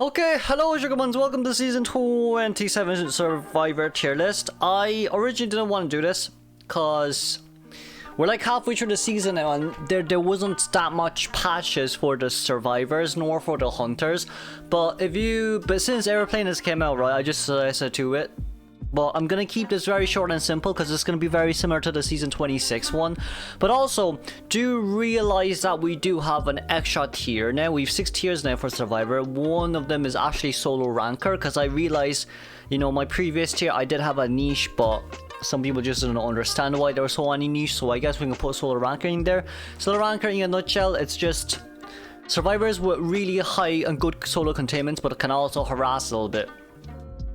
Okay, hello sugar buns, welcome to season 27 Survivor tier list. I originally didn't want to do this because we're like halfway through the season now and there wasn't that much patches for the survivors nor for the hunters. But since Aeroplanist came out, right, I just said to it. But I'm gonna keep this very short and simple because it's gonna be very similar to the season 26 one. But also, do realize that we do have an extra tier now. We have 6 tiers now for Survivor. One of them is actually solo ranker because I realized, you know, my previous tier I did have a niche, but some people just didn't understand why there was so many niche. So I guess we can put solo ranker in there. Solo ranker in a nutshell, it's just survivors with really high and good solo containments, but it can also harass a little bit.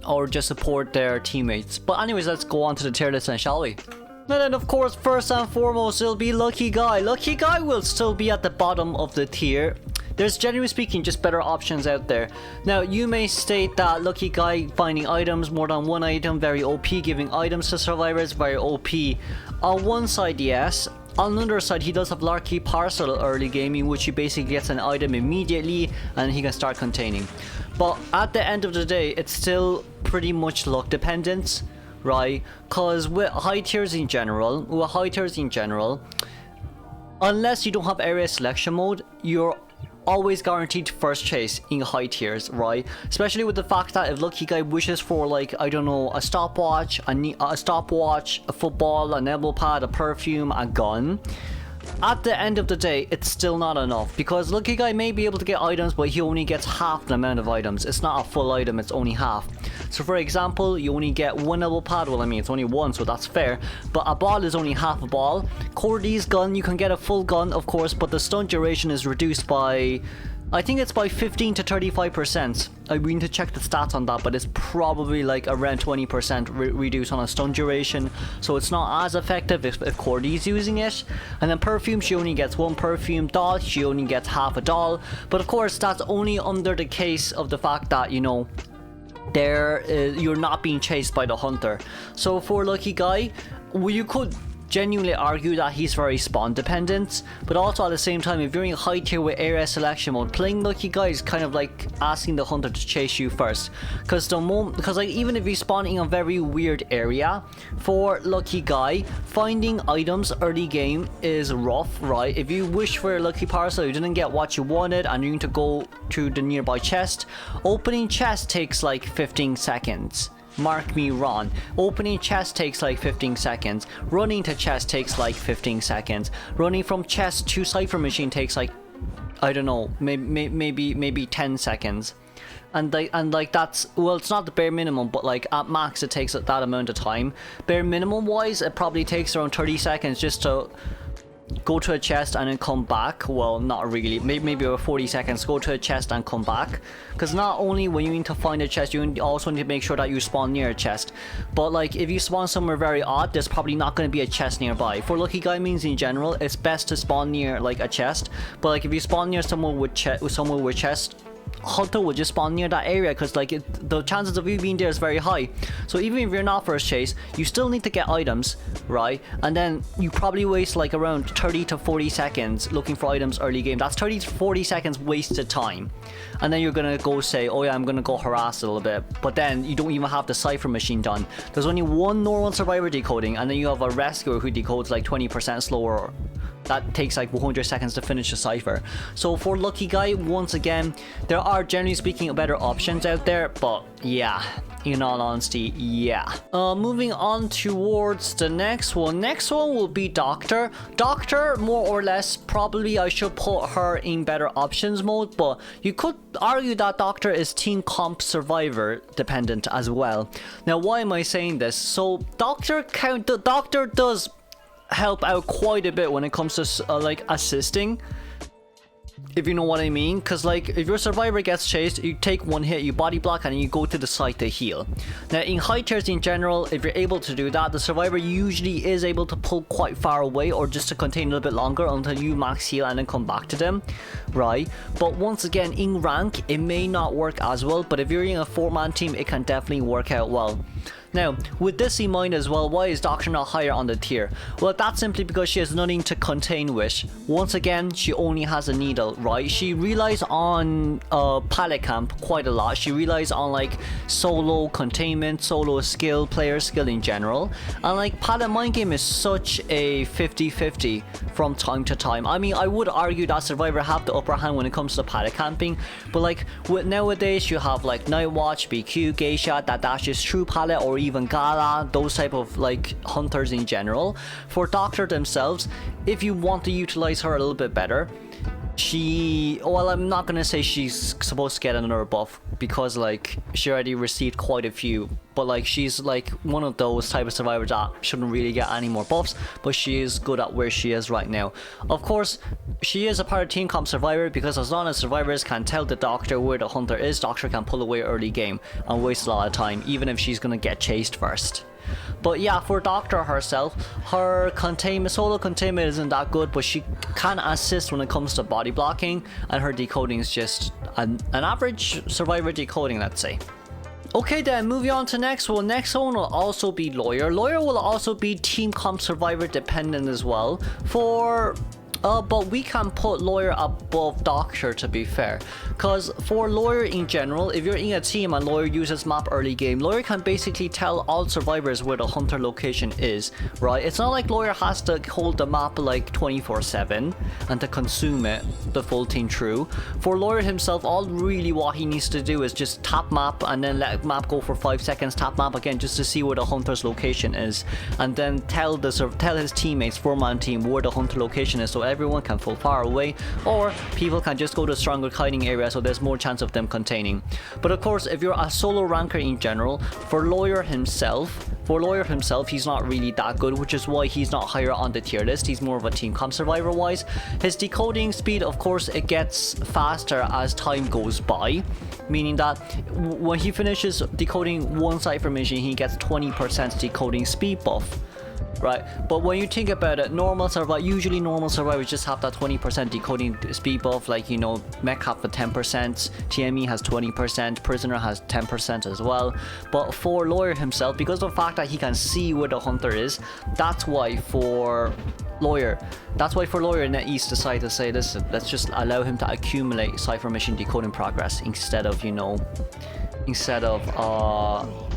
Or just support their teammates. But anyways, let's go on to the tier list then, shall we? And then of course, first and foremost, it'll be Lucky Guy. Lucky Guy will still be at the bottom of the tier. There's, generally speaking, just better options out there. Now, you may state that Lucky Guy finding items, more than one item, very OP, giving items to survivors, very OP. On one side, yes. On another side, he does have Lucky Parcel early game, in which he basically gets an item immediately and he can start containing. But at the end of the day, it's still pretty much luck dependent, right? Because with high tiers in general, unless you don't have area selection mode, you're always guaranteed first chase in high tiers, right? Especially with the fact that if Lucky Guy wishes for, like, I don't know, a stopwatch, a football, an elbow pad, a perfume, a gun, at the end of the day, it's still not enough, because Lucky Guy may be able to get items, but he only gets half the amount of items. It's not a full item, it's only half. So for example, you only get one elbow pad. Well, I mean, it's only one, so that's fair, but a ball is only half a ball. Cordy's gun, you can get a full gun, of course, but the stun duration is reduced by, I think it's by 15 to 35%. We need to check the stats on that, but it's probably like around 20% reduced on a stun duration, so it's not as effective if Cordy's using it. And then perfume, she only gets one perfume. Doll, she only gets half a doll, but of course that's only under the case of the fact that, you know, you're not being chased by the hunter. So for Lucky Guy, you could genuinely argue that he's very spawn dependent, but also at the same time, if you're in high tier with area selection mode, playing Lucky Guy is kind of like asking the hunter to chase you first, because like, even if you spawn in a very weird area, for Lucky Guy, finding items early game is rough, right? If you wish for a lucky parcel, you didn't get what you wanted and you need to go to the nearby chest, opening chest takes like 15 seconds. Mark me wrong. Opening chest takes like 15 seconds. Running to chest takes like 15 seconds. Running from chest to cipher machine takes like, I don't know, maybe 10 seconds. And like that's, well, it's not the bare minimum, but like at max it takes that amount of time. Bare minimum wise, it probably takes around 30 seconds just to go to a chest and then come back. Well, not really, maybe about 40 seconds, go to a chest and come back, because not only when you need to find a chest, you also need to make sure that you spawn near a chest. But like, if you spawn somewhere very odd, there's probably not going to be a chest nearby. For Lucky Guy means in general, it's best to spawn near like a chest, but like if you spawn near someone with chest, hunter will just spawn near that area, because like the chances of you being there is very high. So even if you're not first chase, you still need to get items, right? And then you probably waste like around 30 to 40 seconds looking for items early game. That's 30 to 40 seconds wasted time. And then you're gonna go say, oh yeah, I'm gonna go harass a little bit, but then you don't even have the cipher machine done. There's only one normal survivor decoding, and then you have a rescuer who decodes like 20% slower. That takes like 100 seconds to finish the cipher. So for Lucky Guy, once again, there are generally speaking better options out there, but yeah, in all honesty, yeah. Moving on towards the next one. Next one will be Doctor. Doctor, more or less, probably I should put her in better options mode, but you could argue that Doctor is team comp survivor dependent as well. Now, why am I saying this? So Doctor does help out quite a bit when it comes to like assisting, if you know what I mean. Because like, if your survivor gets chased, you take one hit, you body block, and you go to the side to heal. Now in high tiers in general, if you're able to do that, the survivor usually is able to pull quite far away, or just to contain a little bit longer until you max heal and then come back to them, right? But once again, in rank it may not work as well, but if you're in a 4-man team, it can definitely work out well. Now, with this in mind as well, why is Doctor not higher on the tier? Well, that's simply because she has nothing to contain with. Once again, she only has a needle, right? She relies on palette camp quite a lot. She relies on like solo containment, solo skill, player skill in general. And like palette mind game is such a 50-50 from time to time. I mean, I would argue that Survivor have the upper hand when it comes to palette camping, but like with nowadays you have like Night Watch, BQ, Geisha, that is true palette, or even Gala, those type of like hunters in general. For Doctor themselves, if you want to utilize her a little bit better, well, I'm not gonna say she's supposed to get another buff because like she already received quite a few, but like she's like one of those type of survivors that shouldn't really get any more buffs, but she is good at where she is right now. Of course, she is a part of Team Comp Survivor because as long as survivors can tell the Doctor where the hunter is, Doctor can pull away early game and waste a lot of time, even if she's gonna get chased first. But yeah, for Doctor herself, her solo containment isn't that good, but she can assist when it comes to body blocking, and her decoding is just an average survivor decoding, let's say. Okay then, moving on to next one. Next one will also be Lawyer. Lawyer will also be Team Comp Survivor dependent as well. But we can put Lawyer above Doctor, to be fair, because for Lawyer in general, if you're in a team and Lawyer uses map early game, Lawyer can basically tell all survivors where the hunter location is, right? It's not like Lawyer has to hold the map like 24/7 and to consume it the full thing through. For Lawyer himself, all really what he needs to do is just tap map and then let map go for 5 seconds, tap map again just to see where the hunter's location is, and then tell his teammates, 4-man team, where the hunter location is, so everyone can fall far away, or people can just go to stronger hiding area so there's more chance of them containing. But of course, if you're a solo ranker in general, for Lawyer himself, he's not really that good, which is why he's not higher on the tier list. He's more of a Team Comp Survivor wise. His decoding speed, of course, it gets faster as time goes by, meaning that when he finishes decoding one cipher mission, he gets 20% decoding speed buff. Right, but when you think about it, usually normal survivors just have that 20% decoding speed buff, like, you know, Mech have the 10%, TME has 20%, Prisoner has 10% as well. But for Lawyer himself, because of the fact that he can see where the hunter is, that's why for Lawyer NetEase decided to say, listen, let's just allow him to accumulate cipher mission decoding progress instead of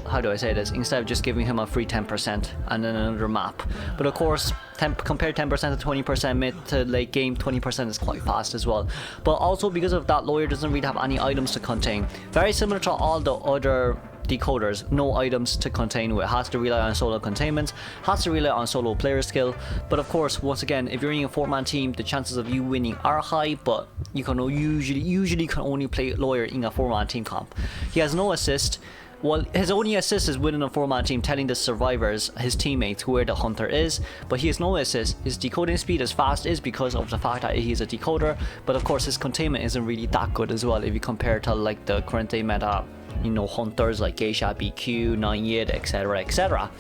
how do I say this? Instead of just giving him a free 10% and then another map. But of course, compare 10% to 20% mid to late game, 20% is quite fast as well. But also because of that, Lawyer doesn't really have any items to contain. Very similar to all the other decoders, no items to contain with. Has to rely on solo containment, has to rely on solo player skill. But of course, once again, if you're in a 4-man team, the chances of you winning are high, but you can usually can only play Lawyer in a 4-man team comp. He has no assist. Well, his only assist is winning a 4-man team, telling the survivors, his teammates, where the hunter is, but he has no assist. His decoding speed is fast is because of the fact that he's a decoder, but of course his containment isn't really that good as well if you compare to like the current day meta, you know, hunters like Geisha, BQ, 9 etc, etc.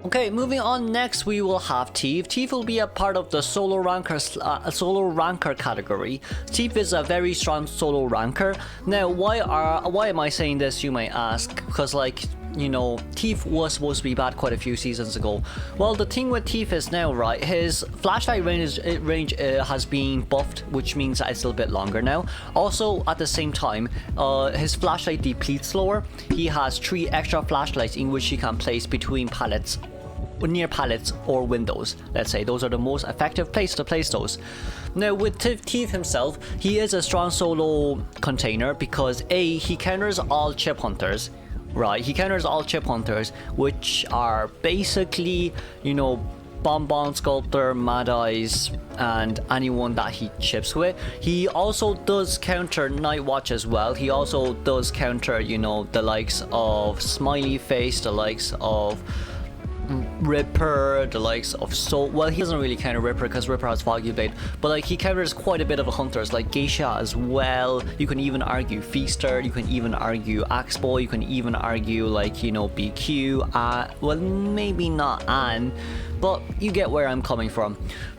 Okay, moving on, next we will have Thief. Thief will be a part of the solo ranker category. Thief is a very strong solo ranker. Now, why am I saying this, you might ask? Because, like, you know, Thief was supposed to be bad quite a few seasons ago. Well, the thing with Thief is now, right, his flashlight range has been buffed, which means that it's a little bit longer now. Also, at the same time, his flashlight depletes slower. He has 3 extra flashlights in which he can place between pallets, near pallets or windows. Let's say those are the most effective place to place those. Now with Thief himself, he is a strong solo container because he counters all chip hunters. Right, he counters all chip hunters, which are basically, you know, Bonbon, Sculptor, Mad Eyes, and anyone that he chips with. He also does counter Night Watch as well. He also does counter, you know, the likes of Smiley Face, the likes of Ripper, the likes of well, he doesn't really counter Ripper because Ripper has Foggy Blade, but like he counters quite a bit of hunters like Geisha as well. You can even argue Feaster, you can even argue Axeboy, you can even argue, like, you know, BQ, well, maybe not Anne, but you get where I'm coming from.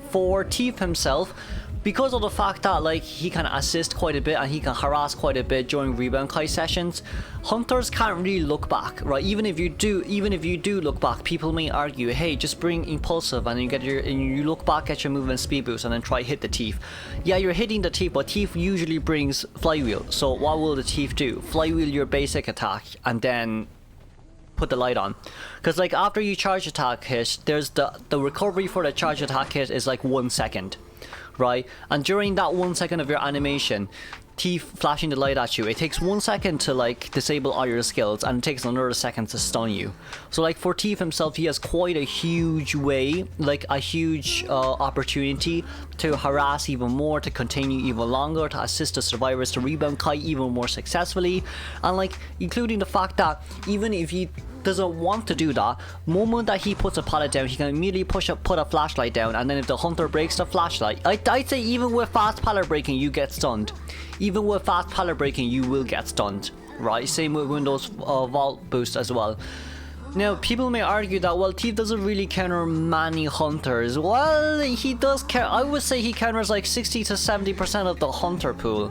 For Thief himself, because of the fact that like he can assist quite a bit and he can harass quite a bit during rebound kite sessions, hunters can't really look back, right? Even if you do look back, people may argue, hey, just bring impulsive and you look back at your movement speed boost and then try hit the thief. Yeah, you're hitting the thief, but thief usually brings flywheel. So what will the thief do? Flywheel your basic attack and then put the light on, because like after you charge attack hit, there's the recovery for the charge attack hit is like 1 second, right? And during that 1 second of your animation, thief flashing the light at you, it takes 1 second to like disable all your skills and it takes another second to stun you. So like for thief himself, he has quite a huge way, like a huge opportunity to harass even more, to continue even longer, to assist the survivors to rebound kite even more successfully, and like including the fact that even if he doesn't want to do that, moment that he puts a pallet down, he can immediately put a flashlight down, and then if the hunter breaks the flashlight, I'd say even with fast pallet breaking you get stunned. Even with fast pallet breaking you will get stunned, right? Same with Windows Vault Boost as well. Now people may argue that, well, thief doesn't really counter many hunters. Well, he does I would say he counters like 60 to 70% of the hunter pool.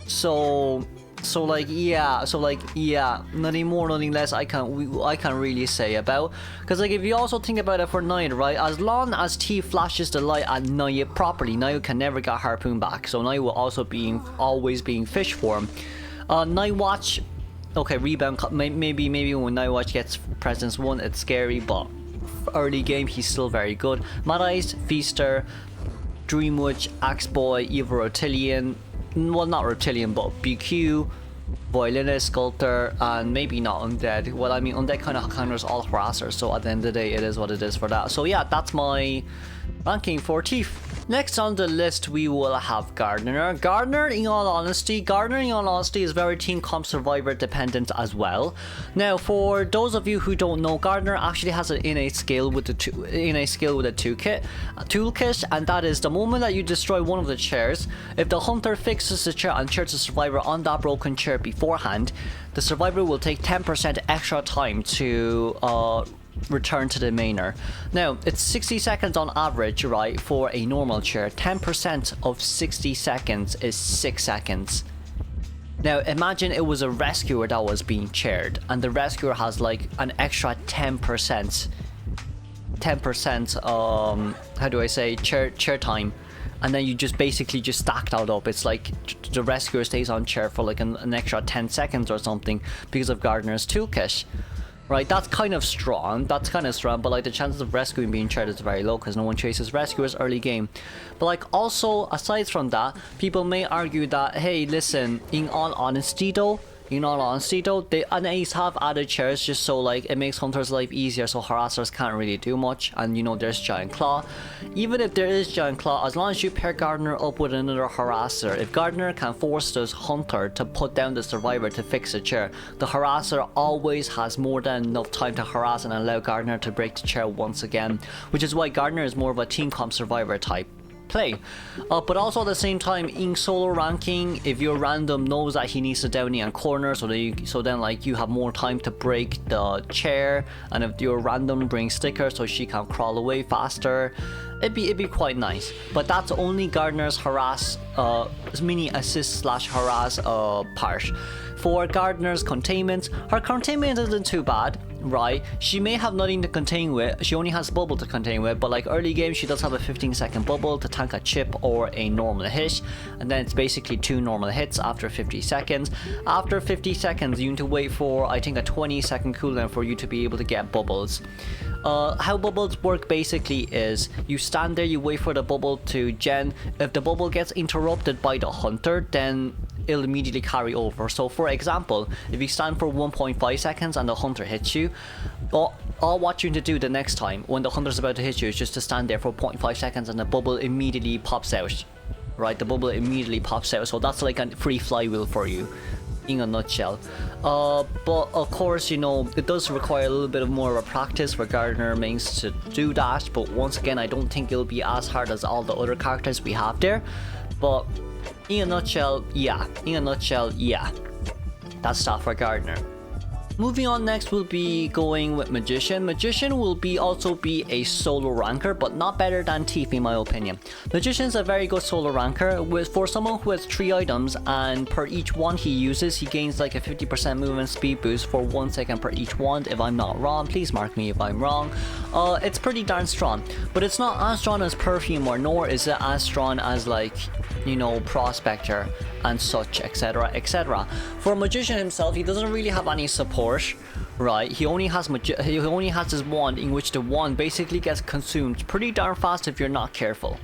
So nothing more, nothing less I can really say about. Because like if you also think about it for Night, right, as long as T flashes the light at Night properly, Night can never get Harpoon back, so Night will also always being fish form. Night Watch, okay, rebound, maybe when Night Watch gets presence 1 it's scary, but early game he's still very good. Mad Eyes, Feaster, Dreamwitch, Axeboy, Evil Reptilian, well, not Reptilian, but BQ, Violinist, Sculptor, and maybe not Undead. Well, I mean, Undead kind of counters all harassers, so at the end of the day, it is what it is for that. So yeah, that's my ranking for Thief. Next on the list, we will have Gardener. Gardener, in all honesty, is very Team Comp Survivor dependent as well. Now, for those of you who don't know, Gardener actually has an innate skill with a toolkit, and that is the moment that you destroy one of the chairs, if the hunter fixes the chair and chairs the survivor on that broken chair beforehand, the survivor will take 10% extra time to return to the mainer. Now, it's 60 seconds on average, right, for a normal chair. 10% of 60 seconds is 6 seconds. Now, imagine it was a rescuer that was being chaired, and the rescuer has like an extra 10%, how do I say, chair time. And then you just basically just stack that up. It's like the rescuer stays on chair for like an extra 10 seconds or something because of Gardener's toolkit. Right, that's kind of strong, but like the chances of rescuing being chaired is very low because no one chases rescuers early game. But like also, aside from that, people may argue that, hey, listen, in all honesty though, the NAs have added chairs just so like it makes hunters' life easier, so harassers can't really do much. And you know, there's Giant Claw. Even if there is Giant Claw, as long as you pair Gardener up with another harasser, if Gardener can force this hunter to put down the survivor to fix a chair, the harasser always has more than enough time to harass and allow Gardener to break the chair once again, which is why Gardener is more of a Team Comp Survivor type play. But also at the same time, in solo ranking, if your random knows that he needs to down on corner, so then like you have more time to break the chair, and if your random brings stickers so she can crawl away faster, it'd be quite nice. But that's only Gardener's harass, mini assist slash harass part. For Gardener's containment, her containment isn't too bad, right? She may have nothing to contain with, she only has bubble to contain with, but like early game she does have a 15-second bubble to tank a chip or a normal hit, and then it's basically 2 normal hits after 50 seconds. After 50 seconds you need to wait for, I think, a 20-second cooldown for you to be able to get bubbles. How bubbles work basically is you stand there, you wait for the bubble to gen. If the bubble gets interrupted by the hunter, then it'll immediately carry over. So for example, if you stand for 1.5 seconds and the hunter hits you, all what you need to do the next time when the hunter's about to hit you is just to stand there for 0.5 seconds and the bubble immediately pops out. Right, the bubble immediately pops out, so that's like a free flywheel for you in a nutshell. But of course, you know, it does require a little bit of more of a practice for Gardener mains to do that, but once again, I don't think it'll be as hard as all the other characters we have there. But in a nutshell, yeah. That's that for Gardener. Moving on, next we'll be going with Magician. Magician will also be a solo ranker, but not better than Thief in my opinion. Magician's a very good solo ranker for someone who has 3 items, and per each wand he uses, he gains like a 50% movement speed boost for 1 second per each wand. If I'm not wrong, please mark me if I'm wrong. It's pretty darn strong, but it's not as strong as Perfumer, nor is it as strong as like, you know, Prospector and such, etc, etc. For Magician himself, he doesn't really have any support, right? He only has his wand, in which the wand basically gets consumed pretty darn fast if you're not careful.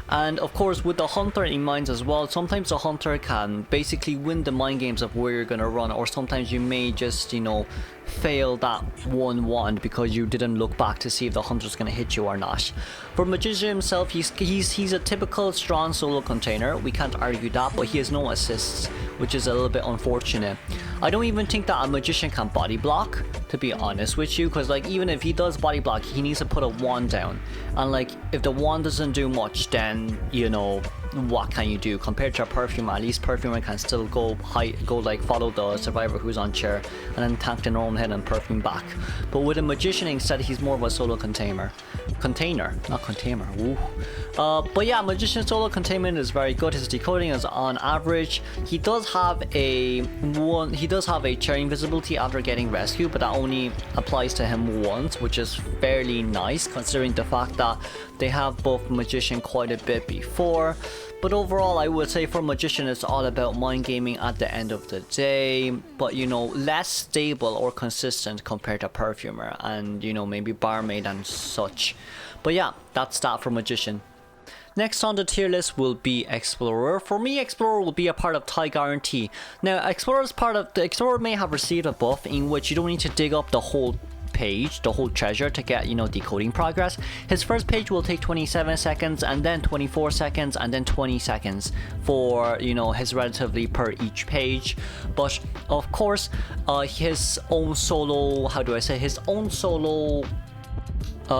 And of course, with the hunter in mind as well, sometimes the hunter can basically win the mind games of where you're gonna run, or sometimes you may just, you know, fail that one wand because you didn't look back to see if the hunter's gonna hit you or not. For Magician himself, he's a typical strong solo container, we can't argue that, but he has no assists, which is a little bit unfortunate. I don't even think that a Magician can body block, to be honest with you, because like even if he does body block, he needs to put a wand down, and like if the wand doesn't do much, then you know what can you do compared to a Perfumer. At least Perfumer can still go like follow the survivor who's on chair and then tank the normal hit and perfume back. But with a Magician instead, he's more of a solo container, not container. Ooh. But yeah, Magician solo containment is very good. His decoding is on average. He does have a chair invisibility after getting rescued, but that only applies to him once, which is fairly nice considering the fact that they have both Magician quite a bit before. But overall, I would say for Magician, it's all about mind gaming at the end of the day, but you know, less stable or consistent compared to Perfumer and, you know, maybe Barmaid and such. But yeah, that's that for Magician. Next on the tier list will be Explorer. For me, Explorer will be a part of tie guarantee. Now, Explorer may have received a buff in which you don't need to dig up the whole page, the whole treasure, to get, you know, decoding progress. His first page will take 27 seconds, and then 24 seconds, and then 20 seconds for, you know, his relatively per each page. But of course, his own solo,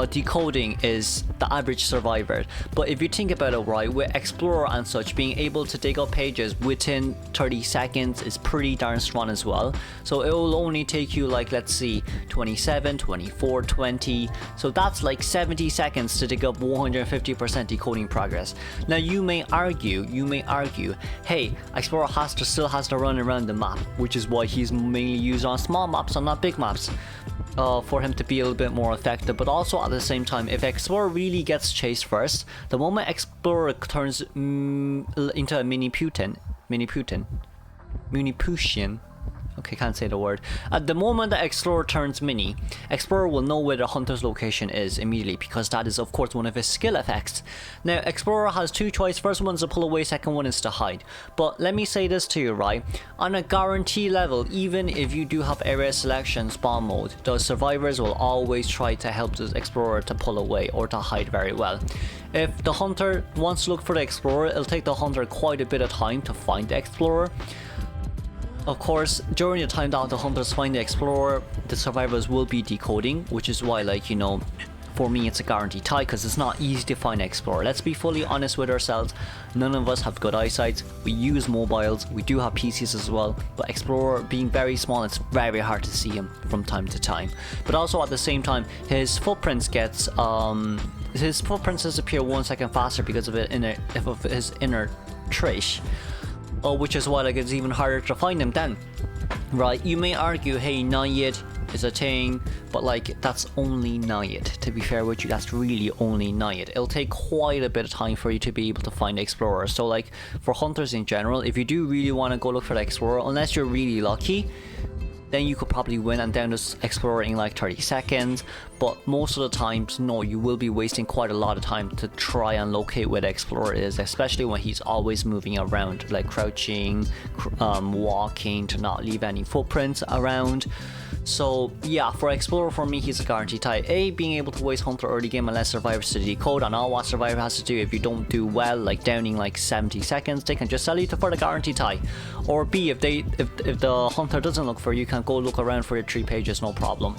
decoding is the average survivor. But if you think about it, right, with Explorer and such, being able to dig up pages within 30 seconds is pretty darn strong as well. So it will only take you, like, let's see, 27, 24, 20, so that's like 70 seconds to dig up 150% decoding progress. Now you may argue, hey, Explorer still has to run around the map, which is why he's mainly used on small maps and not big maps, for him to be a little bit more effective. But also at the same time, if Explorer really gets chased first, the moment Explorer turns into a mini Putin, okay, can't say the word. At the moment that Explorer turns mini, Explorer will know where the hunter's location is immediately, because that is of course one of his skill effects. Now Explorer has two choices. First one is to pull away, second one is to hide. But let me say this to you, right, on a guarantee level, even if you do have area selection spawn mode, the survivors will always try to help the Explorer to pull away or to hide very well. If the hunter wants to look for the Explorer, it'll take the hunter quite a bit of time to find the Explorer. Of course, during the time that the hunters find the Explorer, the survivors will be decoding, which is why, like, you know, for me it's a guaranteed tie, because it's not easy to find Explorer. Let's be fully honest with ourselves, none of us have good eyesight, we use mobiles, we do have PCs as well, but Explorer being very small, it's very hard to see him from time to time. But also at the same time, his footprints disappear 1 second faster because of his inner trace. Which is why, like, it's even harder to find them then, right? You may argue, hey, Nayid is a thing, but like, that's only Nayid. To be fair with you, that's really only Nayid. It'll take quite a bit of time for you to be able to find Explorer. So like, for hunters in general, if you do really want to go look for the Explorer, unless you're really lucky, then you could probably win and down this Explorer in like 30 seconds. But most of the times, no, you will be wasting quite a lot of time to try and locate where the Explorer is, especially when he's always moving around, like crouching, walking, to not leave any footprints around. So yeah, for Explorer, for me, he's a guarantee tie. A, being able to waste hunter early game unless survivors to decode, and all what survivor has to do, if you don't do well, like downing like 70 seconds, they can just sell you for the guarantee tie. Or B, if the hunter doesn't look for you, can go look around for your 3 pages, no problem,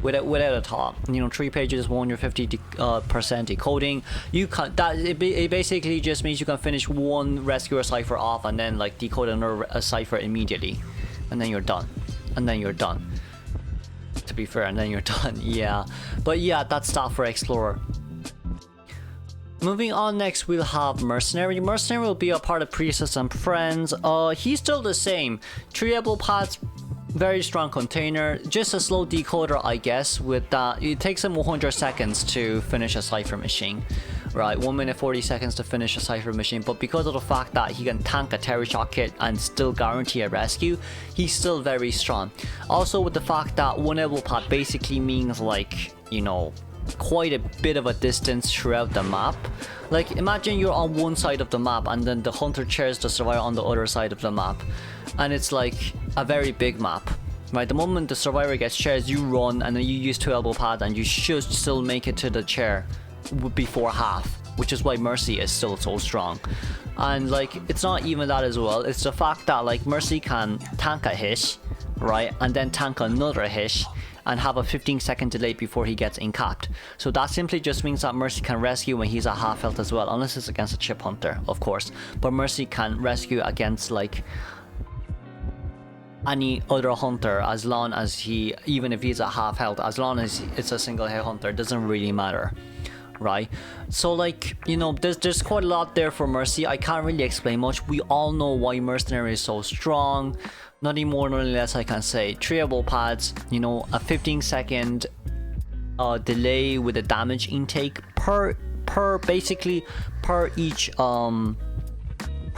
without a thought. You know, 3 pages, 150% decoding. You can it basically just means you can finish one rescuer cipher off and then like decode another cipher immediately, and then you're done. to be fair, and then you're done. Yeah, but yeah, that's that for Explorer. Moving on, next we'll have Mercenary. Mercenary will be a part of Priestess and Friends. He's still the same. 3 able pads, very strong container, just a slow decoder, I guess. With that, it takes him 100 seconds to finish a cipher machine. Right, 1 minute 40 seconds to finish a cipher machine, but because of the fact that he can tank a Terry Shock kit and still guarantee a rescue, he's still very strong. Also with the fact that 1 able pad basically means, like, you know, quite a bit of a distance throughout the map. Like, imagine you're on one side of the map and then the hunter chairs the survivor on the other side of the map, and it's like a very big map. Right, the moment the survivor gets chairs, you run and then you use 2 elbow pads and you should still make it to the chair before half, which is why Mercy is still so strong. And like, it's not even that as well, it's the fact that like Mercy can tank a hit, right, and then tank another hit and have a 15-second delay before he gets incapped. So that simply just means that Mercy can rescue when he's at half health as well, unless it's against a chip hunter, of course. But Mercy can rescue against like any other hunter as long as he, even if he's at half health, as long as it's a single hit hunter, it doesn't really matter. Right, so like, you know, there's quite a lot there for Mercy. I can't really explain much. We all know why Mercenary is so strong. Nothing more, nothing less I can say. 3 able pads, you know, a 15-second delay with a damage intake per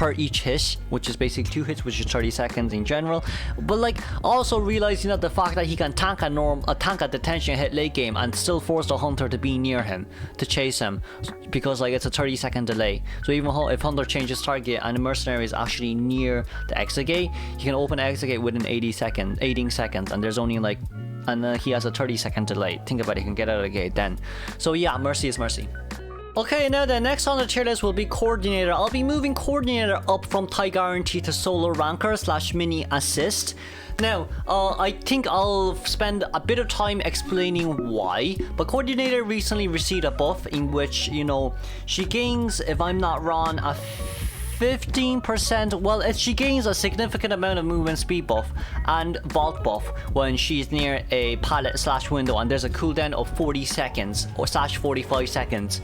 each hit, which is basically 2 hits, which is 30 seconds in general. But like, also realizing that the fact that he can tank a detention hit late game and still force the hunter to be near him to chase him, because like it's a 30-second delay. So even if hunter changes target and the Mercenary is actually near the exit gate, he can open the exit gate within 18 seconds, and there's only like, and he has a 30-second delay. Think about it, he can get out of the gate then. So yeah, Mercy is Mercy. Okay, now the next on the tier list will be Coordinator. I'll be moving Coordinator up from tie guarantee to solo ranker / mini assist. Now, I think I'll spend a bit of time explaining why, but Coordinator recently received a buff in which, you know, she gains, if I'm not wrong, a 15%, well, she gains a significant amount of movement speed buff and vault buff when she's near a pallet / window, and there's a cooldown of 40 seconds or /45 seconds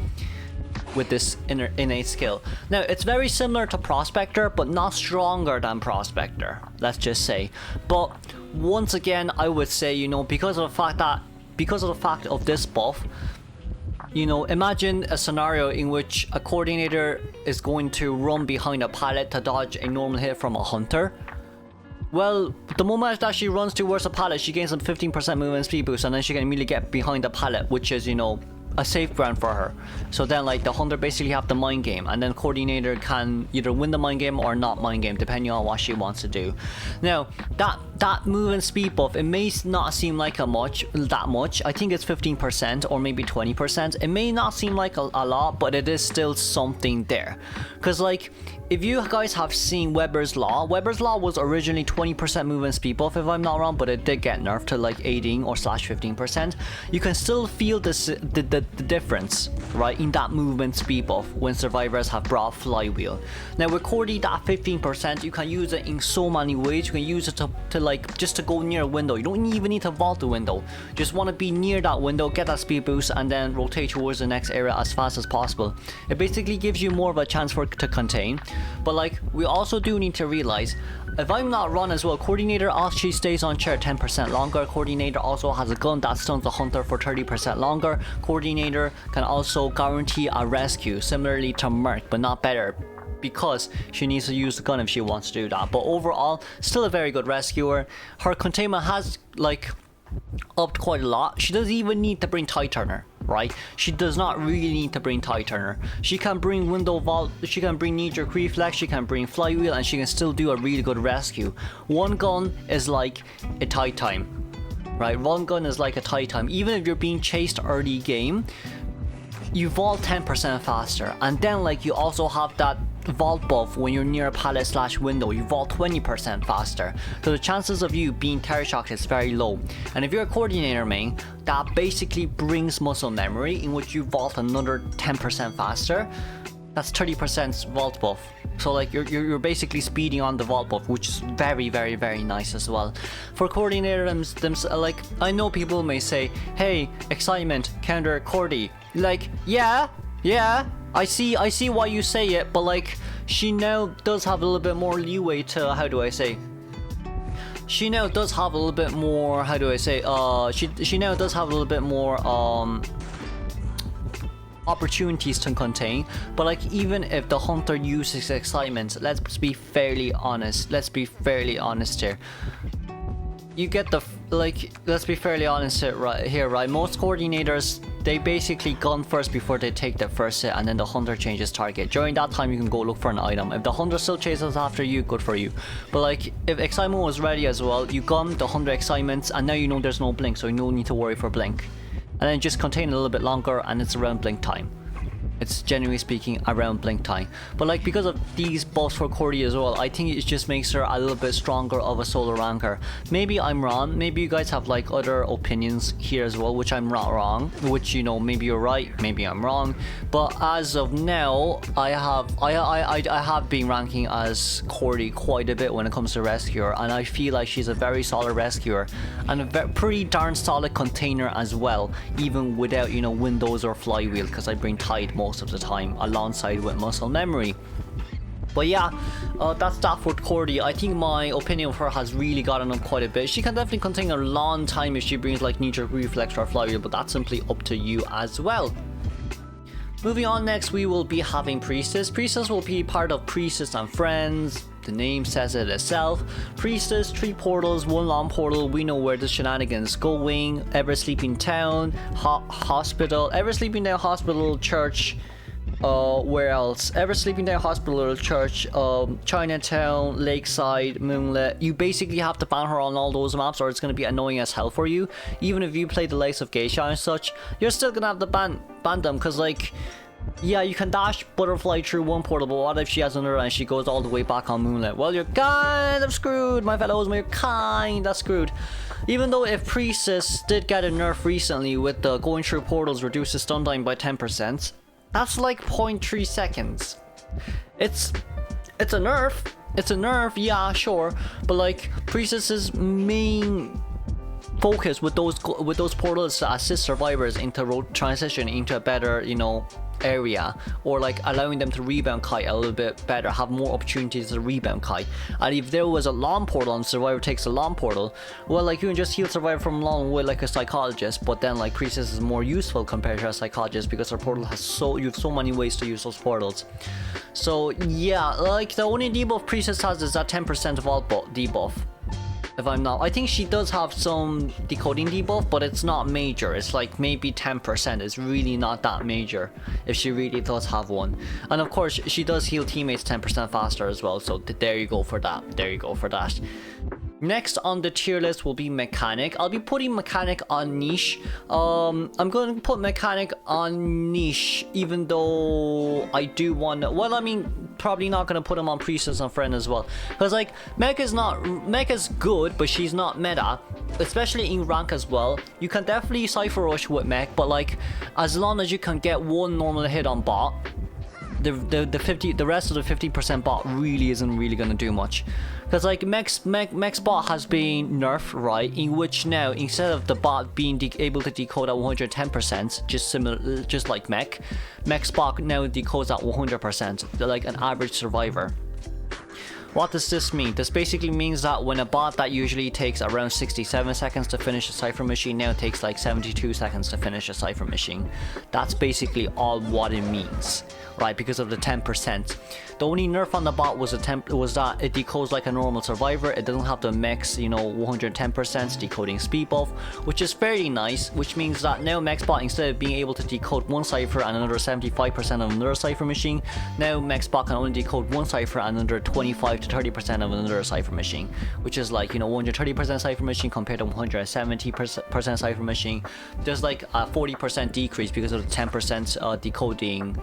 with this innate skill. Now, it's very similar to Prospector, but not stronger than Prospector, let's just say. But once again, I would say, you know, because of the fact of this buff, you know, imagine a scenario in which a Coordinator is going to run behind a pallet to dodge a normal hit from a hunter. Well, the moment that she runs towards a pallet, she gains a 15% movement speed boost, and then she can immediately get behind the pallet, which is, you know, a safe ground for her. So then like the hunter basically have the mind game, and then Coordinator can either win the mind game or not mind game, depending on what she wants to do. Now that movement speed buff, it may not seem like that much. I think it's 15% or maybe 20%. It may not seem like a lot, but it is still something there. Because like, if you guys have seen Weber's Law was originally 20% movement speed buff, if I'm not wrong, but it did get nerfed to like 18 or /15%. You can still feel the difference, right, in that movement speed buff when survivors have brought Flywheel. Now with Cordy, that 15%, you can use it in so many ways. You can use it to like, just to go near a window. You don't even need to vault the window. Just want to be near that window, get that speed boost, and then rotate towards the next area as fast as possible. It basically gives you more of a chance for it to contain. But like, we also do need to realize, if I'm not wrong as well, Coordinator actually stays on chair 10% longer. Coordinator also has a gun that stuns the hunter for 30% longer. Coordinator can also guarantee a rescue, similarly to Merc, but not better, because she needs to use the gun if she wants to do that. But overall, still a very good rescuer. Her containment has like upped quite a lot. She doesn't even need to bring Tie Turner, right? She does not really need to bring Tie Turner. She can bring Window Vault, she can bring Knee Jerk Reflex, she can bring Flywheel, and she can still do a really good rescue. One gun is like a tie time, right? One gun is like a tie time. Even if you're being chased early game, you vault 10% faster, and then like you also have that vault buff when you're near a pallet / window. You vault 20% faster, so the chances of you being terror shocked is very low. And if you're a Coordinator main, that basically brings muscle memory, in which you vault another 10% faster. That's 30% vault buff. So like you're basically speeding on the vault buff, which is very, very, very nice as well. For coordinator like I know people may say, hey, excitement counter Cordy. Like yeah, I see why you say it, but like she now does have a little bit more leeway to, how do I say? She now does have a little bit more, how do I say? She now does have a little bit more opportunities to contain, but like even if the hunter uses excitement, let's be fairly honest here, you get the let's be fairly honest here, right? Most coordinators, they basically gun first before they take their first hit, and then the hunter changes target. During that time you can go look for an item. If the hunter still chases after you, good for you. But like if excitement was ready as well, you gun the hunter excitements, and now you know there's no blink, so you no need to worry for blink. And then just contain a little bit longer, and it's around blink time. It's generally speaking around blink time. But like because of these buffs for Cordy as well, I think it just makes her a little bit stronger of a solo ranker. Maybe I'm wrong, maybe you guys have like other opinions here as well, which I'm not wrong, which, you know, maybe you're right, maybe I'm wrong. But as of now, I have been ranking as Cordy quite a bit when it comes to rescuer, and I feel like she's a very solid rescuer and a pretty darn solid container as well, even without, you know, windows or flywheel, because I bring Tide most of the time alongside with muscle memory. But yeah, that's that for Cordy. I think my opinion of her has really gotten up quite a bit. She can definitely contain a long time if she brings like knee-jerk reflex or flywheel, but that's simply up to you as well. Moving on, next we will be having Priestess. Priestess will be part of Priestess and Friends. The name says it itself. Priestess, 3 portals, 1 long portal. We know where the shenanigans going. Ever Sleeping Town, Hospital, Ever Sleeping Town, Hospital, Church. Where else? Ever Sleeping Town, Hospital, Church, Chinatown, Lakeside, Moonlit. You basically have to ban her on all those maps, or it's going to be annoying as hell for you. Even if you play the likes of Geisha and such, you're still going to have to ban them, because like, yeah, you can dash Butterfly through 1 portal, but what if she has another and she goes all the way back on Moonlit? Well, you're kind of screwed, my fellows, you're kind of screwed. Even though if Priestess did get a nerf recently with the going through portals reduces stun time by 10%, that's like 0.3 seconds. It's a nerf, yeah, sure, but like Priestess's main focus with those portals to assist survivors into transition into a better, you know, area, or like allowing them to rebound kite a little bit better, have more opportunities to rebound kite. And if there was a long portal and survivor takes a long portal, well, like you can just heal survivor from long with like a psychologist, but then like Priestess is more useful compared to a psychologist because her portal has you have so many ways to use those portals. So yeah, like the only debuff Priestess has is that 10% of all debuff. If I'm not, I think she does have some decoding debuff, but it's not major. It's like maybe 10%. It's really not that major if she really does have one. And of course, she does heal teammates 10% faster as well. So there you go for that. Next on the tier list will be Mechanic. I'll be putting Mechanic on Niche. I'm going to put Mechanic on Niche, even though I do want to... Well, I mean, probably not going to put him on Priestess and Friend as well. Because, like, Mech is good, but she's not meta. Especially in rank as well. You can definitely Cypher Rush with Mech, but, like, as long as you can get 1 normal hit on bot, the rest of the 50% bot really isn't really gonna do much, because like Mech's bot has been nerfed, right? In which now, instead of the bot being able to decode at 110%, just like Mech's bot now decodes at 100%, like an average survivor. What does this mean? This basically means that when a bot that usually takes around 67 seconds to finish a Cypher machine now takes like 72 seconds to finish a Cypher machine. That's basically all what it means, right? Because of the 10%. The only nerf on the bot was that it decodes like a normal survivor. It doesn't have the Mech's, you know, 110% decoding speed buff, which is fairly nice, which means that now Mech's bot, instead of being able to decode 1 Cypher and another 75% of another Cypher machine, now Mech's bot can only decode 1 Cypher and another 25 to 30% of another Cypher machine, which is like, you know, 130% Cypher machine compared to 170% Cypher machine. There's like a 40% decrease because of the 10% decoding,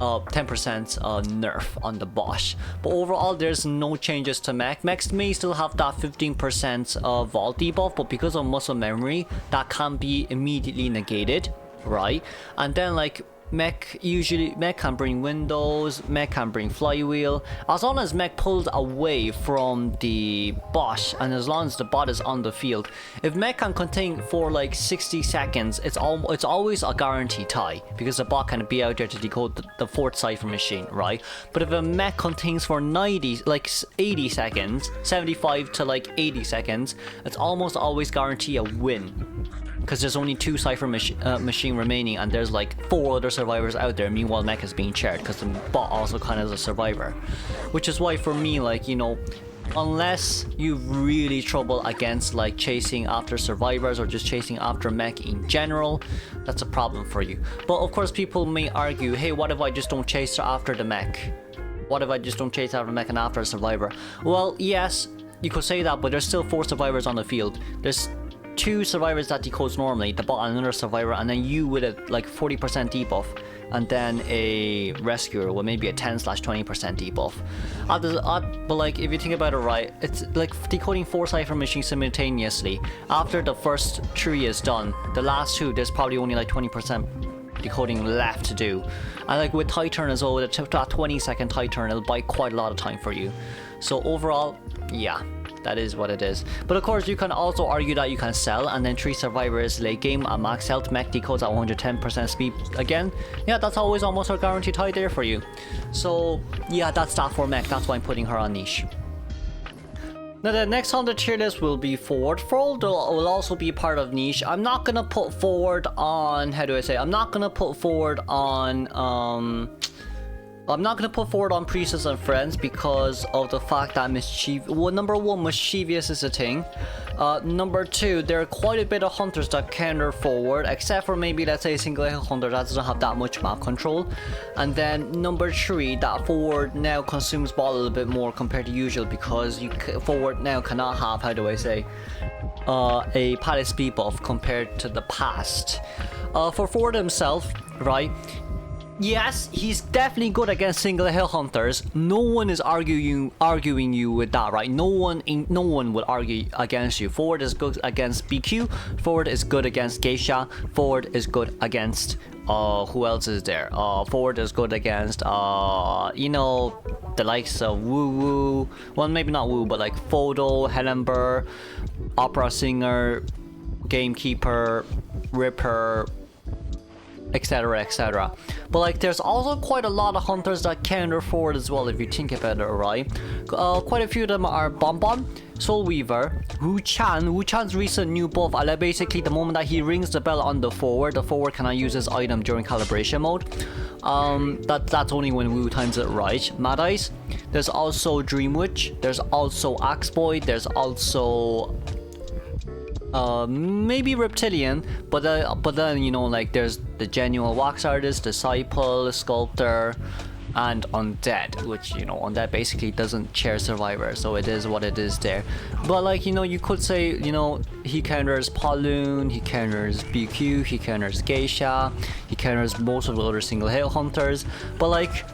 10% nerf on the Bosch. But overall, there's no changes to Mech. Mech may still have that 15% vault debuff, but because of muscle memory, that can be immediately negated, right? And then like mech can bring windows, mech can bring flywheel. As long as mech pulls away from the bot, and as long as the bot is on the field, if mech can contain for like 60 seconds, it's always a guaranteed tie, because the bot can be out there to decode the fourth cipher machine, right? But if a mech contains for 80 seconds, 75 to like 80 seconds, it's almost always guarantee a win. Because there's only 2 cipher machine remaining, and there's like 4 other survivors out there. Meanwhile, mech is being shared because the bot also kind of is a survivor. Which is why for me, like, you know, unless you've really trouble against like chasing after survivors or just chasing after mech in general, that's a problem for you. But of course, people may argue, hey, what if I just don't chase after the mech? What if I just don't chase after mech and after a survivor? Well, yes, you could say that, but there's still 4 survivors on the field. There's 2 survivors that decodes normally, the bot and another survivor, and then you with a like 40% debuff, and then a rescuer with maybe a 10/20% debuff. But like, if you think about it, right, it's like decoding 4 cipher machines simultaneously. After the first 3 is done, the last 2, there's probably only like 20% decoding left to do. And like with tie turn as well, with that 20-second tie turn, it'll buy quite a lot of time for you. So overall, yeah, that is what it is. But of course, you can also argue that you can sell, and then 3 survivors late game at max health, mech decodes at 110% speed again. Yeah, that's always almost a guaranteed tie there for you. So yeah, that's that for mech. That's why I'm putting her on niche. Now the next on the tier list will be Forward. Forward will also be part of niche. I'm not gonna put Forward on, how do I say, I'm not gonna put Forward on Priestess and Friends because of the fact that number 1, mischievous is a thing. Number 2, there are quite a bit of hunters that counter Forward, except for maybe, let's say, a single hunter that doesn't have that much map control. And then number 3, that Forward now consumes ball a little bit more compared to usual, because Forward now cannot have, how do I say, a pallet speed buff compared to the past. For Forward himself, right, yes, he's definitely good against single hill hunters. No one is arguing you with that, right? No one would argue against you. Forward is good against BQ. Forward is good against Geisha. Forward is good against who else is there? Forward is good against you know, the likes of Woo Woo. Well, maybe not Woo, but like Photo, Helenber, Opera Singer, Gamekeeper, Ripper, etc, etc. But like, there's also quite a lot of hunters that counter Forward as well, if you think about it, right? Quite a few of them are Bonbon, Soul Weaver, Wu-Chan's recent new buff, and basically the moment that he rings the bell on the Forward cannot use his item during calibration mode. That's only when Wu times it right. Mad Eyes, there's also Dream Witch, there's also Axeboy, there's also maybe Reptilian, but then, you know, like, there's the genuine wax artist, disciple, sculptor, and undead, which, you know, undead basically doesn't share survivor, so it is what it is there. But like, you know, you could say, you know, he counters Paloon, he counters BQ, he counters Geisha, he counters most of the other single hill hunters. But like,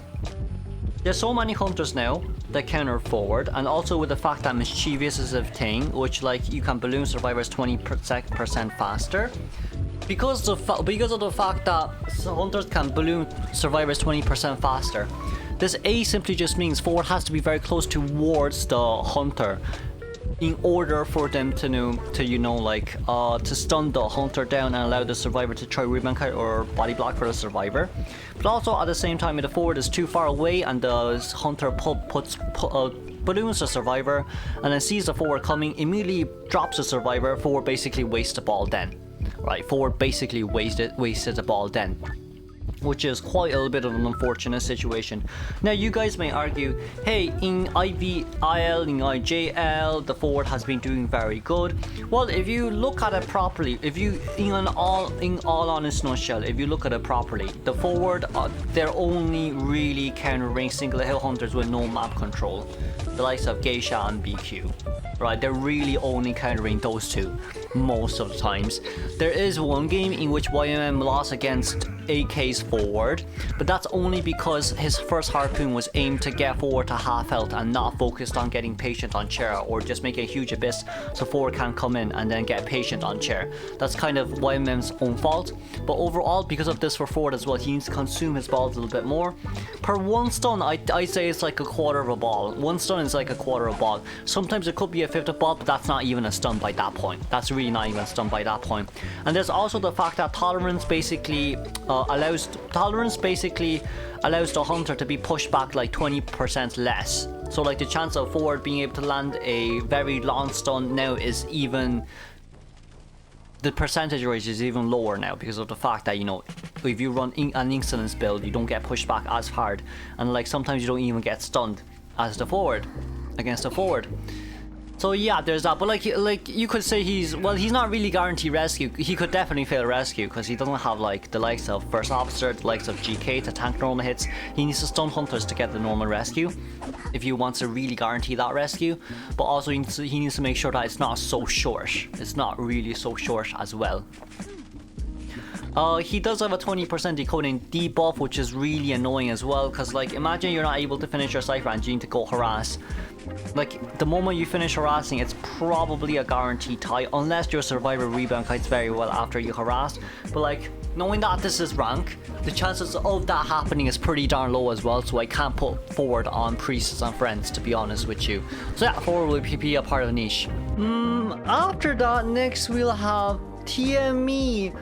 there's so many hunters now that counter Forward, and also with the fact that mischievous is a thing, which, like, you can balloon survivors 20% faster. Because of the fact that hunters can balloon survivors 20% faster, this A simply just means Forward has to be very close towards the hunter in order for them to to stun the hunter down and allow the survivor to try rebound kite or body block for the survivor. But also at the same time, if the Forward is too far away and the hunter balloons the survivor and then sees the Forward coming, immediately drops the survivor, Forward basically wastes the ball then. Right, Forward basically wasted the ball then, which is quite a little bit of an unfortunate situation. Now, you guys may argue, hey, in IVIL, in IJL, the Forward has been doing very good. Well, if you look at it properly, in all honest nutshell, if you look at it properly, the Forward, they're only really countering single hill hunters with no map control, the likes of Geisha and BQ. Right, they're really only countering those two most of the times. There is one game in which YMM lost against AKs forward, but that's only because his first harpoon was aimed to get forward to half health and not focused on getting patient on chair or just make a huge abyss so forward can come in and then get patient on chair. That's kind of Wildling's own fault, but overall because of this for forward as well, he needs to consume his balls a little bit more. Per one stun, I say it's like a quarter of a ball. One stun is like a quarter of a ball. Sometimes it could be a fifth of a ball, but that's not even a stun by that point. That's really not even a stun by that point. And there's also the fact that tolerance basically allows the hunter to be pushed back like 20% less. So like the chance of forward being able to land a very long stun now is even, the percentage rate is even lower now because of the fact that, you know, if you run an insolence build, you don't get pushed back as hard, and like sometimes you don't even get stunned as the forward against the forward. So yeah, there's that. But like you could say he's not really guaranteed rescue. He could definitely fail rescue because he doesn't have like the likes of First Officer, the likes of GK to tank normal hits. He needs to stun hunters to get the normal rescue if he wants to really guarantee that rescue. But also he needs to make sure that it's not so short. It's not really so short as well. He does have a 20% decoding debuff, which is really annoying as well, because like imagine you're not able to finish your Cypher and you need to go harass. Like the moment you finish harassing, it's probably a guaranteed tie unless your survivor rebound kites very well after you harass. But like knowing that this is rank, the chances of that happening is pretty darn low as well, so I can't put forward on Priestess and friends, to be honest with you. So yeah, forward will be a part of the niche. After that, next we'll have TME.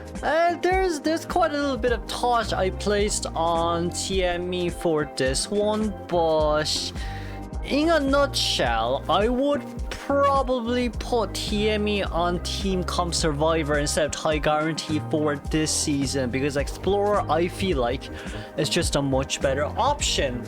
There's quite a little bit of thought I placed on TME for this one, but in a nutshell, I would probably put TME on Team Comp Survivor instead of Tie Guarantee for this season, because Explorer I feel like is just a much better option.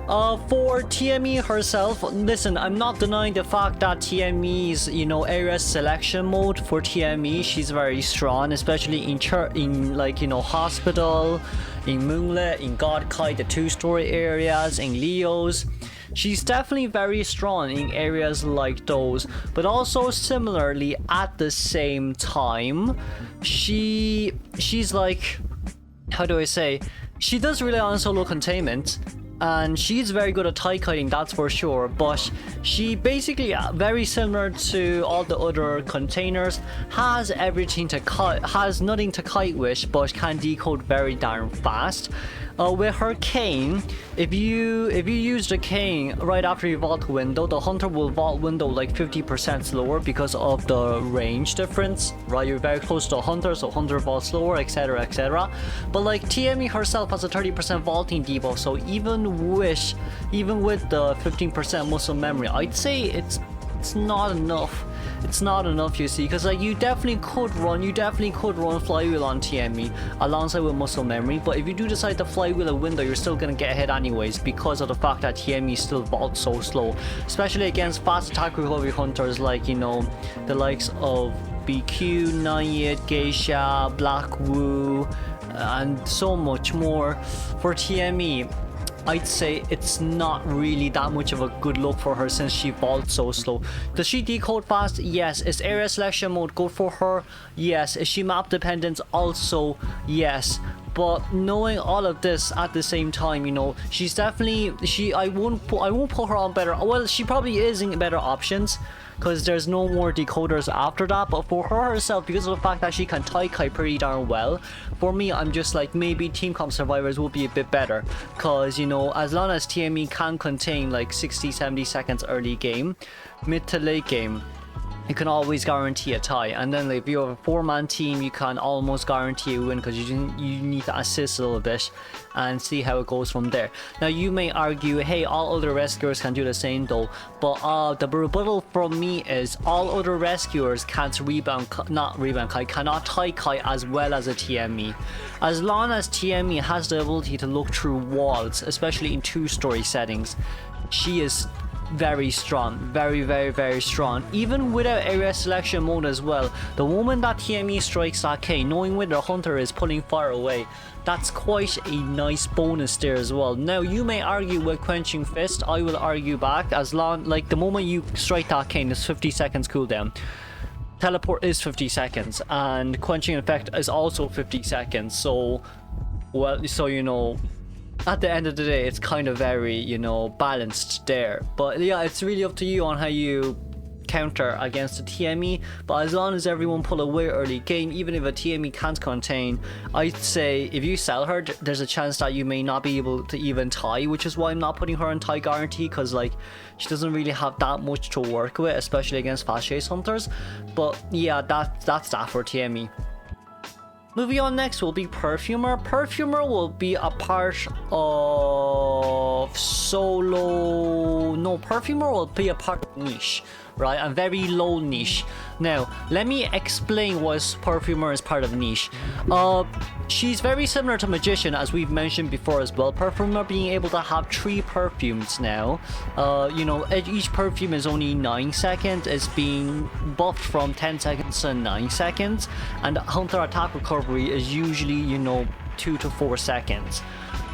For TME herself, listen, I'm not denying the fact that TME's, you know, area selection mode for TME, she's very strong, especially in like, you know, Hospital, in Moonlit, in Godkai, the 2-story areas, in Leo's. She's definitely very strong in areas like those, but also similarly at the same time, she's like, how do I say, she does rely on solo containment, and she's very good at tie kiting, that's for sure, but she basically, very similar to all the other containers, has everything to kite, has nothing to kite with, but can decode very darn fast. With her cane, if you use the cane right after you vault window, the hunter will vault window like 50% slower because of the range difference, right? You're very close to the hunter, so hunter vaults slower, etc, etc. But like TME herself has a 30% vaulting debuff, so even with the 15% muscle memory, I'd say it's not enough. It's not enough, you see, because like you definitely could run flywheel on TME alongside with muscle memory, but if you do decide to flywheel a window, you're still gonna get hit anyways because of the fact that TME still vaults so slow, especially against fast attack recovery hunters like, you know, the likes of BQ, Nayid, Geisha, Black Wu, and so much more. For TME, I'd say it's not really that much of a good look for her since she vaults so slow. Does she decode fast? Yes. Is area selection mode good for her? Yes. Is she map dependent? Also yes. But knowing all of this at the same time, you know, she's definitely, I won't put her on better, well, she probably is in better options because there's no more decoders after that, but for her herself, because of the fact that she can tie kite pretty darn well, for me, I'm just like, maybe Team Comp Survivors will be a bit better, because, you know, as long as TME can contain like 60-70 seconds early game, mid to late game, you can always guarantee a tie. And then like, if you have a 4-man team, you can almost guarantee a win because you need to assist a little bit and see how it goes from there. Now you may argue, hey, all other rescuers can do the same though, but the rebuttal from me is all other rescuers can't cannot tie kite as well as a TME. As long as TME has the ability to look through walls, especially in 2-story settings, she is very strong, very strong, even without area selection mode as well. The moment that TME strikes that K, knowing where the hunter is pulling far away, that's quite a nice bonus there as well. Now you may argue with Quenching Fist, I will argue back, as long, like the moment you strike that K, there's 50 seconds cooldown. Teleport is 50 seconds and Quenching Effect is also 50 seconds, so well, so you know, at the end of the day, it's kind of very, you know, balanced there. But yeah, it's really up to you on how you counter against a TME. But as long as everyone pull away early game, even if a TME can't contain, I'd say if you sell her, there's a chance that you may not be able to even tie, which is why I'm not putting her on tie guarantee, because like she doesn't really have that much to work with, especially against fast chase hunters. But yeah, that's that for TME. Moving on, next will be Perfumer. Perfumer will be a part of solo... No, Perfumer will be a part of niche, right? A very low niche. Now, let me explain why Perfumer is part of niche. She's very similar to Magician, as we've mentioned before as well. Perfumer being able to have 3 perfumes now. You know, each perfume is only 9 seconds. It's being buffed from 10 seconds to 9 seconds. And Hunter attack recovery is usually, you know, 2 to 4 seconds.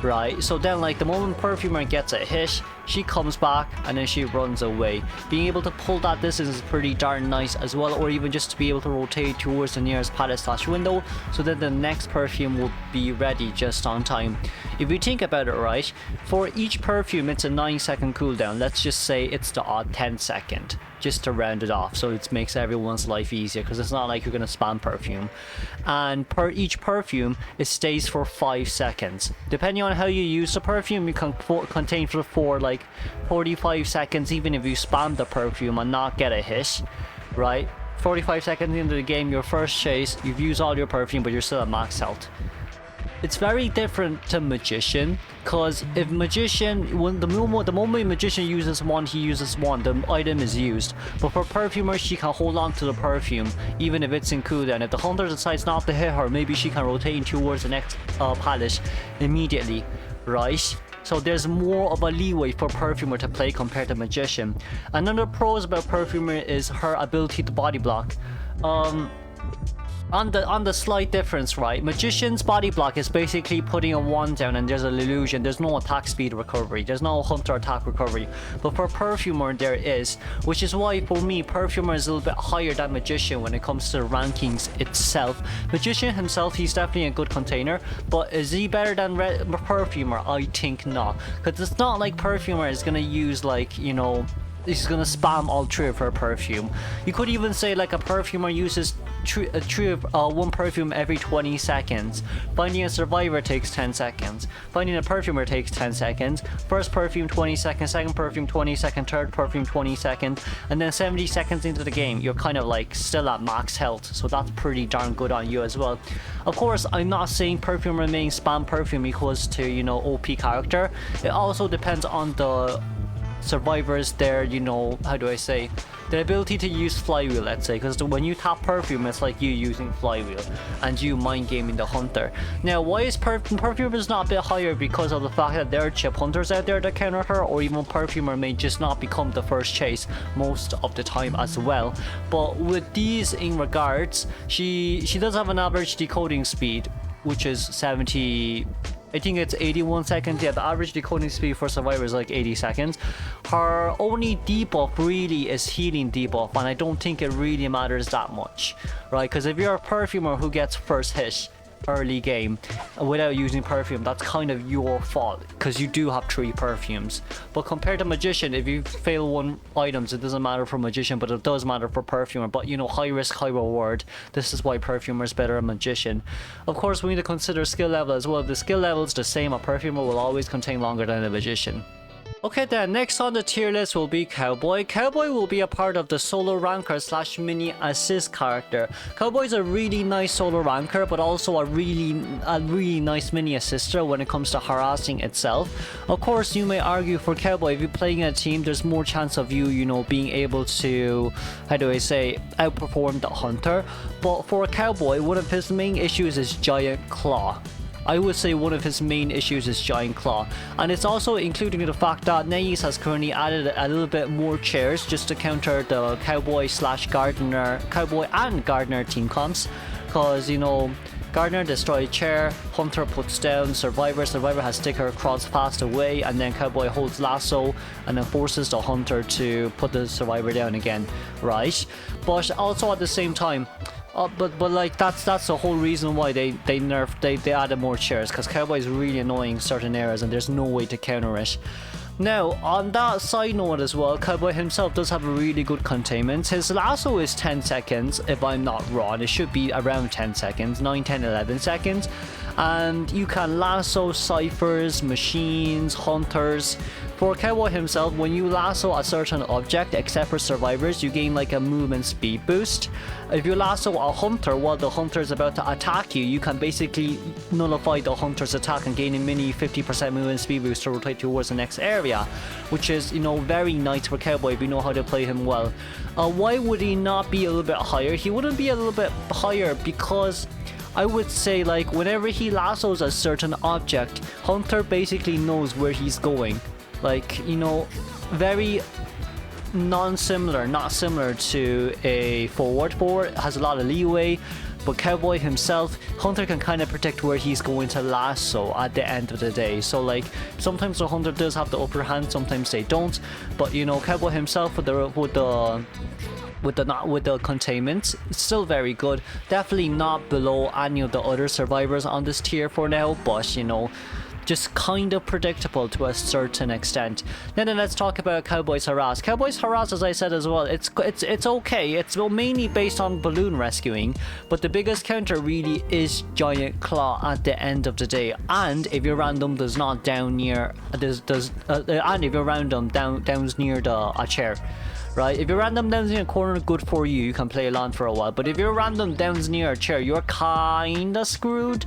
Right, so then like the moment Perfumer gets a hit, she comes back and then she runs away. Being able to pull that distance is pretty darn nice as well, or even just to be able to rotate towards the nearest pallet/window, so that the next perfume will be ready just on time. If you think about it, right, for each perfume it's a 9-second cooldown. Let's just say it's the odd 10-second, just to round it off, so it makes everyone's life easier, because it's not like you're going to spam perfume. And per each perfume, it stays for 5 seconds. Depending on how you use the perfume, you can contain for like 45 seconds, even if you spam the perfume and not get a hit, right? 45 seconds into the game, your first chase, you've used all your perfume, but you're still at max health. It's very different to Magician, because if Magician, the moment Magician uses one, he uses one, the item is used. But for Perfumer, she can hold on to the perfume, even if it's in cooldown. If the Hunter decides not to hit her, maybe she can rotate towards the next pallet immediately, right? So there's more of a leeway for Perfumer to play compared to Magician. Another pros about Perfumer is her ability to body block. On the slight difference, right? Magician's body block is basically putting a 1 down and there's an illusion. There's no attack speed recovery. There's no Hunter attack recovery. But for Perfumer, there is. Which is why, for me, Perfumer is a little bit higher than Magician when it comes to the rankings itself. Magician himself, he's definitely a good container. But is he better than Perfumer? I think not. Because it's not like Perfumer is going to use, like, you know... He's gonna spam all 3 of her perfume. You could even say like a perfumer uses one perfume every 20 seconds. Finding a survivor takes 10 seconds. Finding a perfumer takes 10 seconds. First perfume 20 seconds, second perfume 20 seconds, third perfume 20 seconds, and then 70 seconds into the game, you're kind of like still at max health. So that's pretty darn good on you as well. Of course, I'm not saying perfumer main spam perfume equals to, you know, OP character. It also depends on the survivors, their, you know, how do I say, the ability to use flywheel, let's say, because when you tap perfume, it's like you using flywheel and you mind gaming the hunter. Now, why is perfume is not a bit higher? Because of the fact that there are chip hunters out there that counter her, or even perfumer may just not become the first chase most of the time as well. But with these in regards, she does have an average decoding speed, which is 70, I think it's 81 seconds. Yeah, the average decoding speed for Survivor is like 80 seconds. Her only debuff really is healing debuff, and I don't think it really matters that much, right? Because if you're a perfumer who gets first hit early game without using perfume, that's kind of your fault, because you do have 3 perfumes. But compared to Magician, if you fail 1 items, it doesn't matter for Magician, but it does matter for Perfumer. But you know, high risk, high reward. This is why Perfumer is better than Magician. Of course, we need to consider skill level as well. If the skill level is the same, a Perfumer will always contain longer than a Magician. Okay then, next on the tier list will be Cowboy. Cowboy will be a part of the solo ranker / mini assist character. Cowboy is a really nice solo ranker, but also a really nice mini assister when it comes to harassing itself. Of course, you may argue for Cowboy, if you're playing in a team, there's more chance of you know, being able to, how do I say, outperform the hunter. But for a Cowboy, one of his main issues is Giant Claw. I would say one of his main issues is Giant Claw, and it's also including the fact that NetEase has currently added a little bit more chairs just to counter the Cowboy and Gardener team comps, because, you know, Gardener destroy chair, Hunter puts down Survivor has sticker across fast away, and then Cowboy holds lasso and then forces the Hunter to put the Survivor down again, right? But also at the same time, but like that's the whole reason why they added more chairs, because Cowboy is really annoying in certain areas and there's no way to counter it. Now, on that side note as well, Cowboy himself does have a really good containment. His lasso is 10 seconds, if I'm not wrong. It should be around 10 seconds, 9, 10, 11 seconds. And you can lasso ciphers, machines, hunters. For Cowboy himself, when you lasso a certain object, except for survivors, you gain like a movement speed boost. If you lasso a hunter while the hunter is about to attack you, you can basically nullify the hunter's attack and gain a mini 50% movement speed boost to rotate towards the next area, which is, you know, very nice for Cowboy if you know how to play him well. Why would he not be a little bit higher? He wouldn't be a little bit higher because I would say, like, whenever he lassos a certain object, Hunter basically knows where he's going. Like, you know, very not similar to a forward. Forward has a lot of leeway, but Cowboy himself, Hunter can kind of predict where he's going to lasso at the end of the day. So like, sometimes the Hunter does have the upper hand, sometimes they don't. But you know, Cowboy himself with the containment, it's still very good. Definitely not below any of the other survivors on this tier for now, but you know, just kind of predictable to a certain extent. Then let's talk about Cowboy's harass. Cowboy's harass, as I said as well, it's okay. It's mainly based on balloon rescuing, but the biggest counter really is Giant Claw at the end of the day. And if your random does not down near and if your random downs near a chair. Right, if your random downs near a corner, good for you, you can play along for a while. But if your random downs near a chair, you're kinda screwed.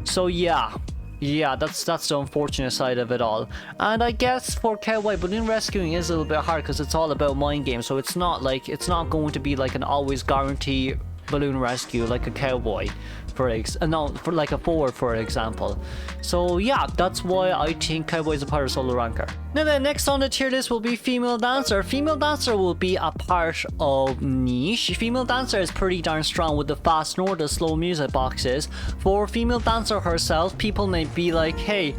So yeah, that's the unfortunate side of it all. And I guess for Cowboy, balloon rescuing is a little bit hard because it's all about mind games. So it's not going to be like an always guarantee balloon rescue like a Cowboy, for like a forward, for example. So yeah, that's why I think Cowboy is a part of solo ranker. Now then, next on the tier list will be female dancer. Female dancer will be a part of niche. Female dancer is pretty darn strong with the fast nor the slow music boxes. For female dancer herself, people may be like, hey,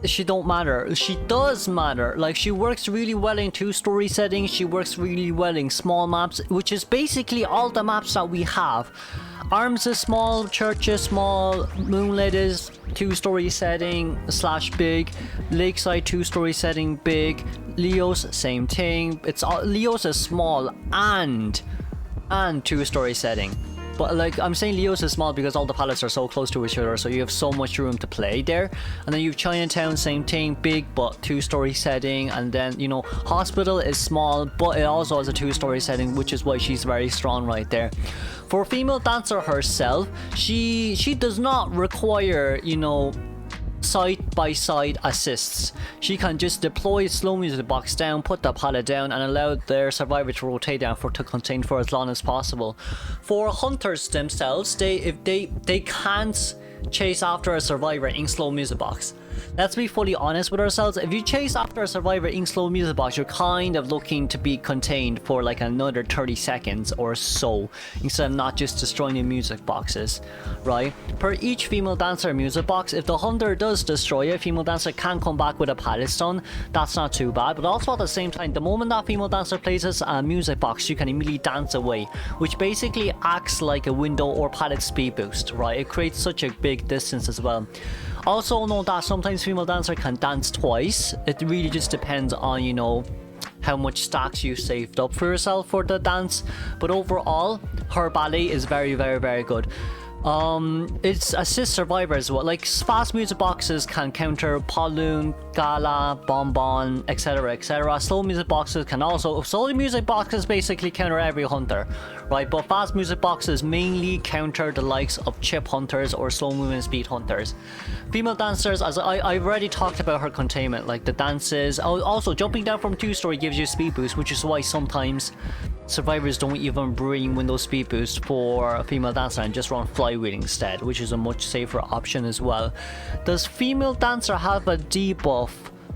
she don't matter. She does matter. Like, she works really well in two-story settings. She works really well in small maps, which is basically all the maps that we have. Arms is small, Church is small, Moonlit is two-story setting / big, Lakeside two-story setting big, Leo's same thing. It's all, Leo's is small and two-story setting. But like, I'm saying Leo's is small because all the palettes are so close to each other, so you have so much room to play there. And then you have Chinatown, same thing, big but two-story setting. And then, you know, Hospital is small, but it also has a two-story setting, which is why she's very strong right there. For female dancer herself, she does not require, you know, side-by-side assists. She can just deploy slow music box down, put the palette down, and allow their survivor to rotate down to contain for as long as possible. For hunters themselves, they can't chase after a survivor in slow music box. Let's be fully honest with ourselves. If you chase after a survivor in slow music box, you're kind of looking to be contained for like another 30 seconds or so, instead of not just destroying the music boxes, right? Per each female dancer music box, if the hunter does destroy it, female dancer can come back with a palette stun. That's not too bad, but also at the same time, the moment that female dancer places a music box, you can immediately dance away, which basically acts like a window or palette speed boost, right? It creates such a big distance as well. Also note that sometimes female dancer can dance twice. It really just depends on, you know, how much stacks you saved up for yourself for the dance. But overall, her ballet is very, very, very good. It's assist survivor as well. Like, fast music boxes can counter Balloon, Gala, Bonbon, etc, etc. Slow music boxes can also... Slow music boxes basically counter every hunter, right? But fast music boxes mainly counter the likes of chip hunters or slow movement speed hunters. Female dancers, as I've already talked about her containment, like the dances. Also, jumping down from two-story gives you a speed boost, which is why sometimes survivors don't even bring window speed boost for a female dancer and just run flywheel instead, which is a much safer option as well. Does female dancer have a debuff?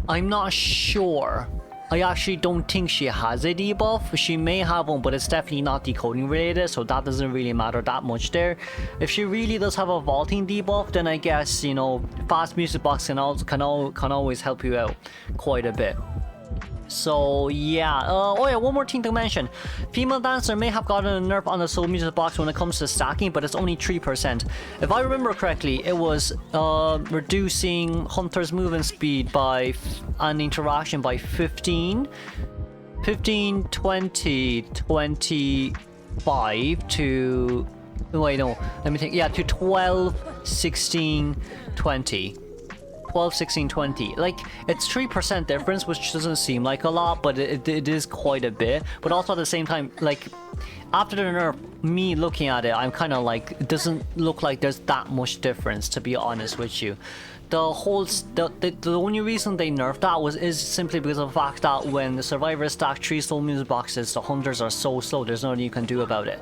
I'm not sure. I actually don't think she has a debuff. She may have one, but it's definitely not decoding related, so that doesn't really matter that much there. If she really does have a vaulting debuff, then I guess, you know, fast music box can always help you out quite a bit. So yeah, oh yeah, one more thing to mention. Female Dancer may have gotten a nerf on the soul music box when it comes to stacking, but it's only 3%. If I remember correctly, it was reducing Hunter's movement speed by and interaction by 15, 20, 25 to... Wait, no, let me think. Yeah, to 12, 16, 20. 12, 16, 20. Like, it's 3% difference, which doesn't seem like a lot, but it is quite a bit. But also at the same time, like, after the nerf, me looking at it, I'm kind of like, it doesn't look like there's that much difference, to be honest with you. The only reason they nerfed that is simply because of the fact that when the survivors stack 3 soul music boxes, the hunters are so slow, there's nothing you can do about it.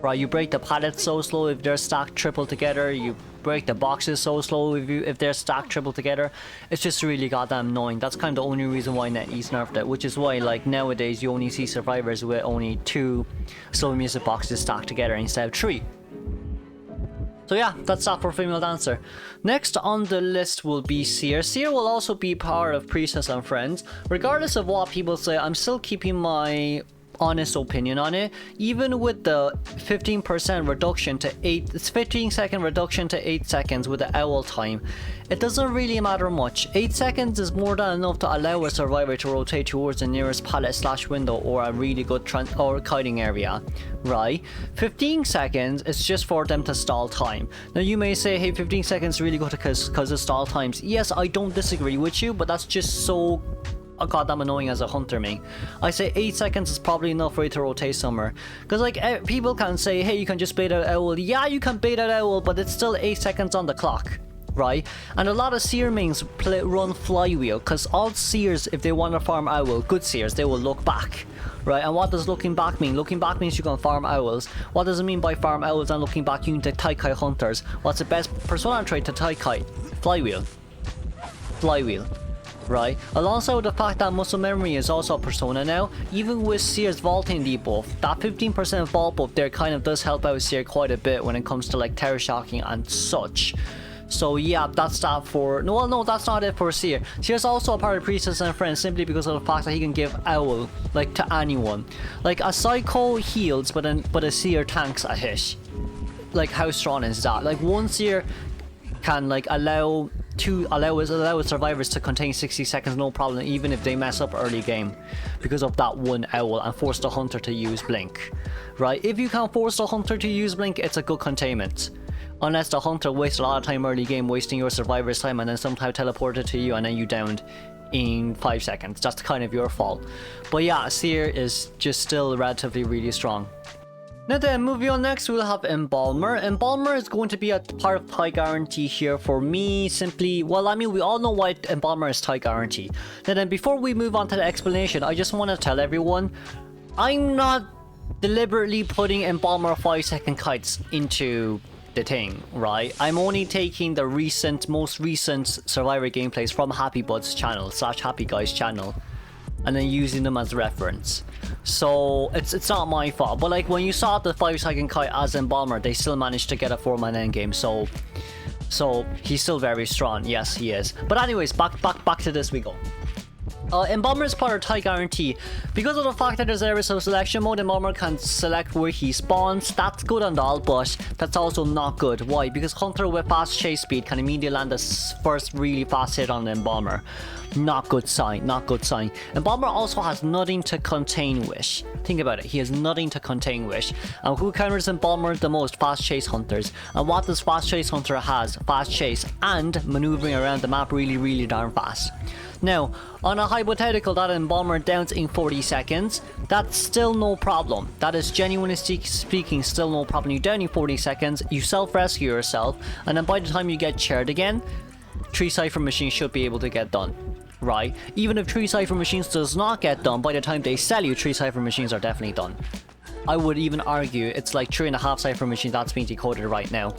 Right, you break the pallets so slow if they're stacked triple together, you break the boxes so slow if they're stacked triple together. It's just really goddamn annoying. That's kind of the only reason why NetEase nerfed it, which is why, like, nowadays you only see survivors with only 2 soul music boxes stacked together instead of 3. So yeah, that's that for Female Dancer. Next on the list will be Seer. Seer will also be part of Priestess and Friends. Regardless of what people say, I'm still keeping my honest opinion on it. Even with the 15% reduction to 15-second reduction to 8 seconds with the owl time, it doesn't really matter much. 8 seconds is more than enough to allow a survivor to rotate towards the nearest pallet / window or a really good or kiting area, right? 15 seconds is just for them to stall time. Now you may say, hey, 15 seconds is really good because of stall times. Yes, I don't disagree with you, but that's just so goddamn annoying as a hunter, me. I say 8 seconds is probably enough for you to rotate somewhere. Because, like, people can say, hey, you can just bait out owl. Yeah, you can bait out owl, but it's still 8 seconds on the clock, right? And a lot of Seer mains run flywheel, because all Seers, if they want to farm owl, good Seers, they will look back, right? And what does looking back mean? Looking back means you can farm owls. What does it mean by farm owls and looking back? You need to Taikai hunters. What's the best persona trait to Taikai? Flywheel. Flywheel. Right, alongside with the fact that muscle memory is also a persona now, even with Seer's vaulting debuff, that 15% vault buff there kind of does help out Seer quite a bit when it comes to like terror shocking and such. So yeah, that's that for... No, that's not it for Seer. Seer's also a part of Priestess and Friends simply because of the fact that he can give owl, like, to anyone. Like, a Psycho heals, but a Seer tanks a hit. Like, how strong is that? Like, one Seer can, like, allow survivors to contain 60 seconds no problem, even if they mess up early game because of that one owl, and force the hunter to use blink, right? If you can force the hunter to use blink, it's a good containment, unless the hunter wastes a lot of time early game wasting your survivor's time and then somehow teleported to you and then you downed in 5 seconds. That's kind of your fault. But yeah, Seer is just still relatively really strong. Now then, moving on, next we'll have Embalmer. Embalmer is going to be a part of tie guarantee here for me, simply, well, I mean, we all know why Embalmer is tie guarantee. Now then, before we move on to the explanation, I just want to tell everyone, I'm not deliberately putting Embalmer 5-second kites into the thing, right? I'm only taking the most recent Survivor gameplays from Happy Buds channel / Happy Guys channel, and then using them as reference. So it's not my fault, but like when you saw the 5-second kite as Embalmer, they still managed to get a 4-man endgame, so he's still very strong. Yes, he is. But anyways, back to this we go. Embalmer is part of tie guarantee. Because of the fact that there's area selection mode, Embalmer can select where he spawns. That's good and all, but that's also not good. Why? Because Hunter with fast chase speed can immediately land the first really fast hit on the Embalmer. Not good sign, not good sign. Embalmer also has nothing to contain wish. Think about it, he has nothing to contain wish. And who counters Embalmer the most? Fast chase hunters. And what does fast chase hunter has? Fast chase and maneuvering around the map really darn fast. Now, on a hypothetical that Embalmer downs in 40 seconds, that's still no problem. That is genuinely speaking still no problem. You down in 40 seconds, you self-rescue yourself, and then by the time you get chaired again, 3 Cypher machines should be able to get done. Right? Even if 3 Cypher machines does not get done, by the time they sell you, 3 Cypher machines are definitely done. I would even argue it's like 3.5 Cypher machines that's being decoded right now.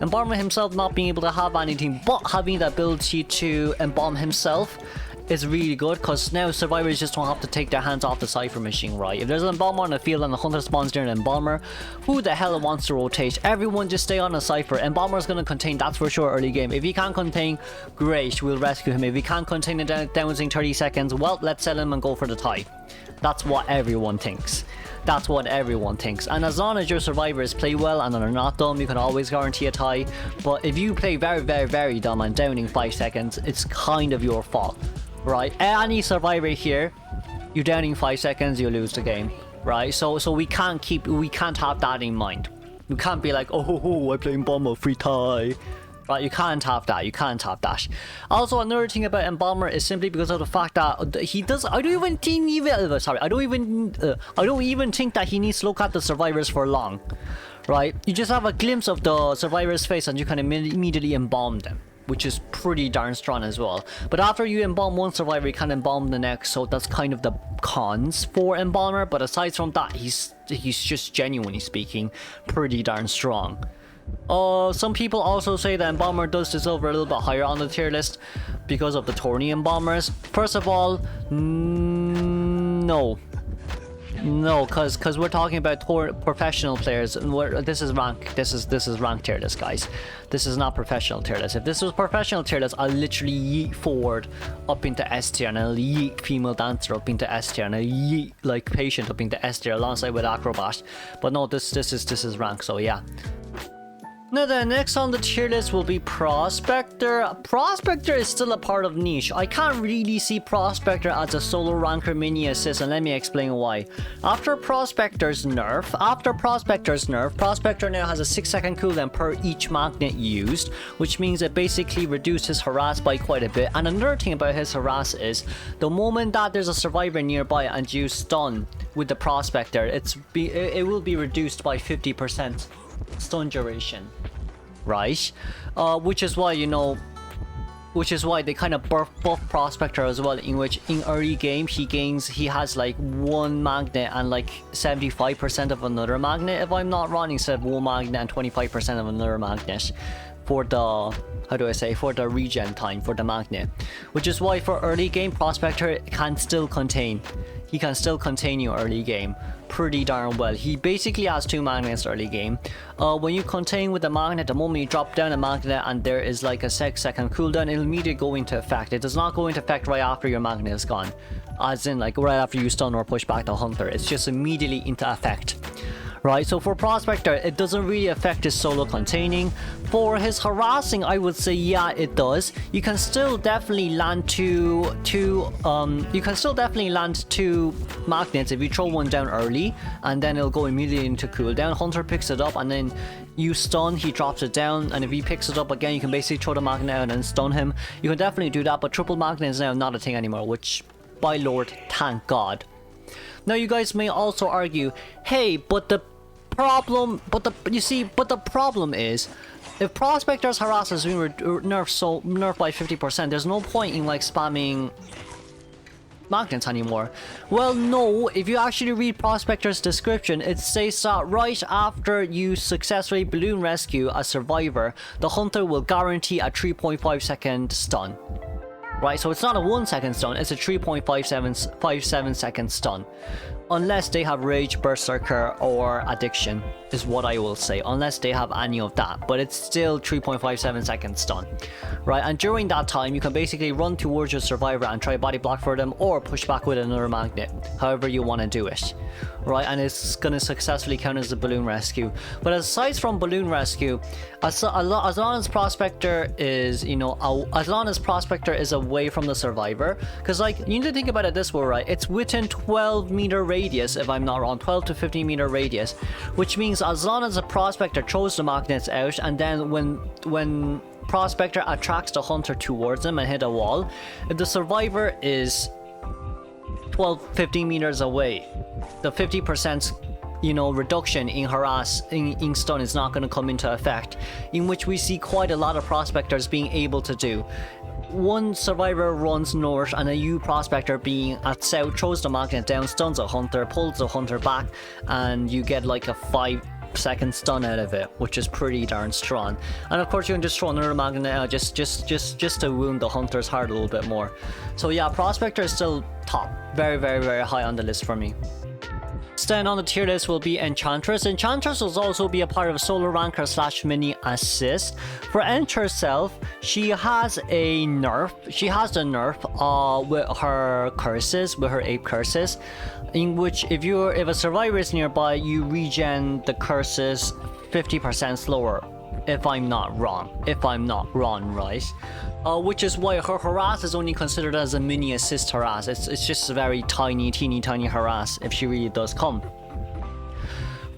Embalmer himself not being able to have anything but having the ability to embalm himself is really good because now survivors just don't have to take their hands off the Cypher machine, right? If there's an Embalmer on the field and the Hunter spawns near an Embalmer, who the hell wants to rotate? Everyone just stay on a Cypher. Embalmer is going to contain, that's for sure, early game. If he can't contain, great, we'll rescue him. If he can't contain it down within 30 seconds, well, let's sell him and go for the tie. That's what everyone thinks. That's what everyone thinks. And as long as your survivors play well and are not dumb, you can always guarantee a tie. But if you play very, very, very dumb and downing 5 seconds, it's kind of your fault, right? Any survivor here, you're downing 5 seconds, you lose the game, right? So we can't have that in mind. You can't be like, oh, I play Embalmer, free tie. Right, you can't have that. You can't have that. Also, another thing about Embalmer is simply because of the fact that he does. I don't even think that he needs to look at the survivors for long. Right, you just have a glimpse of the survivor's face and you can immediately embalm them, which is pretty darn strong as well. But after you embalm one survivor, you can embalm the next. So that's kind of the cons for Embalmer. But aside from that, he's just genuinely speaking pretty darn strong. Some people also say that Embalmer does deserve a little bit higher on the tier list because of the tourney Embalmers. First of all, no, because we're talking about professional players, and this is rank. This is rank tier list, guys. This is not professional tier list. If this was professional tier list, I'll literally yeet Ford up into S tier, and I'll yeet Female Dancer up into S tier, and I'll yeet like Patient up into S tier alongside with Acrobat. But no, this is rank. So yeah. Now the next on the tier list will be Prospector. Prospector is still a part of niche. I can't really see Prospector as a solo ranker mini assist, and let me explain why. After Prospector's nerf, Prospector now has a 6-second cooldown per each magnet used, which means it basically reduced his harass by quite a bit. And another thing about his harass is the moment that there's a survivor nearby and you stun with the Prospector, it will be reduced by 50% stun duration. Right, which is why they kind of buff Prospector as well, in which in early game he has like one magnet and like 75% of another magnet, if I'm not wrong, instead of one magnet and 25% of another magnet for the for the regen time for the magnet, which is why for early game Prospector can still contain. He can still contain you early game pretty darn well. He basically has 2 magnets early game. When you contain with the magnet, the moment you drop down a magnet and there is like a 6-second cooldown, it'll immediately go into effect. It does not go into effect right after your magnet is gone, as in like right after you stun or push back the Hunter. It's just immediately into effect. Right, so for Prospector, it doesn't really affect his solo containing. For his harassing, I would say yeah, it does. You can still definitely land two magnets if you throw one down early, and then it'll go immediately into cooldown. Hunter picks it up, and then you stun, he drops it down, and if he picks it up again, you can basically throw the magnet out and stun him. You can definitely do that, but triple magnet is now not a thing anymore, which, by lord, thank God. Now you guys may also argue, hey, but the problem is, if Prospector's harass has been nerfed by 50%, there's no point in like spamming magnets anymore. Well, no, if you actually read Prospector's description, it says that right after you successfully balloon rescue a survivor, the Hunter will guarantee a 3.5 second stun. Right, so it's not a 1 second stun, it's a 3.57 second stun. Unless they have Rage, Berserker, or Addiction, is what I will say. Unless they have any of that. But it's still 3.57 second stun. Right, and during that time, you can basically run towards your survivor and try body block for them, or push back with another magnet. However you want to do it. Right, and it's going to successfully count as a balloon rescue. But aside from balloon rescue, as long as Prospector is, as long as Prospector is away from the survivor, because like, you need to think about it this way, right? It's within 12-meter radius, if I'm not wrong, 12 to 15-meter radius, which means as long as a Prospector throws the magnets out, and then when Prospector attracts the Hunter towards them and hit a wall, if the survivor is 15 meters away, the 50% reduction in harass in stun is not going to come into effect, in which we see quite a lot of Prospectors being able to do. One survivor runs north and a U Prospector being at south throws the magnet down, stuns a Hunter, pulls the Hunter back, and you get like a second stun out of it, which is pretty darn strong. And of course you can just throw another magnet out just to wound the hunter's heart a little bit more. So yeah, Prospector is still top, very high on the list for me. Then on the tier list will be Enchantress. Enchantress will also be a part of solo ranker / mini assist. For Ench herself, she has a nerf. She has the nerf with her curses, with her 8 curses, in which if a survivor is nearby, you regen the curses 50% slower. If I'm not wrong, right? Which is why her harass is only considered as a mini assist harass. It's just a very teeny tiny harass if she really does come.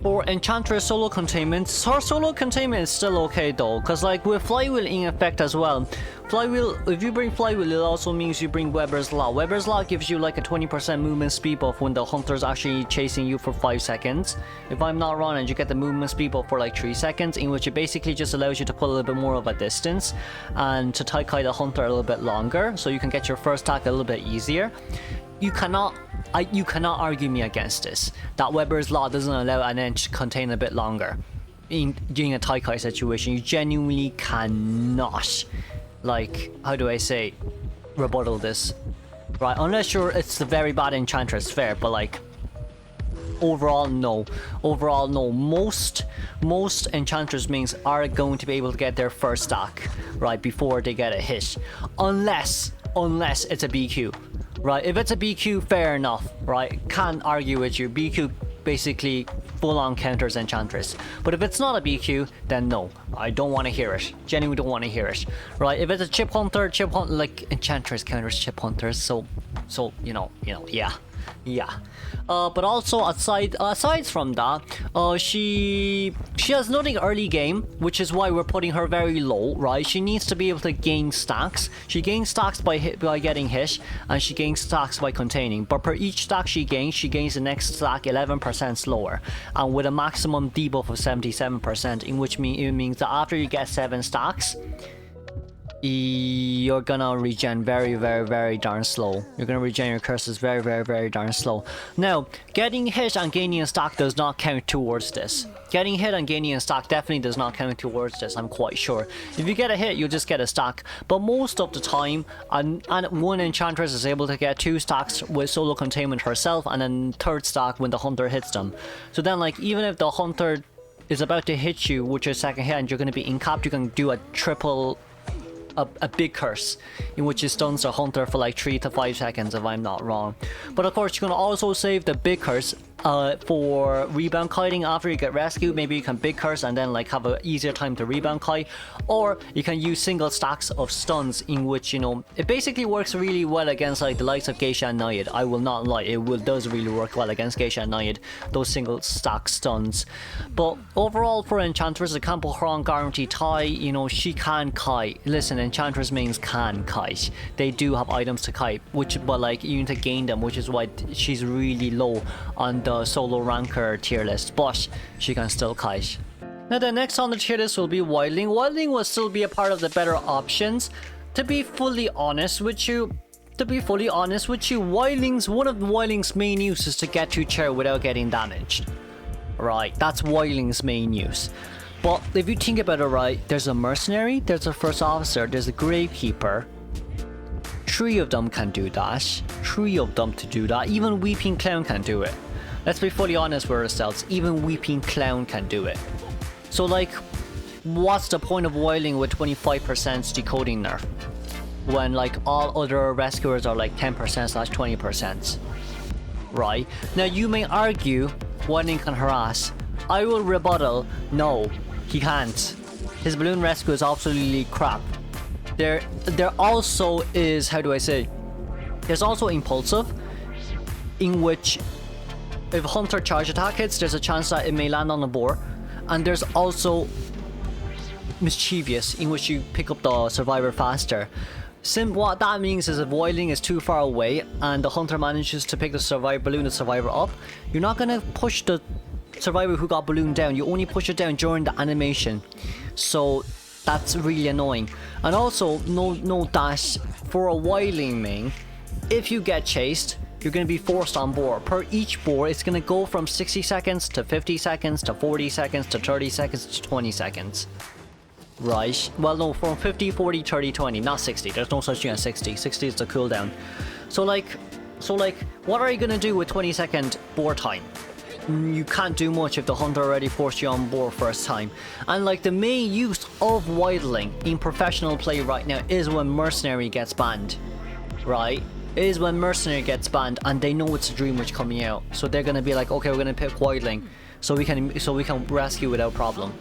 For Enchantress solo containment, her solo containment is still okay though, because like with Flywheel in effect as well. Flywheel, if you bring Flywheel, it also means you bring Weber's Law. Weber's Law gives you like a 20% movement speed buff when the hunter's actually chasing you for 5 seconds. If I'm not wrong, and you get the movement speed buff for like 3 seconds, in which it basically just allows you to put a little bit more of a distance and to tie the hunter a little bit longer, so you can get your first attack a little bit easier. You cannot argue me against this. That Weber's Law doesn't allow an Ench to contain a bit longer. During a Taikai situation, you genuinely cannot, like, how do I say, rebuttal this, right? Unless it's the very bad Enchantress, fair, but like, overall no. Most Enchantress mains are going to be able to get their first stack, right, before they get a hit, unless it's a BQ. Right, if it's a BQ, fair enough, right? Can't argue with you. BQ basically full-on counters Enchantress. But if it's not a BQ, then no, I don't want to hear it. Genuinely don't want to hear it. Right, if it's a chip hunter, like Enchantress counters chip hunters, so you know, yeah. But also aside from that, she has nothing early game, which is why we're putting her very low, right? She needs to be able to gain stacks. She gains stacks by getting hit, and she gains stacks by containing. But per each stack she gains the next stack 11% slower, and with a maximum debuff of 77%, in which it means that after you get 7 stacks, you're gonna regen very darn slow. You're gonna regen your curses very darn slow. Now, getting hit and gaining a stack does not count towards this. Getting hit and gaining a stack definitely does not count towards this, I'm quite sure. If you get a hit, you'll just get a stack. But most of the time, and one Enchantress is able to get 2 stacks with solo containment herself, and then 3rd stack when the hunter hits them. So then, like, even if the hunter is about to hit you with your second hit and you're gonna be incapped, you can do a triple... A big curse, in which it stuns the hunter for like 3 to 5 seconds, if I'm not wrong. But of course, you can also save the big curse for rebound kiting after you get rescued. Maybe you can big curse and then like have an easier time to rebound kite, or you can use single stacks of stuns, in which, you know, it basically works really well against like the likes of Geisha and Naiad. I will not lie, does really work well against Geisha and Naiad, those single stack stuns. But overall for Enchantress, I can't put her on guarantee tie. You know, she can kite. Listen, Enchantress mains can kite. They do have items to kite, but like you need to gain them, which is why she's really low on the solo ranker tier list, but she can still kite. Now the next on the tier list will be Wildling. Wildling will still be a part of the better options. To be fully honest with you, one of Wildling's main use is to get to chair without getting damaged. Right, that's Wildling's main use. But if you think about it, right, there's a Mercenary, there's a First Officer, there's a Gravekeeper. 3 of them can do that. 3 of them to do that. Even Weeping Clown can do it. Let's be fully honest with ourselves, even Weeping Clown can do it. So like, what's the point of Wildling with 25% decoding nerf, when like all other rescuers are like 10%/20%? Right? Now you may argue Wildling can harass. I will rebuttal, no, he can't. His balloon rescue is absolutely crap. There also is, how do I say, there's also impulsive, in which if hunter charge attack hits, there's a chance that it may land on the board. And there's also mischievous, in which you pick up the survivor faster. What that means is if Wildling is too far away and the hunter manages to pick the survivor up, you're not gonna push the survivor who got ballooned down. You only push it down during the animation. So that's really annoying. And also note that for a Wildling main, if you get chased, you're going to be forced on board. Per each board, it's going to go from 60 seconds to 50 seconds to 40 seconds to 30 seconds to 20 seconds. Right? Well, no, from 50, 40, 30, 20, not 60. There's no such thing as 60. 60 is the cooldown. So like, what are you going to do with 20-second board time? You can't do much if the hunter already forced you on board first time. And like the main use of Wildling in professional play right now is when Mercenary gets banned. Right? Is when Mercenary gets banned and they know it's a Dream Witch coming out. So they're gonna be like, okay, we're gonna pick Wildling so we can rescue without problem.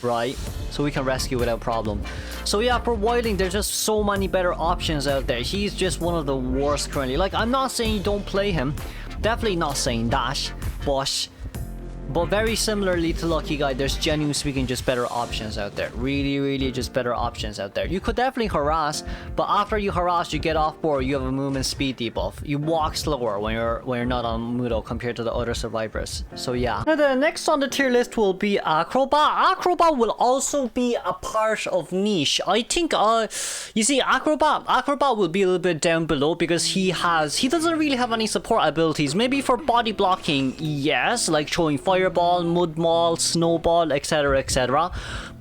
Right? So we can rescue without problem. So yeah, for Wildling, there's just so many better options out there. He's just one of the worst currently. Like, I'm not saying you don't play him. Definitely not saying that, but very similarly to Lucky Guy, there's genuinely speaking just better options out there. Really just better options out there. You could definitely harass, but after you harass, you get off board, you have a movement speed debuff. You walk slower when you're not on Mudo compared to the other survivors. So yeah. Now the next on the tier list will be Acrobat. Acrobat will also be a part of Niche. I think you see Acrobat will be a little bit down below because he doesn't really have any support abilities. Maybe for body blocking, yes, like throwing Fireball, Mud Maul, Snowball, etc, etc.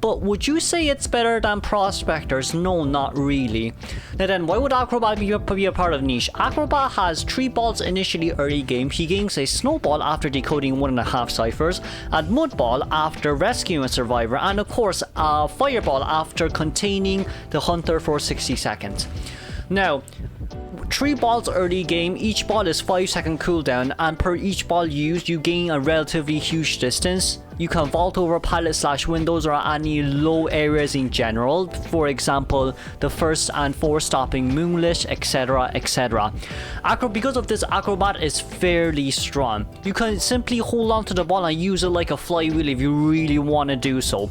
But would you say it's better than Prospectors? No, not really. Now then, why would Acrobat be a part of Niche? Acrobat has 3 balls initially early game. He gains a Snowball after decoding 1.5 ciphers, and Mud Ball after rescuing a survivor, and of course a Fireball after containing the hunter for 60 seconds. Now, 3 balls early game, each ball is 5-second cooldown, and per each ball used, you gain a relatively huge distance. You can vault over pallet/windows or any low areas in general, for example, the first and 4 stopping moonlit, etc, etc. Because of this, Acrobat is fairly strong. You can simply hold on to the ball and use it like a flywheel if you really want to do so,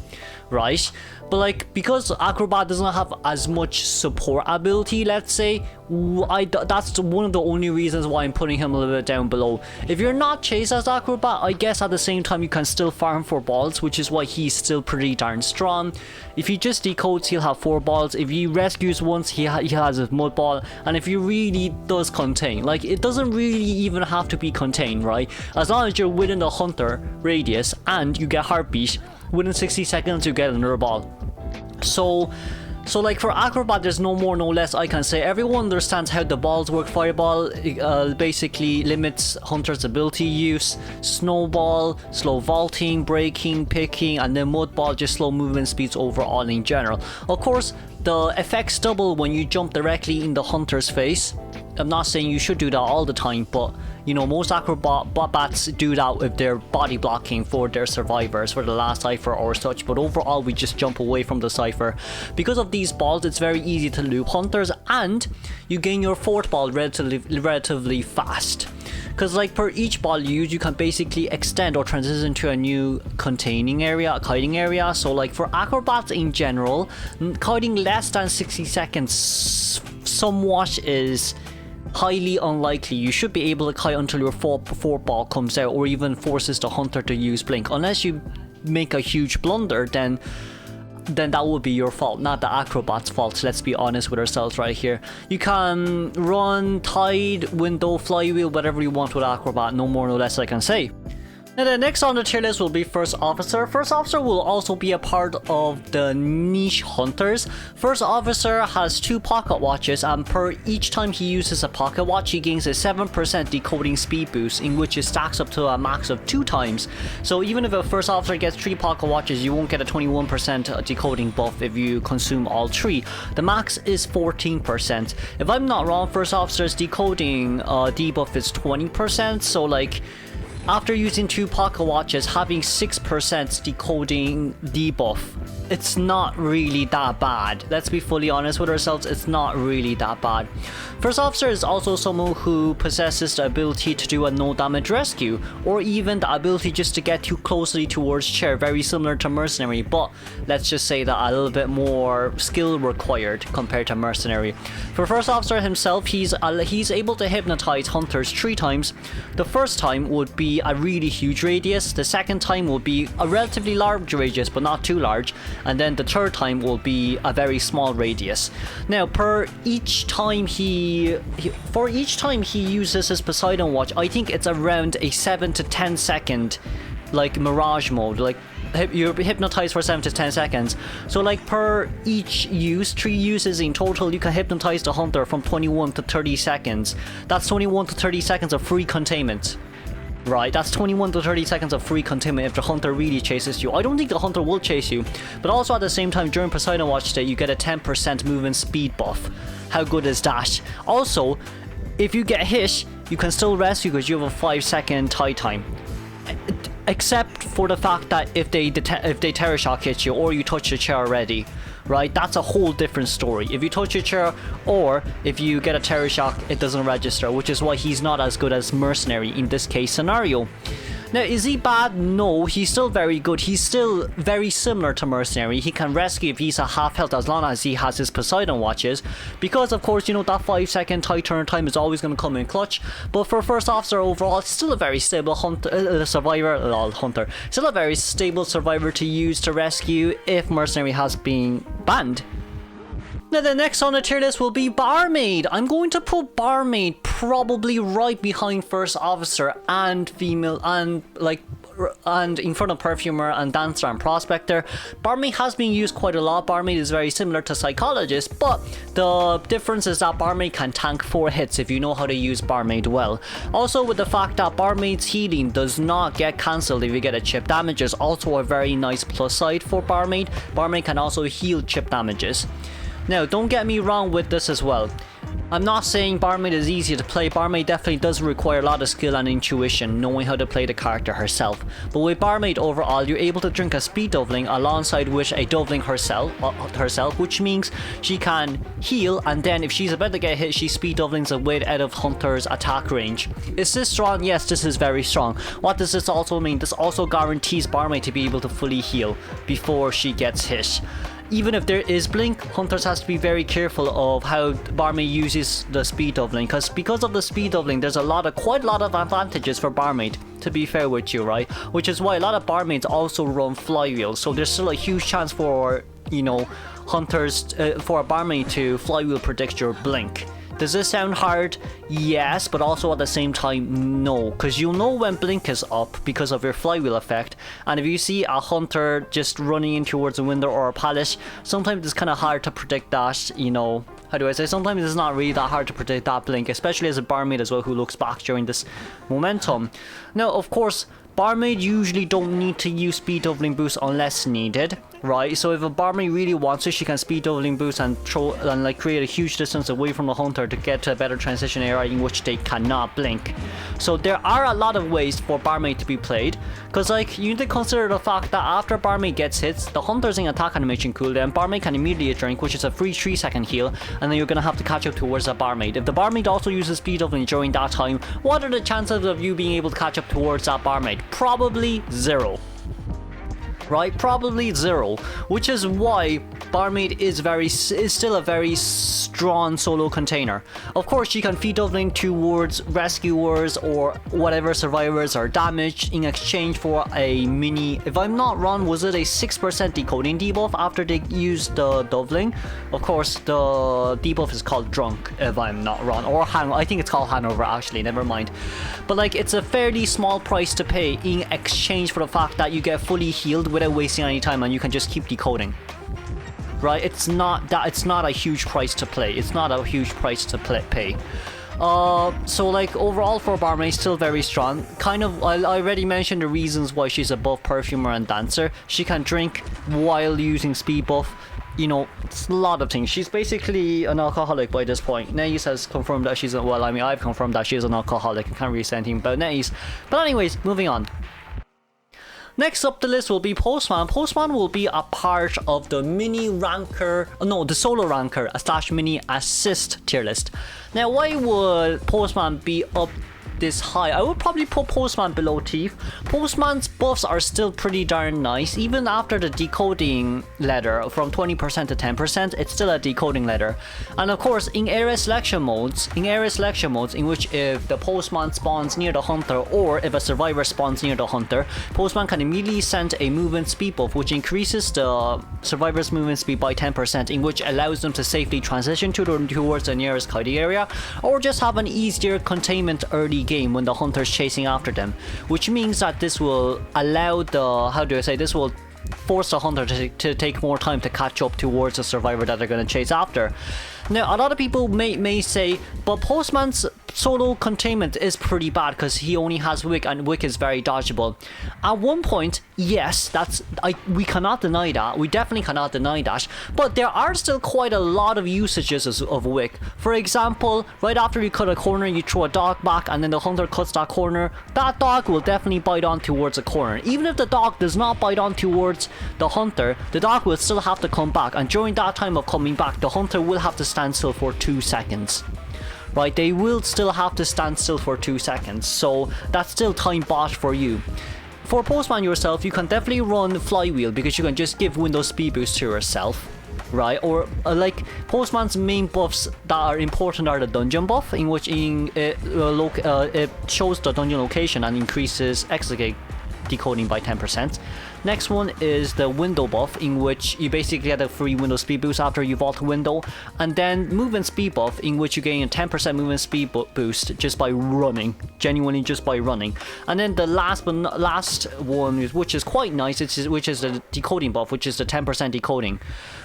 right? But like, because Acrobat doesn't have as much support ability, let's say, that's one of the only reasons why I'm putting him a little bit down below. If you're not chased as Acrobat, I guess at the same time you can still farm for balls, which is why he's still pretty darn strong. If he just decodes, he'll have 4 balls. If he rescues once, he has a Mud Ball. And if he really does contain, like, it doesn't really even have to be contained, right? As long as you're within the hunter radius and you get heartbeat, within 60 seconds you get another ball. So like for Acrobat, there's no more no less I can say. Everyone understands how the balls work. Fireball basically limits hunter's ability use. Snowball, slow vaulting, braking, picking, and then Mud Ball, just slow movement speeds overall in general. Of course, the effects double when you jump directly in the hunter's face. I'm not saying you should do that all the time, but you know, most Acrobat bats do that if they're body blocking for their survivors for the last cipher or such, but overall we just jump away from the cipher. Because of these balls, it's very easy to loop hunters, and you gain your 4th ball relatively fast. Because like per each ball used, you can basically extend or transition to a new containing area, a kiting area. So like for Acrobats in general, kiting less than 60 seconds somewhat is highly unlikely. You should be able to kite until your 4th ball comes out, or even forces the hunter to use blink. Unless you make a huge blunder, then that would be your fault, not the Acrobat's fault. Let's be honest with ourselves right here. You can run, tide, window, flywheel, whatever you want with Acrobat, no more no less I can say. Now the next on the tier list will be First Officer. First Officer will also be a part of the niche hunters. First Officer has 2 pocket watches, and per each time he uses a pocket watch, he gains a 7% decoding speed boost, in which it stacks up to a max of 2 times. So even if a First Officer gets 3 pocket watches, you won't get a 21% decoding buff if you consume all 3. The max is 14%. If I'm not wrong, First Officer's decoding debuff is 20%, so like, after using 2 pocket watches, having 6% decoding debuff, it's not really that bad. Let's be fully honest with ourselves, it's not really that bad. First Officer is also someone who possesses the ability to do a no damage rescue, or even the ability just to get too closely towards chair, very similar to Mercenary, but let's just say that a little bit more skill required compared to Mercenary. For First Officer himself, he's able to hypnotize hunters 3 times. The first time would be be a really huge radius. The second time will be a relatively large radius, but not too large. And then the third time will be a very small radius. Now, for each time he uses his Poseidon Watch, I think it's around a 7 to 10 second, like, mirage mode. Like, you're hypnotized for 7 to 10 seconds. So, like, per each use, 3 uses in total, you can hypnotize the hunter from 21 to 30 seconds. That's 21 to 30 seconds of free containment. Right, that's 21 to 30 seconds of free containment if the hunter really chases you. I don't think the hunter will chase you, but also at the same time, during Poseidon Watch Day, you get a 10% movement speed buff. How good is that? Also, if you get hit, you can still rescue because you have a 5-second tie time. Except for the fact that if they terror shock hit you or you touch the chair already, right? That's a whole different story. If you touch a chair or if you get a terror shock, it doesn't register, which is why he's not as good as Mercenary in this case scenario. Now, is he bad? No, he's still very good. He's still very similar to Mercenary. He can rescue if he's a half health as long as he has his Poseidon watches. Because, of course, you know, that 5-second tie turn time is always going to come in clutch. But for First Officer overall, it's still a very stable hunter. Still a very stable survivor to use to rescue if Mercenary has been banned. Now, the next on the tier list will be Barmaid. I'm going to put Barmaid probably right behind First Officer and female and in front of Perfumer and Dancer and Prospector. Barmaid has been used quite a lot. Barmaid is very similar to Psychologist, but the difference is that Barmaid can tank 4 hits if you know how to use Barmaid well. Also, with the fact that Barmaid's healing does not get cancelled if you get a chip damage is also a very nice plus side for Barmaid. Barmaid can also heal chip damages. Now, don't get me wrong with this as well. I'm not saying Barmaid is easy to play. Barmaid definitely does require a lot of skill and intuition, knowing how to play the character herself. But with Barmaid overall, you're able to drink a speed doubling alongside with a doubling herself, which means she can heal, and then if she's about to get hit, she speed doublings a way out of Hunter's attack range. Is this strong? Yes, this is very strong. What does this also mean? This also guarantees Barmaid to be able to fully heal before she gets hit. Even if there is blink, Hunters has to be very careful of how Barmaid uses the speed doubling, because of the speed doubling, there's quite a lot of advantages for Barmaid, to be fair with you, right? Which is why a lot of Barmaids also run flywheels, so there's still a huge chance for, you know, Hunters, for a Barmaid to flywheel predict your blink. Does this sound hard? Yes, but also at the same time, no. Because you'll know when blink is up because of your flywheel effect. And if you see a hunter just running in towards a window or a pallet, sometimes it's kind of hard to predict that, you know. How do I say? Sometimes it's not really that hard to predict that blink, especially as a Barmaid as well who looks back during this momentum. Now, of course, Barmaid usually don't need to use speed doubling boost unless needed, right? So if a Barmaid really wants to, she can speed doubling boost and create a huge distance away from the hunter to get to a better transition area in which they cannot blink. So there are a lot of ways for Barmaid to be played, because like you need to consider the fact that after Barmaid gets hits, the hunter's in attack animation cooldown, Barmaid can immediately drink, which is a free 3-second heal, and then you're gonna have to catch up towards the Barmaid. If the Barmaid also uses speed doubling during that time, what are the chances of you being able to catch up towards that Barmaid? Probably 0. Right, probably 0, which is why Barmaid is still a very strong solo container. Of course, she can feed doubling towards rescuers or whatever survivors are damaged in exchange for a mini, if I'm not wrong, was it a 6% decoding debuff after they used the doubling? Of course, the debuff is called Drunk, if I'm not wrong, or I think it's called Hangover actually, never mind. But like, it's a fairly small price to pay in exchange for the fact that you get fully healed without wasting any time and you can just keep decoding. Right, it's not a huge price to play. It's not a huge price to pay. So like overall for Barmaid, still very strong. Kind of, I already mentioned the reasons why she's above Perfumer and Dancer. She can drink while using speed buff. You know, it's a lot of things. She's basically an alcoholic by this point. Neis has confirmed that she's I've confirmed that she's an alcoholic. I can't really say anything about Neis. But anyways, moving on. Next up the list will be Postman. Postman will be a part of the the solo ranker / mini assist tier list. Now, why would Postman be up this high. I would probably put Postman below Thief. Postman's buffs are still pretty darn nice. Even after the decoding letter from 20% to 10%, it's still a decoding letter. And of course, in area selection modes, in which if the Postman spawns near the hunter or if a survivor spawns near the hunter, Postman can immediately send a movement speed buff, which increases the survivor's movement speed by 10%, in which allows them to safely transition towards the nearest kiting area, or just have an easier containment early game when the hunter's chasing after them, which means that this will allow this will force the hunter to take more time to catch up towards the survivor that they're going to chase after. Now, a lot of people may say, but Postman's solo containment is pretty bad because he only has Wick, and Wick is very dodgeable. At one point, yes, we cannot deny that. We definitely cannot deny that. But there are still quite a lot of usages of Wick. For example, right after you cut a corner, you throw a dog back, and then the hunter cuts that corner. That dog will definitely bite on towards a corner. Even if the dog does not bite on towards the hunter, the dog will still have to come back, and during that time of coming back, the hunter will have to stand still for 2 seconds. Right, they will still have to stand still for 2 seconds, so that's still time bought for you. For Postman yourself, you can definitely run Flywheel because you can just give Windows speed boost to yourself, right? Or like Postman's main buffs that are important are the dungeon buff, in which it shows the dungeon location and increases execute decoding by 10%. Next one is the window buff, in which you basically get a free window speed boost after you vault a window, and then movement speed buff, in which you gain a 10% movement speed boost just by running, genuinely just by running. And then the last one, which is quite nice, which is the decoding buff, which is the 10% decoding.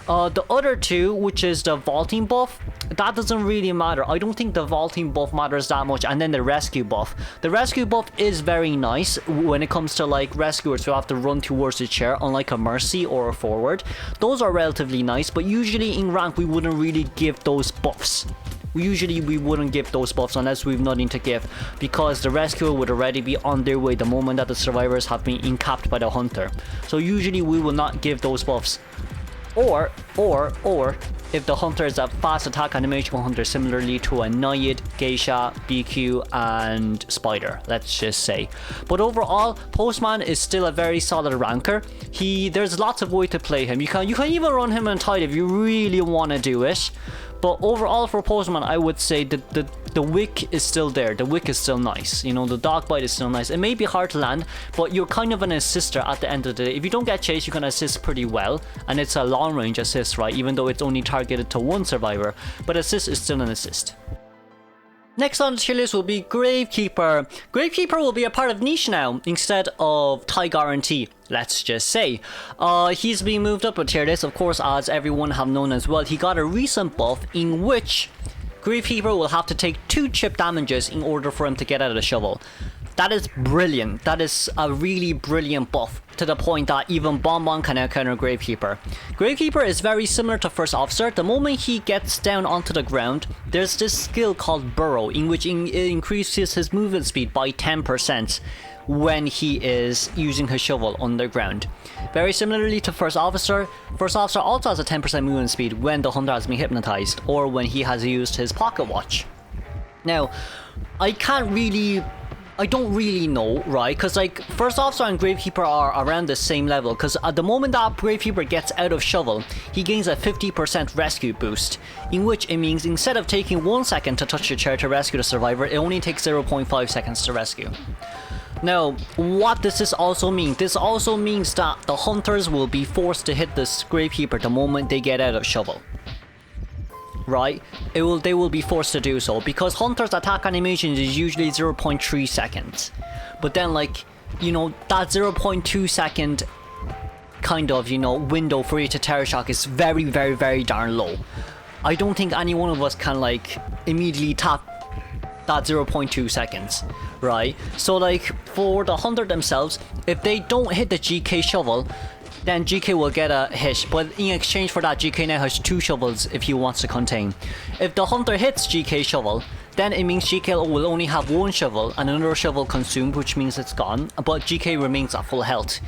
The other two, which is the vaulting buff, that doesn't really matter. I don't think the vaulting buff matters that much. And then the rescue buff. The rescue buff is very nice when it comes to like rescuers who have to run towards the chair, unlike a Mercy or a Forward. Those are relatively nice, but usually in rank we wouldn't really give those buffs. Usually we wouldn't give those buffs unless we've nothing to give, because the rescuer would already be on their way the moment that the survivors have been encapped by the hunter. So usually we will not give those buffs. Or if the hunter is a fast attack animation hunter, similarly to a Naiad, Geisha, BQ, and Spider, let's just say. But overall, Postman is still a very solid ranker. There's lots of ways to play him. You can even run him on Tide if you really want to do it. But overall for Postman, I would say that the Wick is still there. The Wick is still nice. You know, the dog bite is still nice. It may be hard to land, but you're kind of an assister at the end of the day. If you don't get chased, you can assist pretty well. And it's a long range assist, right? Even though it's only targeted to one survivor. But assist is still an assist. Next on the tier list will be Gravekeeper. Gravekeeper will be a part of Niche now instead of tie guarantee, let's just say. He's being moved up a tier list, of course, as everyone have known as well. He got a recent buff in which Gravekeeper will have to take 2 chip damages in order for him to get out of the shovel. That is brilliant. That is a really brilliant buff, to the point that even Bonbon can encounter Gravekeeper. Gravekeeper is very similar to First Officer. The moment he gets down onto the ground, there's this skill called Burrow, in which it increases his movement speed by 10% when he is using his shovel underground. Very similarly to First Officer, First Officer also has a 10% movement speed when the hunter has been hypnotized, or when he has used his pocket watch. Now, I don't really know, right? Because like First Officer and Gravekeeper are around the same level, because at the moment that Gravekeeper gets out of shovel, he gains a 50% rescue boost, in which it means instead of taking 1 second to touch the chair to rescue the survivor, it only takes 0.5 seconds to rescue. Now, what does this also mean? This also means that the hunters will be forced to hit this Gravekeeper the moment they get out of shovel. Right? They will be forced to do so, because Hunter's attack animation is usually 0.3 seconds. But then, like, you know, that 0.2 second kind of, you know, window for you to Terror Shock is very, very, very darn low. I don't think any one of us can, like, immediately tap that 0.2 seconds, right? So, like, for the Hunter themselves, if they don't hit the GK shovel, then GK will get a hit, but in exchange for that, GK now has 2 shovels if he wants to contain. If the hunter hits GK shovel, then it means GK will only have 1 shovel and another shovel consumed, which means it's gone, but GK remains at full health.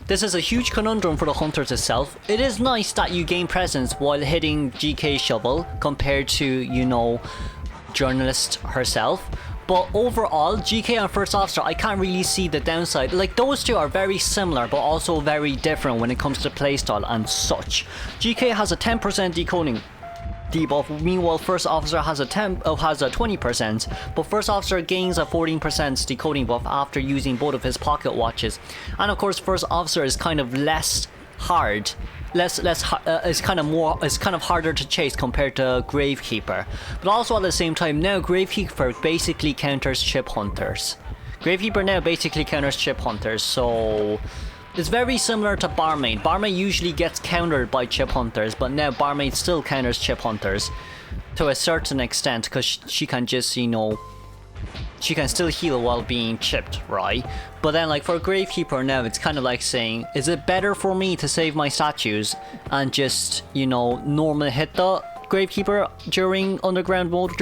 This is a huge conundrum for the hunters itself. It is nice that you gain presence while hitting GK shovel compared to, you know, Journalist herself, But overall, GK and First Officer, I can't really see the downside. Like, those two are very similar, but also very different when it comes to playstyle and such. GK has a 10% decoding debuff, meanwhile First Officer has a 20%, but First Officer gains a 14% decoding buff after using both of his pocket watches. And of course, First Officer is kind of less hard. It's kind of harder to chase compared to Gravekeeper. But also at the same time, now Gravekeeper basically counters chip hunters. Gravekeeper now basically counters chip hunters, so it's very similar to Barmaid. Barmaid usually gets countered by chip hunters, but now Barmaid still counters chip hunters to a certain extent, because she can just, you know, she can still heal while being chipped, right? But then, like, for Gravekeeper now, it's kind of like saying, is it better for me to save my statues and just, you know, normally hit the Gravekeeper during underground mode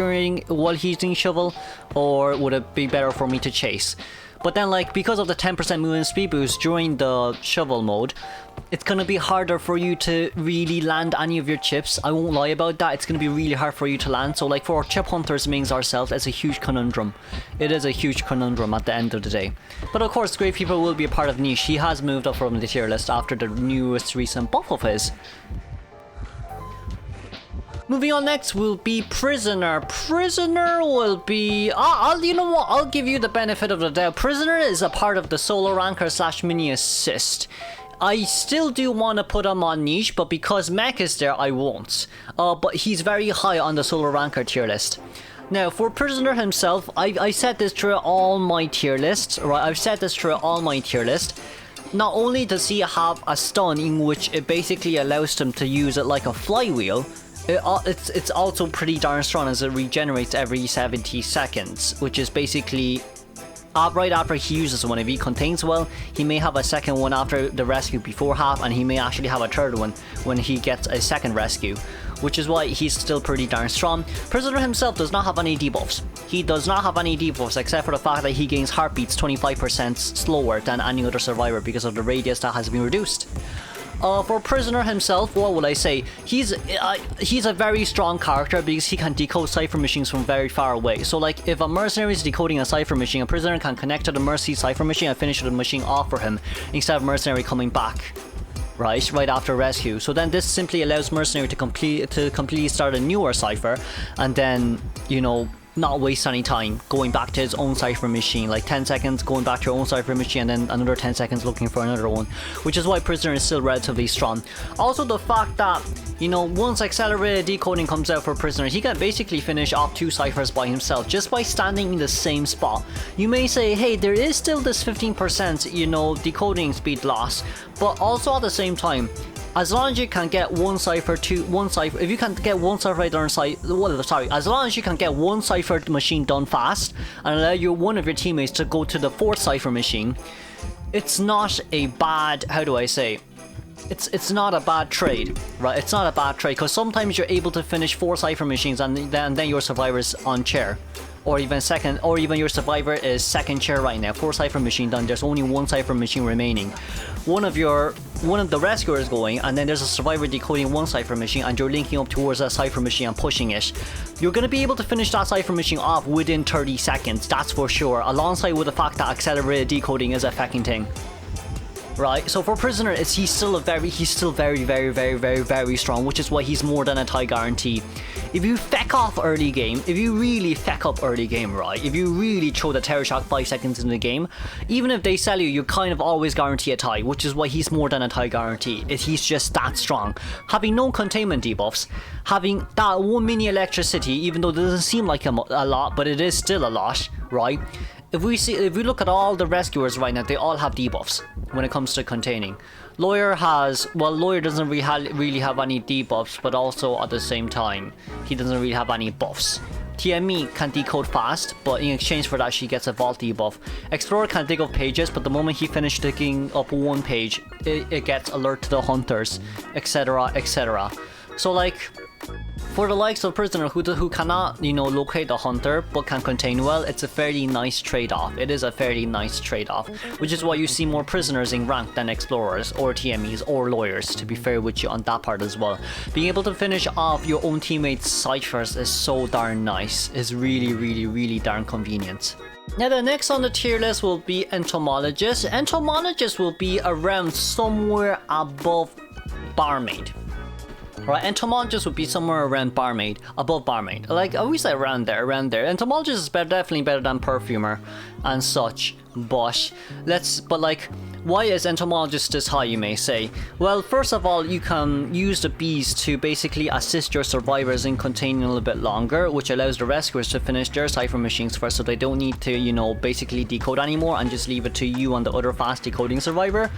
while he's using shovel, or would it be better for me to chase? But then, like, because of the 10% movement speed boost during the shovel mode, it's gonna be harder for you to really land any of your chips. I won't lie about that. It's gonna be really hard for you to land. So, like, for chip hunters mains ourselves, it's a huge conundrum. It is a huge conundrum at the end of the day. But of course, Gravekeeper will be a part of niche. He has moved up from the tier list after the newest recent buff of his. Moving on next will be Prisoner. Prisoner will be... you know what? I'll give you the benefit of the doubt. Prisoner is a part of the solo ranker / mini assist. I still do want to put him on niche, but because Mech is there, I won't. But he's very high on the solo ranker tier list. Now, for Prisoner himself, I set this through all my tier lists, right? I've set this through all my tier list. Not only does he have a stun in which it basically allows him to use it like a flywheel, it's also pretty darn strong as it regenerates every 70 seconds, which is basically right after he uses one. If he contains well, he may have a second one after the rescue before half, and he may actually have a third one when he gets a second rescue, which is why he's still pretty darn strong. Prisoner himself does not have any debuffs. He does not have any debuffs except for the fact that he gains heartbeats 25% slower than any other survivor because of the radius that has been reduced. For Prisoner himself, what will I say? He's a very strong character because he can decode cipher machines from very far away. So, like, if a Mercenary is decoding a cipher machine, a Prisoner can connect to the Mercy cipher machine and finish the machine off for him instead of Mercenary coming back right after rescue. So then this simply allows Mercenary to completely start a newer cipher, and then, you know, not waste any time going back to his own cipher machine, like 10 seconds going back to your own cipher machine and then another 10 seconds looking for another one, which is why Prisoner is still relatively strong. Also, the fact that, you know, once accelerated decoding comes out for Prisoner, he can basically finish off 2 ciphers by himself just by standing in the same spot. You may say, hey, there is still this 15%, you know, decoding speed loss, but also at the same time, as long as you can get if you can get one cipher as long as you can get one cipher machine done fast and allow one of your teammates to go to the 4th cipher machine, it's not a bad, how do I say, it's not a bad trade, right? It's not a bad trade, because sometimes you're able to finish 4 cipher machines and then your survivor's on chair. Or even your survivor is second chair right now. 4 cipher machine done. There's only 1 cipher machine remaining. One of the rescuers going, and then there's a survivor decoding 1 cipher machine, and you're linking up towards that cipher machine and pushing it. You're gonna be able to finish that cipher machine off within 30 seconds. That's for sure. Alongside with the fact that accelerated decoding is a fucking thing. Right, so for Prisoner, he's still very strong, which is why he's more than a tie guarantee. If you feck off early game, if you really feck up early game, right, if you really throw the terror shock 5 seconds into the game, even if they sell you, you kind of always guarantee a tie, which is why he's more than a tie guarantee. He's just that strong. Having no containment debuffs, having that 1 mini electricity, even though it doesn't seem like a lot, but it is still a lot, right? If we look at all the rescuers right now, they all have debuffs when it comes to containing. Lawyer doesn't really have any debuffs, but also at the same time, he doesn't really have any buffs. TME can decode fast, but in exchange for that, she gets a vault debuff. Explorer can dig up pages, but the moment he finishes digging up 1 page, it gets alert to the hunters, etc, etc. So, like, For the likes of prisoner who cannot, you know, locate the hunter but can contain well, it's a fairly nice trade-off. It is a fairly nice trade-off, which is why you see more prisoners in rank than explorers or TMEs or lawyers, to be fair with you on that part as well. Being able to finish off your own teammates' ciphers is so darn nice. It's really darn convenient. Now the next on the tier list will be Entomologist. Entomologist will be around somewhere above Barmaid. Right, Entomologist would be somewhere around Barmaid, above Barmaid. Like, I always say around there. Entomologist is definitely better than Perfumer and such, but like, why is Entomologist this high, you may say? Well, first of all, you can use the bees to basically assist your survivors in containing a little bit longer, which allows the rescuers to finish their cipher machines first, so they don't need to, you know, basically decode anymore and just leave it to you and the other fast decoding survivor.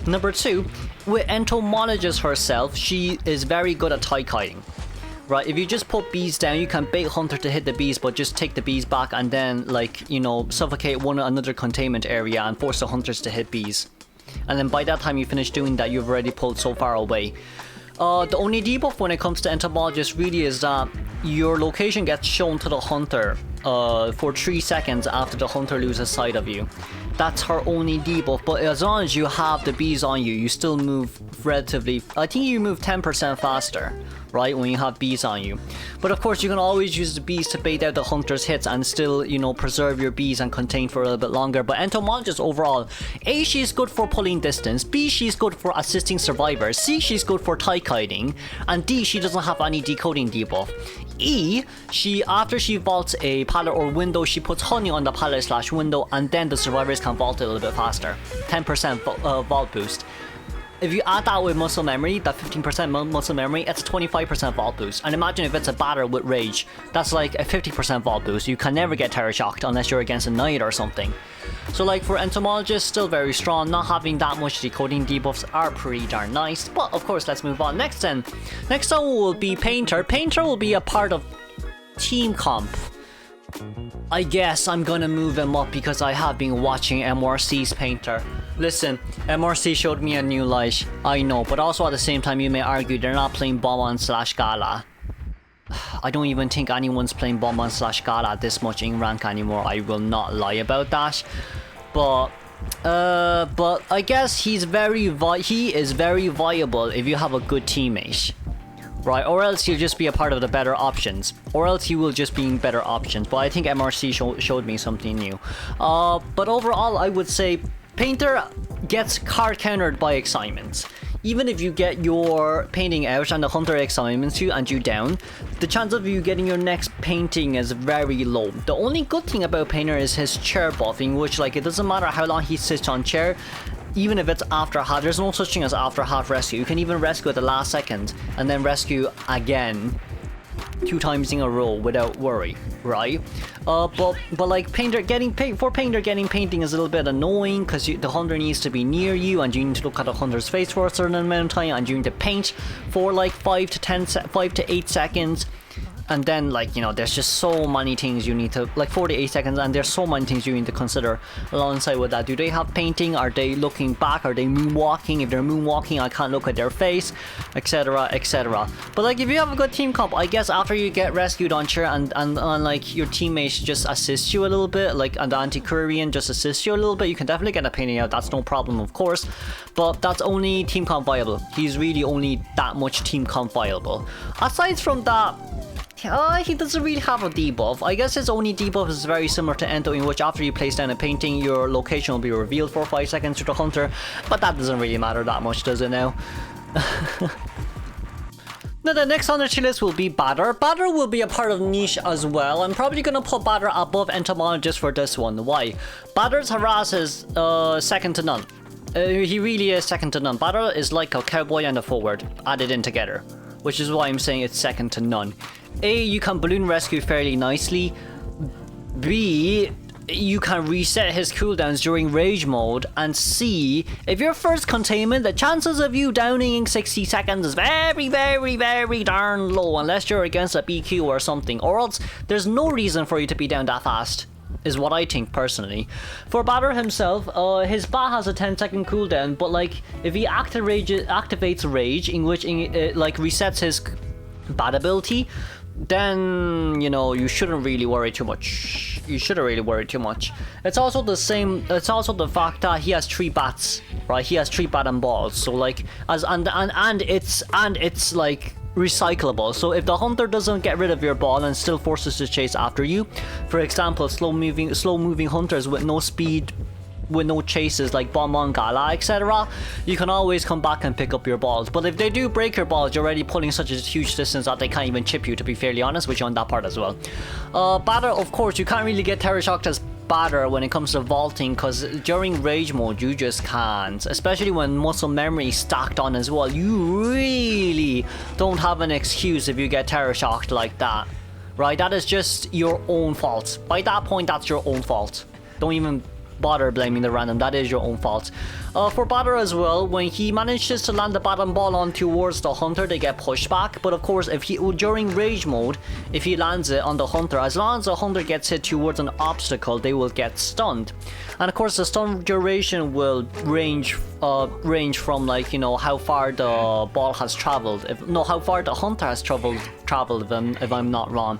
Number two, with Entomologist herself, she is very good at tie kiting. Right, if you just put bees down, you can bait hunter to hit the bees, but just take the bees back and then, like, you know, suffocate another containment area and force the hunters to hit bees. And then by that time you finish doing that, you've already pulled so far away. The only debuff when it comes to Entomologist really is that your location gets shown to the hunter for 3 seconds after the hunter loses sight of you. That's her only debuff, but as long as you have the bees on you, you still move relatively... I think you move 10% faster, right, when you have bees on you. But of course, you can always use the bees to bait out the hunter's hits and still, you know, preserve your bees and contain for a little bit longer. But Entomologist overall, A, she's good for pulling distance, B, she's good for assisting survivors, C, she's good for tie kiting, and D, she doesn't have any decoding debuff. E, after she vaults a pallet or window, she puts honey on the pallet / window, and then the survivors can vault it a little bit faster. 10% vault boost. If you add that with muscle memory, that 15% muscle memory, it's a 25% vault boost. And imagine if it's a batter with rage, that's like a 50% vault boost. You can never get terror shocked unless you're against a knight or something. So like for Entomologist, still very strong. Not having that much decoding debuffs are pretty darn nice. But of course, let's move on. Next one will be Painter. Painter will be a part of Team Comp. I guess I'm gonna move him up because I have been watching MRC's Painter. Listen, MRC showed me a new light, I know, but also at the same time you may argue they're not playing Bomb / Gala. I don't even think anyone's playing Bomb / Gala this much in rank anymore, I will not lie about that. But I guess he is very viable if you have a good teammate. Right, or else he'll just be a part of the better options. Or else he will just be in better options. But I think MRC showed me something new. But overall, I would say Painter gets card countered by excitements. Even if you get your painting out and the hunter excitements you and you down, the chance of you getting your next painting is very low. The only good thing about Painter is his chair buffing, which, like, it doesn't matter how long he sits on chair. Even if it's after half, there's no such thing as after half rescue. You can even rescue at the last second and then rescue again 2 times in a row without worry, right? But like Painter getting painting is a little bit annoying because the hunter needs to be near you and you need to look at the hunter's face for a certain amount of time and you need to paint for like 5 to 8 seconds. And then, like, you know, there's just so many things you need to, like 48 seconds, and there's so many things you need to consider alongside with that. Do they have painting? Are they looking back? Are they moonwalking? If they're moonwalking, I can't look at their face, etc, etc. But like, if you have a good team comp, I guess after you get rescued on chair and like your teammates just assist you a little bit, like, and the Antiquarian just assists you a little bit, you can definitely get a painting out. That's no problem, of course. But that's only team comp viable. He's really only that much team comp viable. Aside from that, he doesn't really have a debuff. I guess his only debuff is very similar to Ento, in which after you place down a painting, your location will be revealed for 5 seconds to the hunter. But that doesn't really matter that much, does it now? Now the next on the tier list will be Batter. Batter will be a part of Niche as well. I'm probably going to put Batter above Entomologist for this one. Why? Batter's harass is second to none. He really is second to none. Batter is like a cowboy and a forward added in together, which is why I'm saying it's second to none. A, you can balloon rescue fairly nicely. B, you can reset his cooldowns during rage mode. And C, if you're first containment, the chances of you downing in 60 seconds is very, very, very darn low, unless you're against a BQ or something, or else there's no reason for you to be down that fast, is what I think personally. For Batter himself, his bat has a 10-second cooldown, but like if he activates rage, in which like resets his bad ability, then you know you shouldn't really worry too much. You shouldn't really worry too much. It's also the same. It's also the fact that he has 3 bats, right? He has 3 bat and balls. So like and it's like recyclable. So if the hunter doesn't get rid of your ball and still forces to chase after you, for example, slow moving hunters with no speed, with no chases like Bonbon Gala, etc., you can always come back and pick up your balls. But if they do break your balls, you're already pulling such a huge distance that they can't even chip you, to be fairly honest with you on that part as well. Batter, of course, you can't really get Terror Shocked as Batter when it comes to vaulting, because during rage mode you just can't, especially when muscle memory is stacked on as well. You really don't have an excuse if you get Terror Shocked like that, right? That is just your own fault. By that point, that's your own fault. Don't even bother blaming the random. That is your own fault. For Batter as well, when he manages to land the bat and ball on towards the hunter, they get pushed back. But of course, if he during rage mode, if he lands it on the hunter, as long as the hunter gets hit towards an obstacle, they will get stunned. And of course, the stun duration will range from, like, you know, how far the ball has traveled. How far the hunter has traveled if I'm not wrong.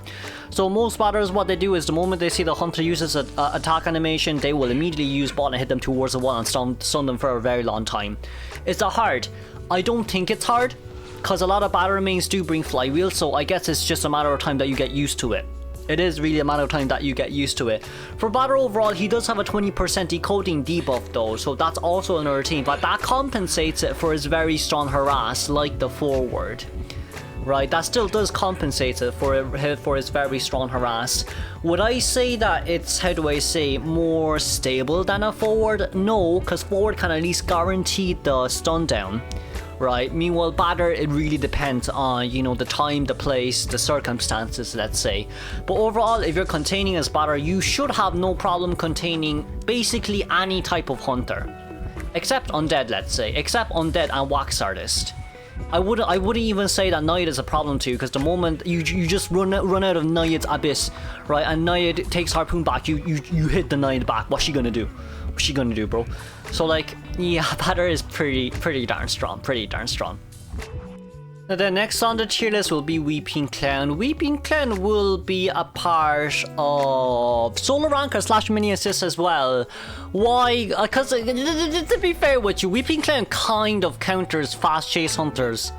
So most batters, what they do is the moment they see the hunter uses an attack animation, they will immediately use ball and hit them towards the wall and stun them for a very long time. Is that hard? I don't think it's hard, because a lot of batter mains do bring flywheel, so I guess it's just a matter of time that you get used to it. It is really a matter of time that you get used to it. For Batter overall, he does have a 20% decoding debuff though, so that's also another thing, but that compensates it for his very strong harass, like the forward. Right, that still does compensate it for his very strong harass. Would I say that it's, how do I say, more stable than a forward? No, because forward can at least guarantee the stun down. Right, meanwhile Batter, it really depends on, you know, the time, the place, the circumstances, let's say. But overall, if you're containing as Batter, you should have no problem containing basically any type of hunter. Except undead, let's say. Except undead and wax artist. I wouldn't even say that Naiad is a problem to you, because the moment you just run out of Naiad's abyss, right, and Naiad takes Harpoon back, you hit the Naiad back. What's she gonna do? What's she gonna do, bro? So like, yeah, Batter is pretty darn strong, Now the next on the tier list will be Weeping Clown. Weeping Clown will be a part of solo ranker / mini assist as well. Why? Because to be fair with you, Weeping Clown kind of counters fast chase hunters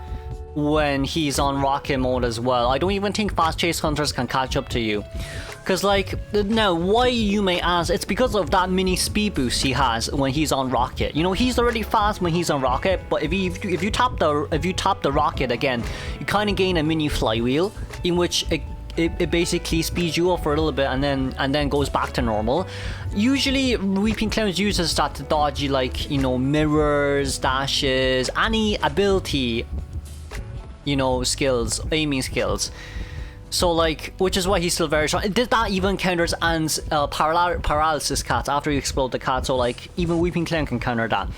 when he's on rocket mode as well. I don't even think fast chase hunters can catch up to you. Because, like, now, why, you may ask, it's because of that mini speed boost he has when he's on rocket. You know, he's already fast when he's on rocket, but if you tap the rocket again, you kind of gain a mini flywheel in which it basically speeds you up for a little bit and then goes back to normal. Usually, Weeping Clowns uses that to dodge, like, you know, mirrors, dashes, any ability, you know, skills, aiming skills. So, like, which is why he's still very strong. That even counters Anne's paralysis cat after you explode the cat. So, like, even Weeping Clown can counter that.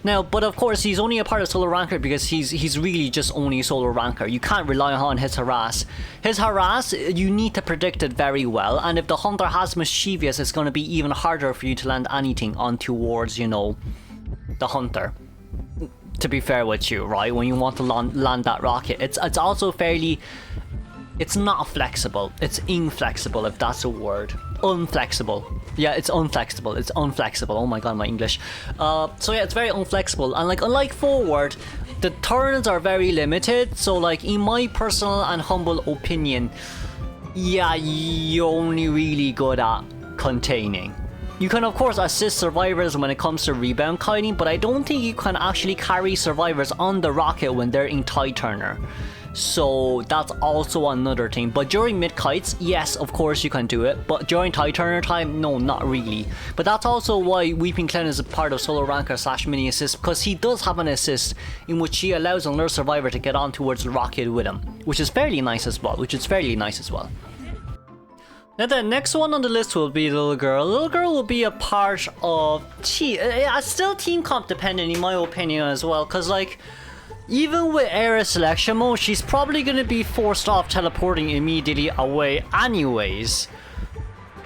Now, but of course, he's only a part of solo ranker because he's really just only solo ranker. You can't rely on his harass. His harass, you need to predict it very well. And if the hunter has mischievous, it's going to be even harder for you to land anything on towards, you know, the hunter. To be fair with you, right? When you want to land that rocket, it's also fairly. It's not flexible, it's inflexible, if that's a word. Unflexible. Yeah, it's unflexible. It's unflexible. Oh my god, my English. So yeah, it's very unflexible. And like, unlike forward, the turns are very limited. So like, in my personal and humble opinion, yeah, you're only really good at containing. You can of course assist survivors when it comes to rebound kiting, but I don't think you can actually carry survivors on the rocket when they're in Tide Turner. So that's also another thing. But during mid kites, yes, of course you can do it. But during Tide Turner time, no, not really. But that's also why Weeping Clown is a part of solo ranker / mini assist, because he does have an assist in which he allows another survivor to get on towards the rocket with him, which is fairly nice as well. Now the next one on the list will be Little Girl. Little Girl will be a part of still team comp dependent in my opinion as well, because like, even with area selection mode, she's probably going to be forced off teleporting immediately away anyways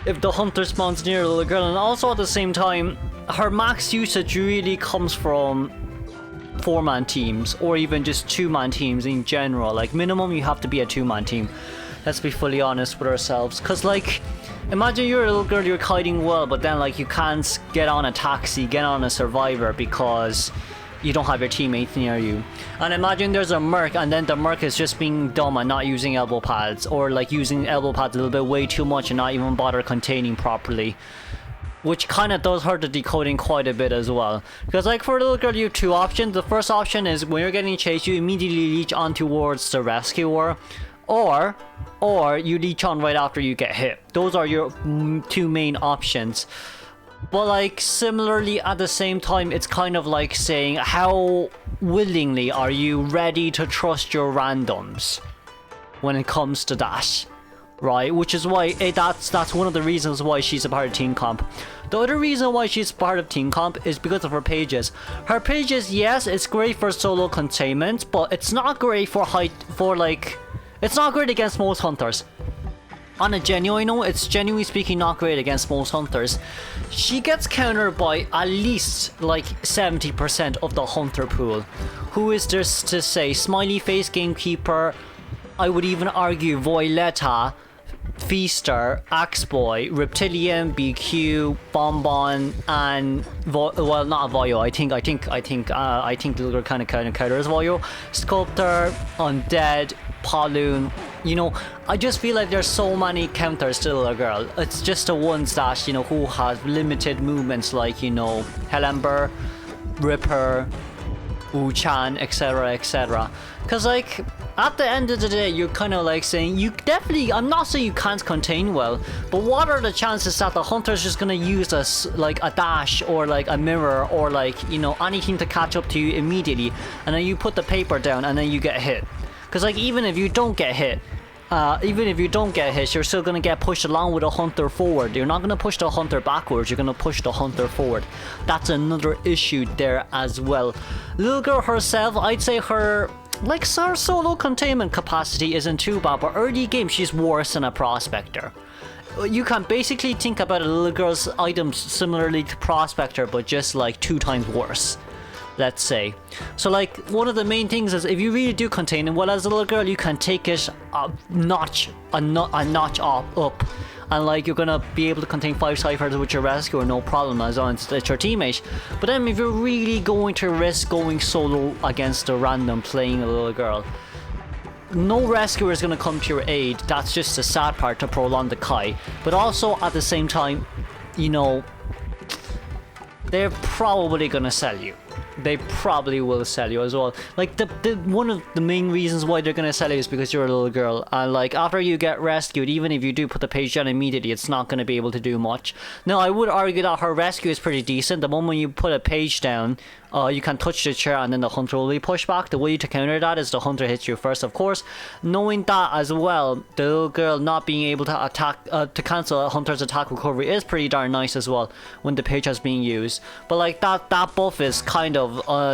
if the hunter spawns near Little Girl. And also at the same time, her max usage really comes from 4-man teams, or even just 2-man teams in general. Like minimum you have to be a 2-man team. Let's be fully honest with ourselves, because like imagine you're a little girl, you're kiting well, but then like you can't get on a taxi, get on a survivor because you don't have your teammates near you. And imagine there's a merc, and then the merc is just being dumb and not using elbow pads, or like using elbow pads a little bit way too much and not even bother containing properly, which kind of does hurt the decoding quite a bit as well. Because like for a little girl you have 2 options. The first option is when you're getting chased, you immediately leech on towards the rescuer, or you leech on right after you get hit. Those are your 2 main options. But like similarly at the same time, it's kind of like saying how willingly are you ready to trust your randoms when it comes to that, right? Which is why that's one of the reasons why she's a part of team comp. The other reason why she's part of team comp is because of her pages. Her pages, yes, it's great for solo containment, but it's not great for it's not great against most hunters. On a genuine note, it's genuinely speaking not great against most hunters. She gets countered by at least like 70% of the hunter pool. Who is there to say? Smiley Face Gamekeeper, I would even argue Violetta, Feaster, Axeboy, Reptilian, BQ, Bonbon, and well, not Voyo. I think the little kind of counter is Voyo, Sculptor, Undead, Paloon. You know, I just feel like there's so many counters to Little Girl. It's just the ones that, you know, who have limited movements, like, you know, Hellember, Ripper, Wu-Chan, etc, etc. Because like at the end of the day, you're kind of like saying you definitely, I'm not saying you can't contain well, but what are the chances that the hunter's just gonna use like a dash or like a mirror or like, you know, anything to catch up to you immediately, and then you put the paper down and then you get hit? Because like even if you don't get hit, you're still gonna get pushed along with a hunter forward. You're not gonna push the hunter backwards, you're gonna push the hunter forward. That's another issue there as well. Little girl herself, I'd say her solo containment capacity isn't too bad, but early game she's worse than a Prospector. You can basically think about a little girl's items similarly to Prospector, but just like 2 times worse, let's say. So like one of the main things is if you really do contain it well as a little girl, you can take it a notch up, and like you're gonna be able to contain 5 ciphers with your rescuer no problem, as long as it's your teammate. But then if you're really going to risk going solo against a random playing a little girl, no rescuer is gonna come to your aid. That's just the sad part to prolong the Kai. But also at the same time, you know, they're probably gonna sell you. They probably will sell you as well. Like the one of the main reasons why they're gonna sell you is because you're a little girl, and like after you get rescued, even if you do put the page down immediately, it's not gonna be able to do much. Now I would argue that her rescue is pretty decent. The moment you put a page down, you can touch the chair and then the hunter will be pushed back. The way to counter that is the hunter hits you first, of course. Knowing that as well, the little girl not being able to attack to cancel a hunter's attack recovery is pretty darn nice as well when the page has been used. But like that buff is kind of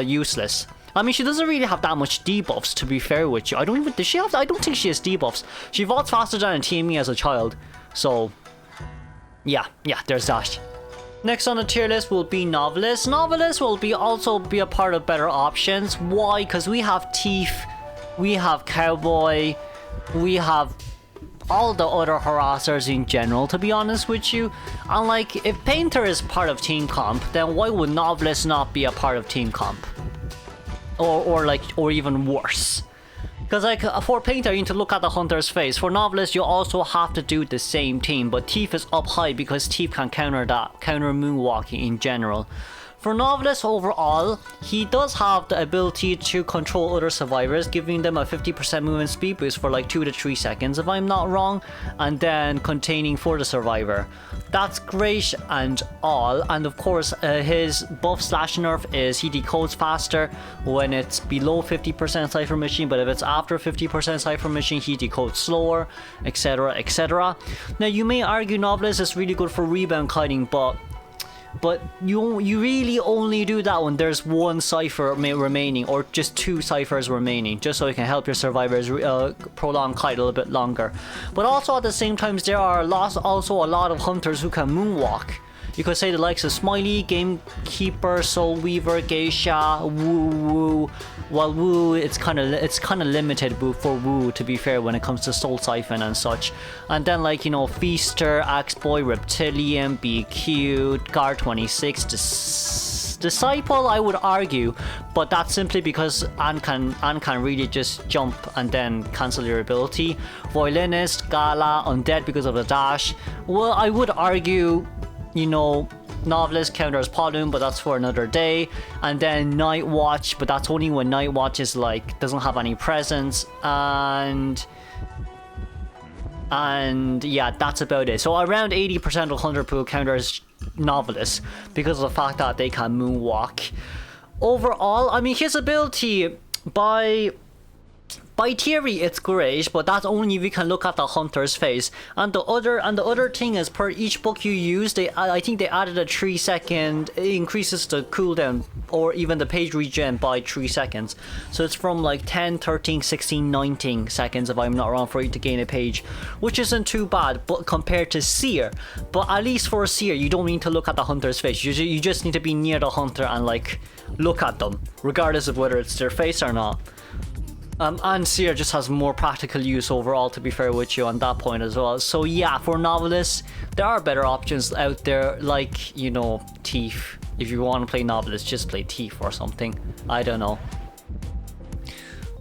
useless. I mean, she doesn't really have that much debuffs, to be fair with you. I don't think she has debuffs. She evolves faster than a TME as a child, so yeah, there's that. Next on the tier list will be Novelist. Novelist will also be a part of better options. Why? Because we have Thief, we have Cowboy, we have all the other harassers in general, to be honest with you. And like, if Painter is part of team comp, then why would Novelist not be a part of team comp? Or even worse. Because like for Painter you need to look at the hunter's face. For Novelist you also have to do the same thing, but Thief is up high because Thief can counter moonwalking in general. For Novelist overall, he does have the ability to control other survivors, giving them a 50% movement speed boost for like 2 to 3 seconds if I'm not wrong, and then containing for the survivor. That's great and all, and of course his buff slash nerf is he decodes faster when it's below 50% cipher machine, but if it's after 50% cipher machine he decodes slower, etc, etc. Now you may argue Novelist is really good for rebound kiting, but you really only do that when there's 1 cipher remaining, or just 2 ciphers remaining, just so you can help your survivors prolong kite a little bit longer. But also at the same time, there are also a lot of hunters who can moonwalk. You could say the likes of Smiley, Gamekeeper, Soul Weaver, Geisha, Woo. Well, Woo, it's kind of limited for Woo, to be fair, when it comes to Soul Siphon and such. And then, like, you know, Feaster, Axeboy, Reptilian, BQ, Guard 26, Disciple, I would argue, but that's simply because Anne can really just jump and then cancel your ability. Violinist, Gala, Undead because of the dash. Well, I would argue, you know, Novelist counters Pollume, but that's for another day. And then Night Watch, but that's only when Night Watch is like doesn't have any presence. And yeah, that's about it. So around 80% of Hunter Pool counters Novelist because of the fact that they can moonwalk. Overall, I mean, his ability by theory it's great, but that's only if you can look at the hunter's face. And the other thing is, per each book you use, I think they added a 3-second, it increases the cooldown or even the page regen by 3 seconds. So it's from like 10, 13, 16, 19 seconds if I'm not wrong for you to gain a page, which isn't too bad, but compared to Seer. But at least for Seer, you don't need to look at the hunter's face. You just need to be near the hunter and like look at them, regardless of whether it's their face or not. And Seer just has more practical use overall, to be fair with you on that point as well. So yeah, for Novelists, there are better options out there, like, you know, Thief. If you want to play Novelist, just play Thief or something. I don't know.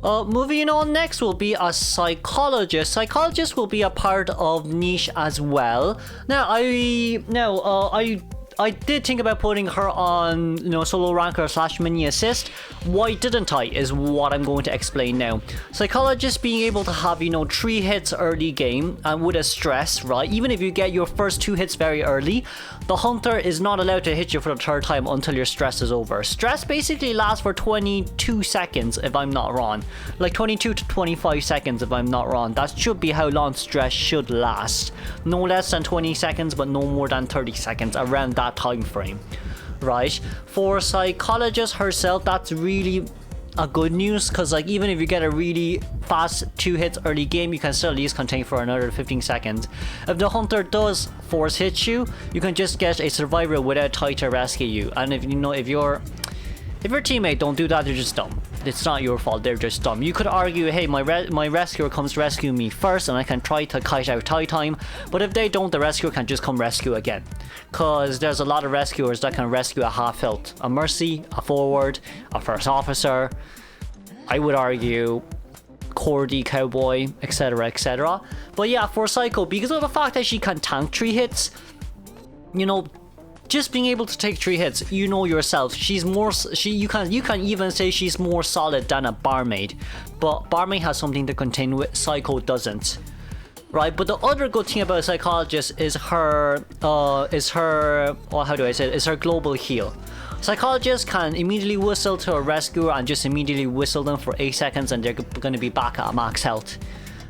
Moving on, next will be a Psychologist. Psychologist will be a part of Niche as well. Now, I did think about putting her on, you know, solo ranker / mini assist. Why didn't I is what I'm going to explain now. Psychologist being able to have, you know, 3 hits early game and with a stress, right? Even if you get your first 2 hits very early, the hunter is not allowed to hit you for the 3rd time until your stress is over. Stress basically lasts for 22 seconds if I'm not wrong. Like 22 to 25 seconds if I'm not wrong. That should be how long stress should last. No less than 20 seconds, but no more than 30 seconds, around that time frame, right? For Psychologist herself, that's really a good news, because like even if you get a really fast 2 hits early game, you can still at least contain for another 15 seconds. If the hunter does force hit you, you can just get a survivor without tie to rescue you. And if you know, if your teammate don't do that, they're just dumb. It's not your fault, they're just dumb. You could argue, hey, my rescuer comes to rescue me first and I can try to kite out tie time, but if they don't, the rescuer can just come rescue again. Cause there's a lot of rescuers that can rescue a half health. A Mercy, a Forward, a First Officer, I would argue Cordy, Cowboy, etc, etc. But yeah, for Psycho, because of the fact that she can tank 3 hits, you know, just being able to take 3 hits, you know yourself, she's more, you can even say she's more solid than a Barmaid. But Barmaid has something to contain with Psycho doesn't. Right, but the other good thing about a Psychologist is her global heal. Psychologist can immediately whistle to a rescuer and just immediately whistle them for 8 seconds and they're going to be back at max health.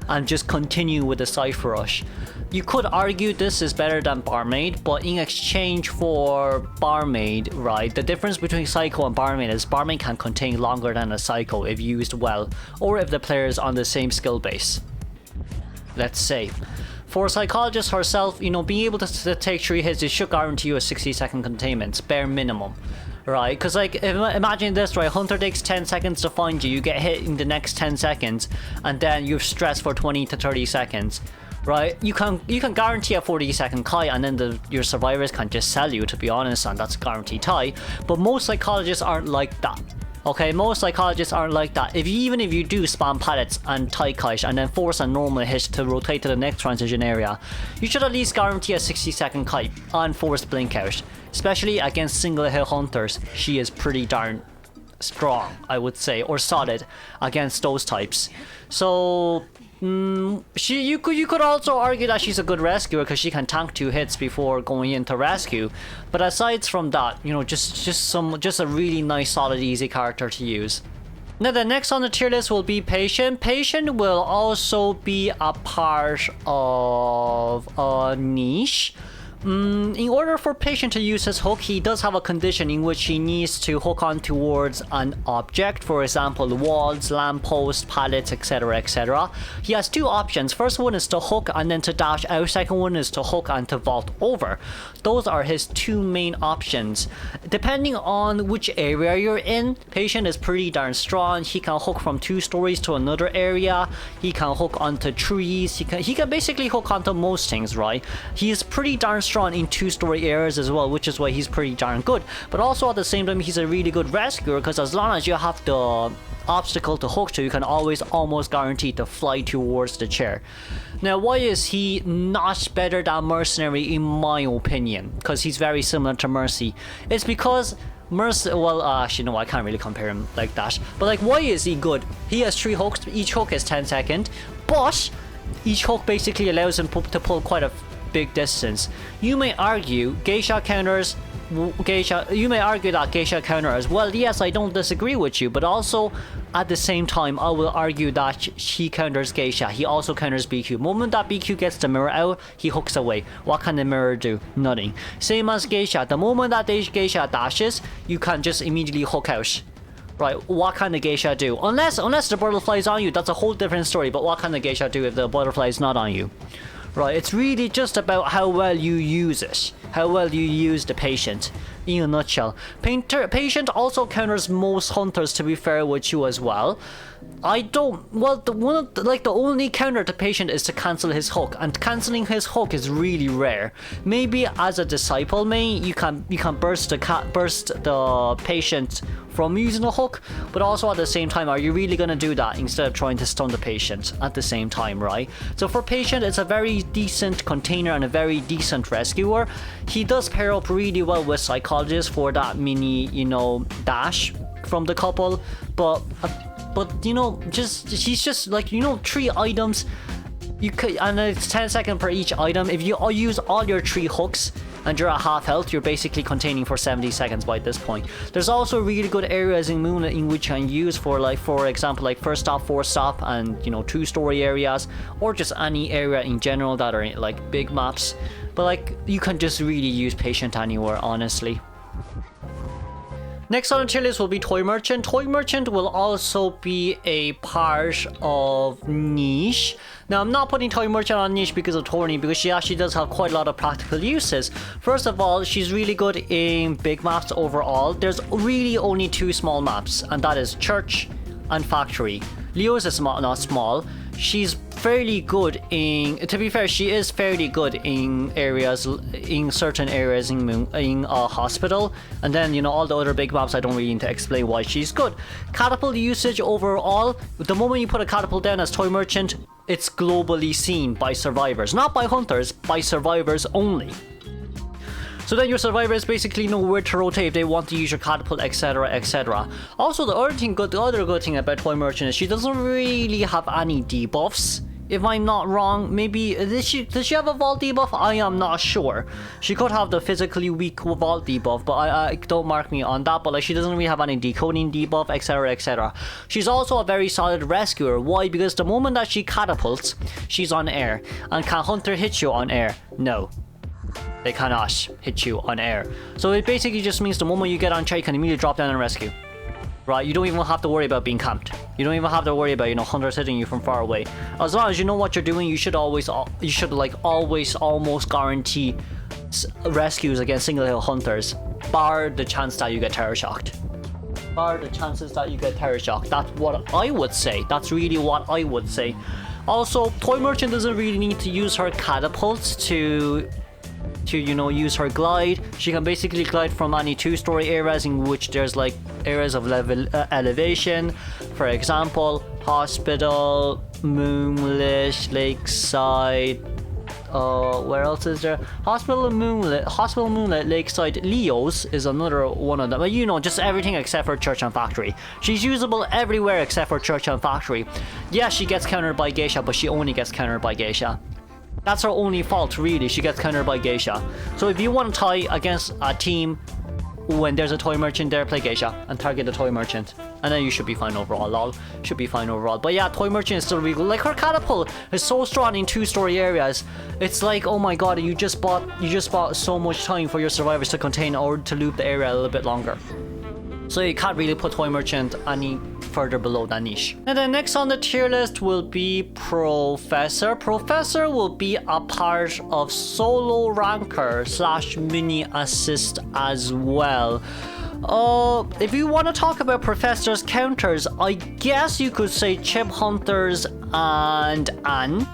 And just continue with the Cypher Rush. You could argue this is better than Barmaid, but in exchange for Barmaid, right, the difference between Psycho and Barmaid is Barmaid can contain longer than a Psycho if used well, or if the player is on the same skill base. Let's say. For Psychologist herself, you know, being able to take 3 hits, it should guarantee you a 60-second containment, bare minimum. Right, because like imagine this, right? Hunter takes 10 seconds to find you, you get hit in the next 10 seconds, and then you're stressed for 20 to 30 seconds. Right, you can guarantee a 40-second kite, and then your survivors can just sell you, to be honest, and that's a guaranteed tie. But most Psychologists aren't like that. Okay, most Psychologists aren't like that. Even if you do spam pallets and tie kite and then force a normal hit to rotate to the next transition area, you should at least guarantee a 60-second kite and forced blink out. Especially against single hit hunters, she is pretty darn strong, I would say, or solid against those types. So you could also argue that she's a good rescuer because she can tank 2 hits before going into rescue. But aside from that, you know, just a really nice, solid, easy character to use. Now the next on the tier list will be Patient. Patient will also be a part of a Niche. In order for patient to use his hook, he does have a condition in which he needs to hook on towards an object, for example, the walls, lampposts, pallets, etc, etc. He has two options. First one is to hook and then to dash out. Second one is to hook and to vault over. Those are his two main options. Depending on which area you're in, patient is pretty darn strong. He can hook from 2 stories to another area. He can hook onto trees. He can basically hook onto most things, right? He is pretty darn strong in 2-story areas as well, which is why he's pretty darn good. But also at the same time, he's a really good rescuer, because as long as you have the obstacle to hook to, you can always almost guarantee to fly towards the chair. Now, why is he not better than Mercenary in my opinion? Because he's very similar to Mercy. It's because actually no, I can't really compare him like that. But like, why is he good? He has 3 hooks. Each hook is 10 seconds, but each hook basically allows him to pull quite a big distance. You may argue Geisha counters you may argue that Geisha counters. Well, yes, I don't disagree with you, but also at the same time I will argue that he counters Geisha. He also counters BQ. Moment that BQ gets the mirror out, he hooks away. What can the mirror do? Nothing. Same as Geisha. The moment that Geisha dashes, you can just immediately hook out. Right, what can the Geisha do? Unless the butterfly is on you, that's a whole different story. But what can the Geisha do if the butterfly is not on you? Right, it's really just about how well you use it. How well you use the patient. In a nutshell. Patient also counters most hunters, to be fair with you as well. The only counter to patient is to cancel his hook, and cancelling his hook is really rare. Maybe as a disciple main, you can burst the patient from using a hook, but also at the same time, are you really gonna do that instead of trying to stun the patient at the same time, right? So for patient, it's a very decent container and a very decent rescuer. He does pair up really well with Psychologist for that mini, dash from the couple, but he's just like, 3 items. You could, and it's 10 seconds per each item. If you use all your 3 hooks and you're at half health, you're basically containing for 70 seconds by this point. There's also really good areas in Moonlit in which you can use for, like, for example, like first stop, 4 stop, and 2-story areas, or just any area in general that are like big maps. But like, you can just really use patient anywhere, honestly. Next on the tier list will be Toy Merchant. Toy Merchant will also be a part of Niche. Now, I'm not putting Toy Merchant on Niche because of Tourney, because she actually does have quite a lot of practical uses. First of all, she's really good in big maps overall. There's really only 2 small maps, and that is Church and Factory. Leo's is not small. She's fairly good in, to be fair, she is fairly good in certain areas in hospital, and then all the other big maps I don't really need to explain why she's good. Catapult usage overall, the moment you put a catapult down as Toy Merchant, it's globally seen by survivors, not by hunters, by survivors only. So then your survivors basically know where to rotate if they want to use your catapult, etc, etc. Also, the other good thing about Toy Merchant is she doesn't really have any debuffs. If I'm not wrong, maybe does she have a vault debuff? I am not sure. She could have the physically weak vault debuff, but I don't mark me on that. But like, she doesn't really have any decoding debuff, etc, etc. She's also a very solid rescuer. Why? Because the moment that she catapults, she's on air. And can Hunter hit you on air? No. They cannot hit you on air. So it basically just means the moment you get on chair, you can immediately drop down and rescue. Right? You don't even have to worry about being camped. You don't even have to worry about, hunters hitting you from far away. As long as you know what you're doing, you should always almost guarantee rescues against single hill hunters, bar the chance that you get terror shocked. Bar the chances that you get terror shocked. That's what I would say. That's really what I would say. Also, Toy Merchant doesn't really need to use her catapults to use her glide. She can basically glide from any 2-story areas in which there's like areas of elevation. For example, hospital, Moonlit, Lakeside. Where else is there? Hospital, Moonlit, Lakeside. Leo's is another one of them. But just everything except for Church and Factory. She's usable everywhere except for Church and Factory. Yeah, she gets countered by Geisha, but she only gets countered by Geisha. That's her only fault, really. She gets countered by Geisha. So if you want to tie against a team when there's a Toy Merchant there, play Geisha and target the Toy Merchant. And then you should be fine overall, lol. Should be fine overall. But yeah, Toy Merchant is still really good. Like, her catapult is so strong in 2-story areas. It's like, oh my god, you just bought so much time for your survivors to contain or to loop the area a little bit longer. So you can't really put Toy Merchant any further below that niche. And then next on the tier list will be Professor. Professor will be a part of solo ranker / mini assist as well. If you want to talk about Professor's counters, I guess you could say Chip Hunters and Anne.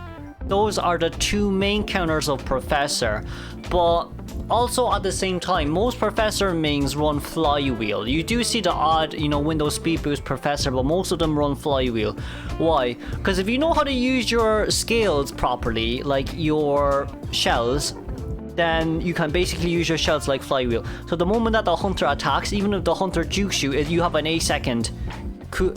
Those are the two main counters of Professor. But also at the same time, most Professor mains run Flywheel. You do see the odd, window speed boost Professor, but most of them run Flywheel. Why? Because if you know how to use your scales properly, like your shells, then you can basically use your shells like Flywheel. So the moment that the Hunter attacks, even if the Hunter jukes you, you have an 8-second.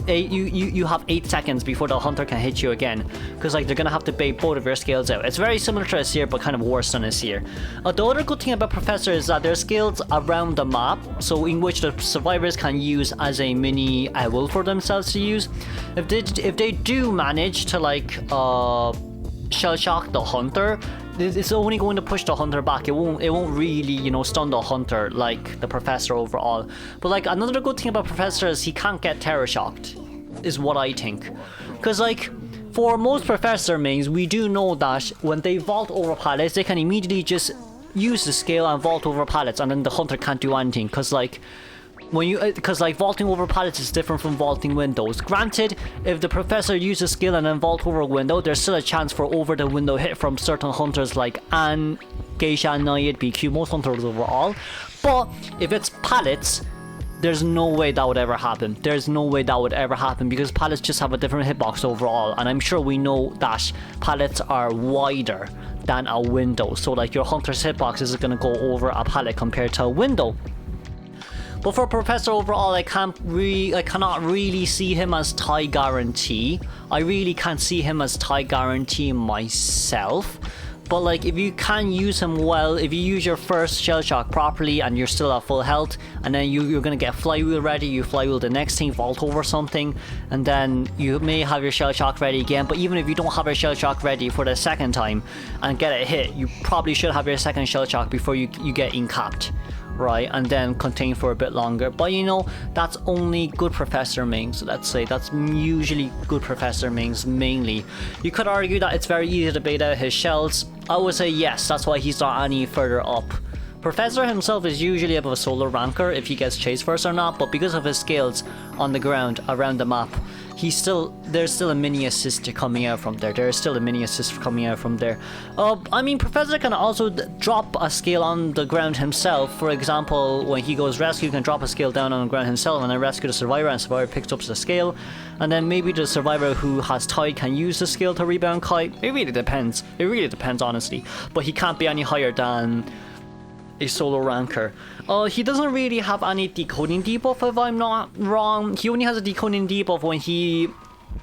You have 8 seconds before the Hunter can hit you again, because like they're gonna have to bait both of your scales out. It's very similar to a Seer, but kind of worse than a Seer. The other good thing about Professor is that there's scales around the map, so in which the survivors can use as a mini owl for themselves to use. If they do manage to like shell shock the Hunter, it's only going to push the Hunter back. It won't really, stun the Hunter like the Professor overall. But like another good thing about Professor is he can't get terror shocked, is what I think. Because like for most Professor mains, we do know that when they vault over pallets, they can immediately just use the scale and vault over pallets, and then the Hunter can't do anything. Because like vaulting over pallets is different from vaulting windows. Granted, if the Professor uses skill and then vault over a window, there's still a chance for over the window hit from certain Hunters like Anne, Geisha, Naiad, BQ, most Hunters overall. But if it's pallets, there's no way that would ever happen. There's no way that would ever happen, because pallets just have a different hitbox overall, and I'm sure we know that pallets are wider than a window. So like your Hunter's hitbox is going to go over a pallet compared to a window. But for Professor overall, I cannot really see him as tie guarantee. I really can't see him as tie guarantee myself. But like if you can use him well, if you use your first shell shock properly and you're still at full health, and then you're gonna get Flywheel ready, you Flywheel the next thing, vault over something, and then you may have your shell shock ready again. But even if you don't have your shell shock ready for the second time and get a hit, you probably should have your second shell shock before you get incapped. Right, and then contain for a bit longer. But that's only good Professor mains. Let's say that's usually good Professor mains mainly. You could argue that it's very easy to bait out his shells. I would say yes, that's why he's not any further up. Professor himself is usually above a solo ranker if he gets chased first or not, but because of his skills on the ground around the map, there's still a mini assist coming out from there. I mean, Professor can also drop a skill on the ground himself. For example, when he goes rescue, he can drop a skill down on the ground himself and then rescue the survivor, and the survivor picks up the skill. And then maybe the survivor who has tied can use the skill to rebound kite. It really depends. Honestly. But he can't be any higher than a solo ranker. He doesn't really have any decoding debuff, if I'm not wrong. He only has a decoding debuff when he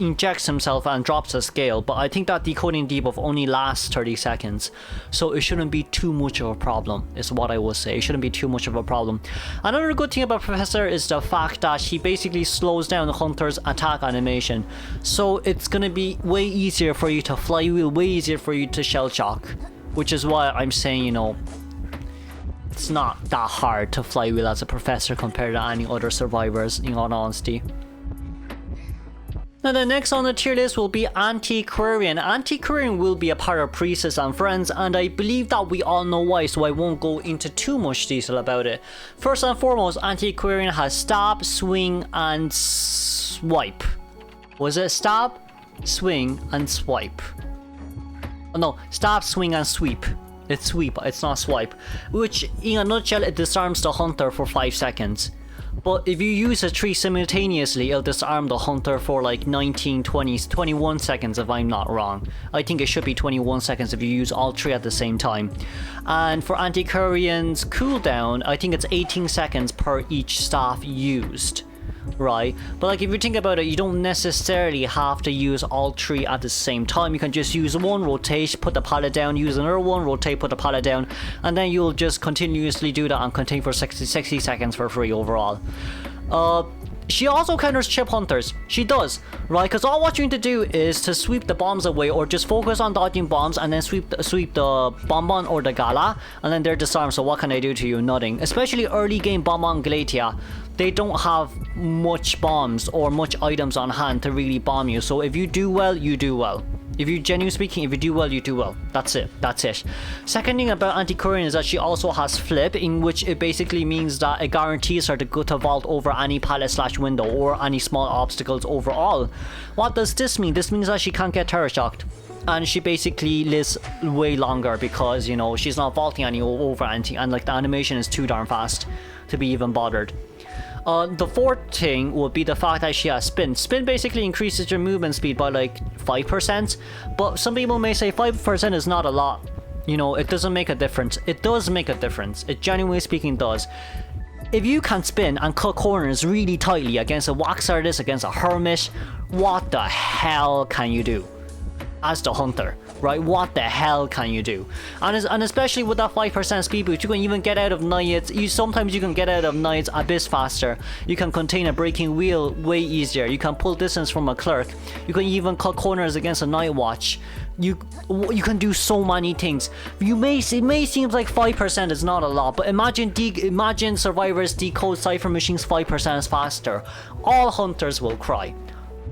injects himself and drops a scale, but I think that decoding debuff only lasts 30 seconds, so it shouldn't be too much of a problem, is what I will say. It shouldn't be too much of a problem. Another good thing about Professor is the fact that he basically slows down the Hunter's attack animation, so it's gonna be way easier for you to Flywheel, way easier for you to shell shock, which is why I'm saying, it's not that hard to Flywheel as a Professor compared to any other survivors, in all honesty. Now the next on the tier list will be Antiquarian. Antiquarian will be a part of Priestess and Friends, and I believe that we all know why, so I won't go into too much detail about it. First and foremost, Antiquarian has stab, swing, and swipe. Was it stab, swing, and swipe? Oh no, stab, swing, and sweep. It's sweep, it's not swipe. Which, in a nutshell, it disarms the Hunter for 5 seconds. But if you use the 3 simultaneously, it'll disarm the Hunter for like 19, 20, 21 seconds if I'm not wrong. I think it should be 21 seconds if you use all 3 at the same time. And for Antiquarian's cooldown, I think it's 18 seconds per each staff used. Right, but like if you think about it, you don't necessarily have to use all 3 at the same time. You can just use one, rotate, put the pallet down, use another one, rotate, put the pallet down, and then you'll just continuously do that and contain for 60 seconds for free overall. She also counters chip hunters. She does, right? Because all what you need to do is to sweep the bombs away, or just focus on dodging bombs and then sweep the bonbon or the gala, and then they're disarmed. So what can they do to you? Nothing. Especially early game bonbon Glatia. They don't have much bombs or much items on hand to really bomb you. So if you do well, you do well. If you genuinely speaking, if you do well, you do well. That's it. That's it. Second thing about Antiquarian is that she also has flip, in which it basically means that it guarantees her to go to vault over any pallet / window or any small obstacles overall. What does this mean? This means that she can't get terror shocked. And she basically lives way longer because, you know, she's not vaulting any over anything, and like the animation is too darn fast to be even bothered. The fourth thing would be the fact that she has spin. Spin basically increases your movement speed by like 5%, but some people may say 5% is not a lot. You know, it doesn't make a difference. It does make a difference. It genuinely speaking does. If you can spin and cut corners really tightly against a wax artist, against a hermit, what the hell can you do? As the hunter, right? What the hell can you do? And especially with that 5% speed boost, you can even get out of knights. Sometimes you can get out of knights a bit faster. You can contain a breaking wheel way easier. You can pull distance from a clerk. You can even cut corners against a night watch. You can do so many things. It may seem like 5% is not a lot, but imagine survivors decode cipher machines 5% faster. All hunters will cry.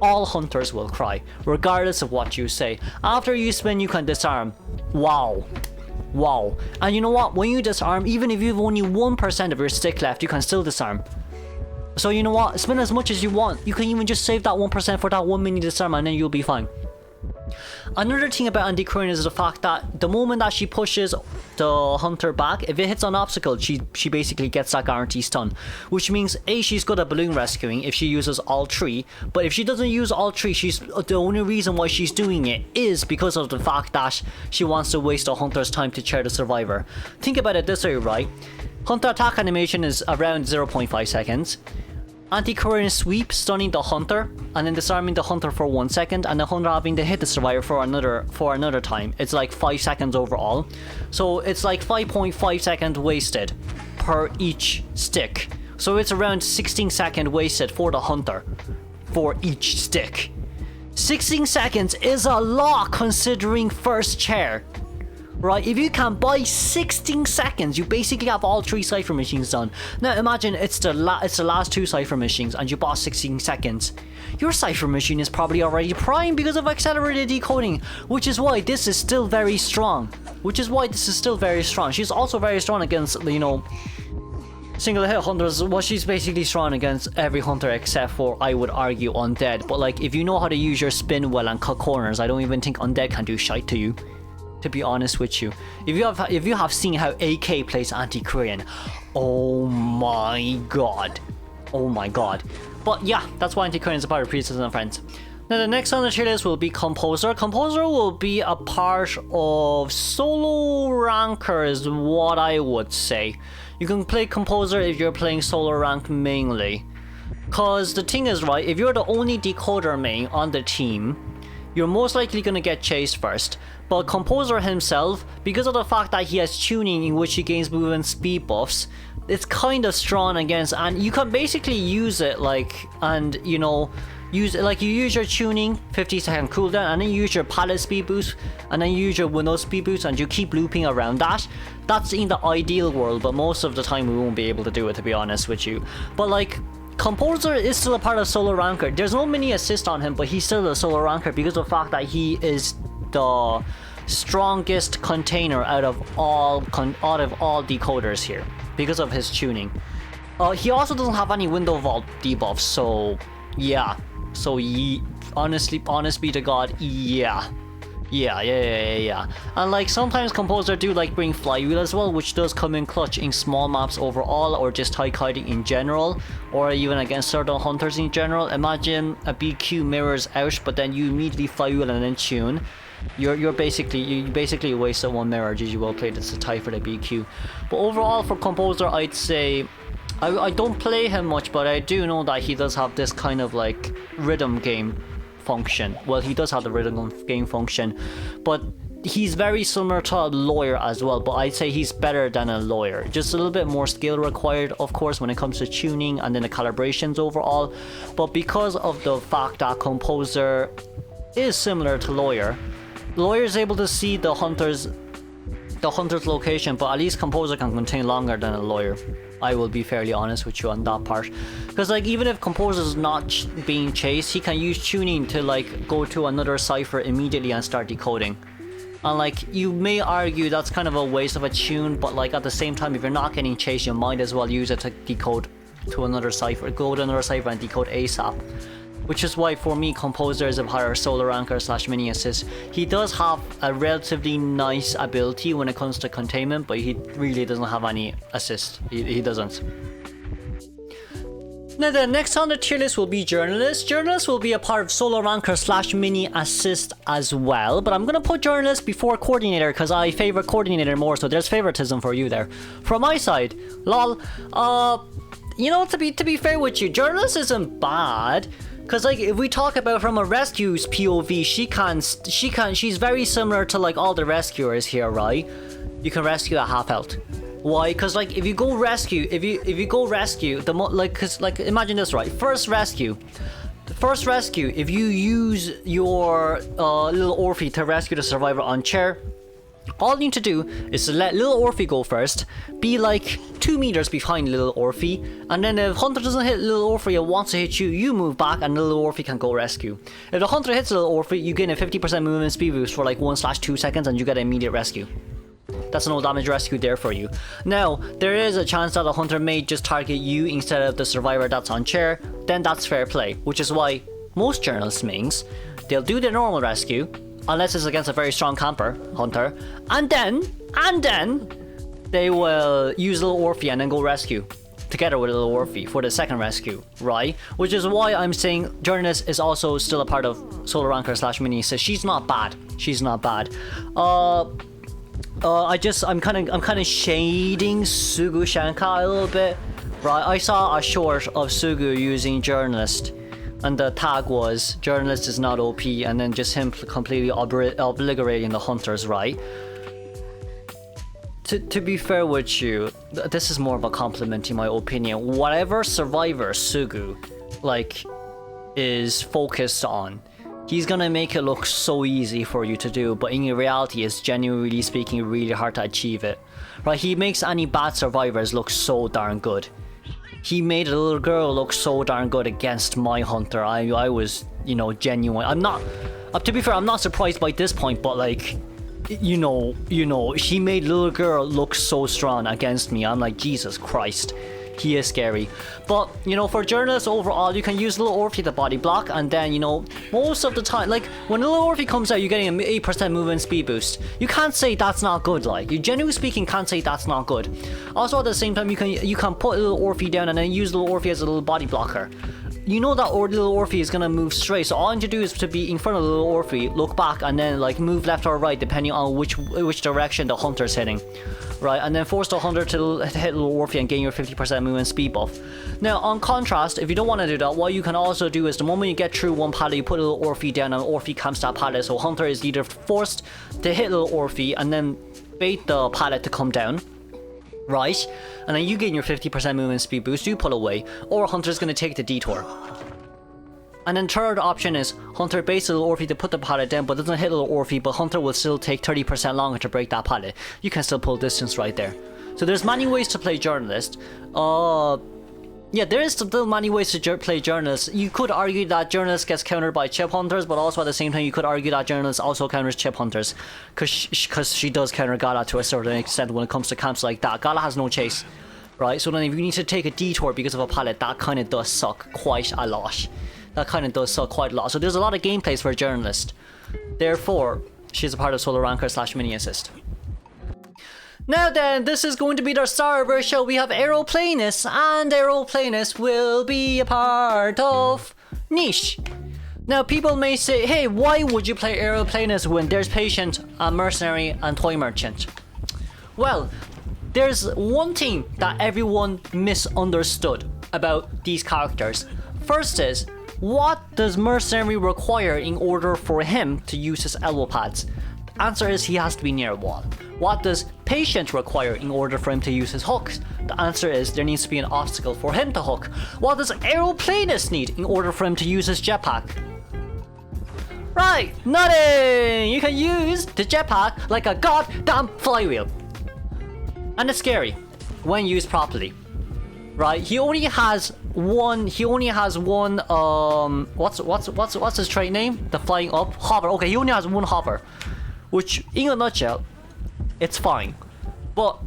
All hunters will cry, regardless of what you say. After you spin, you can disarm. Wow. Wow. And you know what? When you disarm, even if you have only 1% of your stick left, you can still disarm. So you know what? Spin as much as you want. You can even just save that 1% for that 1 mini disarm, and then you'll be fine. Another thing about Antiquarian is the fact that the moment that she pushes the hunter back, if it hits an obstacle, she basically gets that guarantee stun, which means A, she's good at balloon rescuing if she uses all three, but if she doesn't use all three, the only reason why she's doing it is because of the fact that she wants to waste a hunter's time to chair the survivor. Think about it this way, right? Hunter attack animation is around 0.5 seconds. Antiquarian sweep, stunning the hunter, and then disarming the hunter for 1 second, and the hunter having to hit the survivor for another time. It's like 5 seconds overall. So it's like 5.5 seconds wasted per each stick. So it's around 16 seconds wasted for the hunter for each stick. 16 seconds is a lot considering first chair. Right, if you can buy 16 seconds, you basically have all 3 cipher machines done. Now imagine it's the last 2 cipher machines and you bought 16 seconds. Your cipher machine is probably already prime because of accelerated decoding, which is why this is still very strong. She's also very strong against, you know, single hit hunters. Well, she's basically strong against every hunter except for, I would argue, undead. But like, if you know how to use your spin well and cut corners, I don't even think undead can do shite to you, to be honest with you. If you have seen how AK plays Antiquarian, oh my god. But yeah, that's why Antiquarian is a part of Priestess and Friends. Now the next on the tier list will be Composer. Composer will be a part of solo ranker is what I would say. You can play Composer if you're playing solo rank mainly. Cause the thing is, right, if you're the only decoder main on the team, you're most likely going to get chased first. But Composer himself, because of the fact that he has tuning in which he gains movement speed buffs, it's kind of strong against, and you can basically use it like, and you know, use it like you use your tuning 50-second cooldown, and then you use your palette speed boost, and then you use your window speed boost, and you keep looping around that. That's in the ideal world, but most of the time we won't be able to do it, to be honest with you. But like, Composer is still a part of solo ranker. There's no mini assist on him, but he's still a solo ranker because of the fact that he is the strongest container out of all decoders here because of his tuning. He also doesn't have any window vault debuffs, so yeah. Honestly to God, yeah. And like, sometimes Composer do like bring flywheel as well, which does come in clutch in small maps overall, or just high kiting in general, or even against certain hunters in general. Imagine a BQ mirrors out, but then you immediately flywheel and then tune. You basically wasted 1 mirror. GG well played. It's a tie for the BQ. But overall for Composer, I'd say I don't play him much, but I do know that he does have this kind of like rhythm game function. Well, he does have the rhythm game function, but he's very similar to a lawyer as well, but I'd say he's better than a lawyer. Just a little bit more skill required, of course, when it comes to tuning and then the calibrations overall. But because of the fact that composer is similar to lawyer, lawyer is able to see the hunter's location, but at least composer can contain longer than a lawyer. I will be fairly honest with you on that part, because like even if composer is not being chased, he can use tuning to like go to another cipher immediately and start decoding. And like you may argue that's kind of a waste of a tune, but like at the same time, if you're not getting chased, you might as well use it to decode to another cipher, go to another cipher and decode ASAP. Which is why for me, composer is a higher solar anchor / mini assist. He does have a relatively nice ability when it comes to containment, but he really doesn't have any assist. He doesn't. Now the next on the tier list will be Journalist. Journalist will be a part of Solar Anchor / Mini Assist as well, but I'm gonna put Journalist before Coordinator because I favor Coordinator more, so there's favoritism for you there. From my side, lol, you know, to be fair with you, Journalist isn't bad. Cause like if we talk about from a rescue's POV, she's very similar to like all the rescuers here, right? You can rescue at half health. Why? Cause like if you go rescue, cause like imagine this, right? First rescue, if you use your little Orphe to rescue the survivor on chair, all you need to do is to let little Orphe go first, be like 2 meters behind little Orphe, and then if Hunter doesn't hit little Orphe and wants to hit you, you move back and little Orphe can go rescue. If the Hunter hits little Orphe, you gain a 50% movement speed boost for like 1/2 seconds and you get an immediate rescue. That's no damage rescue there for you. Now, there is a chance that the Hunter may just target you instead of the survivor that's on chair, then that's fair play, which is why most Journalist mains, they'll do their normal rescue, unless it's against a very strong camper, Hunter, and then, they will use little Orphe and then go rescue, together with little Orphe for the second rescue, right? Which is why I'm saying Journalist is also still a part of Solar Anchor / Mini Assist. She's not bad. I'm kind of shading Sugu Shankai a little bit, right? I saw a short of Sugu using Journalist, and the tag was Journalist is not OP, and then just him completely obliterating the Hunters, right? To be fair with you, this is more of a compliment in my opinion. Whatever survivor Sugu like is focused on, he's gonna make it look so easy for you to do, but in reality it's genuinely speaking really hard to achieve it, right? He makes any bad survivors look so darn good. He made a little girl look so darn good against my Hunter. I was, you know, genuine. I'm not, to be fair, I'm not surprised by this point, but like, you know, she made little girl look so strong against me. I'm like, Jesus Christ. He is scary. But, you know, for Journalists overall, you can use little Orphe to body block, and then, you know, most of the time, like, when little Orphe comes out, you're getting an 8% movement speed boost. You can't say that's not good, like. You genuinely speaking can't say that's not good. Also, at the same time, you can put little Orphe down and then use little Orphe as a little body blocker. You know that little Orphe is gonna move straight, so all you need to do is to be in front of the little Orphe, look back, and then, like, move left or right, depending on which direction the Hunter's hitting. Right, and then force the Hunter to hit little Orphe and gain your 50% movement speed buff. Now, on contrast, if you don't want to do that, what you can also do is the moment you get through one pallet, you put a little Orphe down and Orphe camps that pallet, so Hunter is either forced to hit little Orphe and then bait the pallet to come down, right? And then you gain your 50% movement speed boost, you pull away, or Hunter's going to take the detour. And then third option is Hunter baits little Orphe to put the pallet down, but doesn't hit little Orphe, but Hunter will still take 30% longer to break that pallet. You can still pull distance right there. So there's many ways to play Journalist. Yeah, there is still many ways to play Journalist. You could argue that Journalist gets countered by Chip Hunters, but also at the same time you could argue that Journalist also counters Chip Hunters. Because she does counter Gala to a certain extent when it comes to camps like that. Gala has no chase, right? So then if you need to take a detour because of a pallet, that kind of does suck quite a lot. So there's a lot of gameplays for a Journalist. Therefore, she's a part of Solar Anchor / Mini Assist. Now then, this is going to be the star of our show. We have Aeroplanist, and Aeroplanist will be a part of Niche. Now, people may say, hey, why would you play Aeroplanist when there's Patient, a Mercenary, and Toy Merchant? Well, there's one thing that everyone misunderstood about these characters. First is, what does Mercenary require in order for him to use his elbow pads? answer is he has to be near a wall. What does Patient require in order for him to use his hooks? The answer is there needs to be an obstacle for him to hook. What does Aeroplanist need in order for him to use his jetpack? Right, nothing! You can use the jetpack like a goddamn flywheel. And it's scary when used properly. Right, he only has one what's his trait name? The flying up hover. Okay, he only has one hover, which in a nutshell, it's fine. But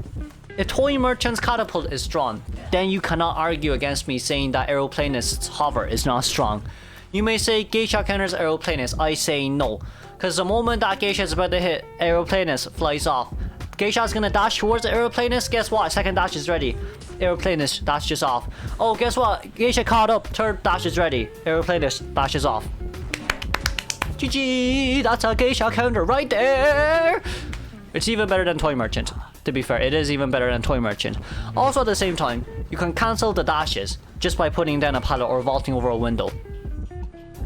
if Toy Merchant's catapult is strong, then you cannot argue against me saying that Aeroplanist's hover is not strong. You may say Geisha counters Aeroplanist. I say no, because the moment that Geisha is about to hit, Aeroplanist flies off. Geisha's gonna dash towards the Aeroplanist. Guess what? Second dash is ready. Aeroplanist dashes off. Oh, guess what? Geisha caught up. Third dash is ready. Aeroplanist dashes off. GG! That's a Geisha counter right there! It's even better than Toy Merchant. To be fair, it is even better than Toy Merchant. Also at the same time, you can cancel the dashes just by putting down a pallet or vaulting over a window.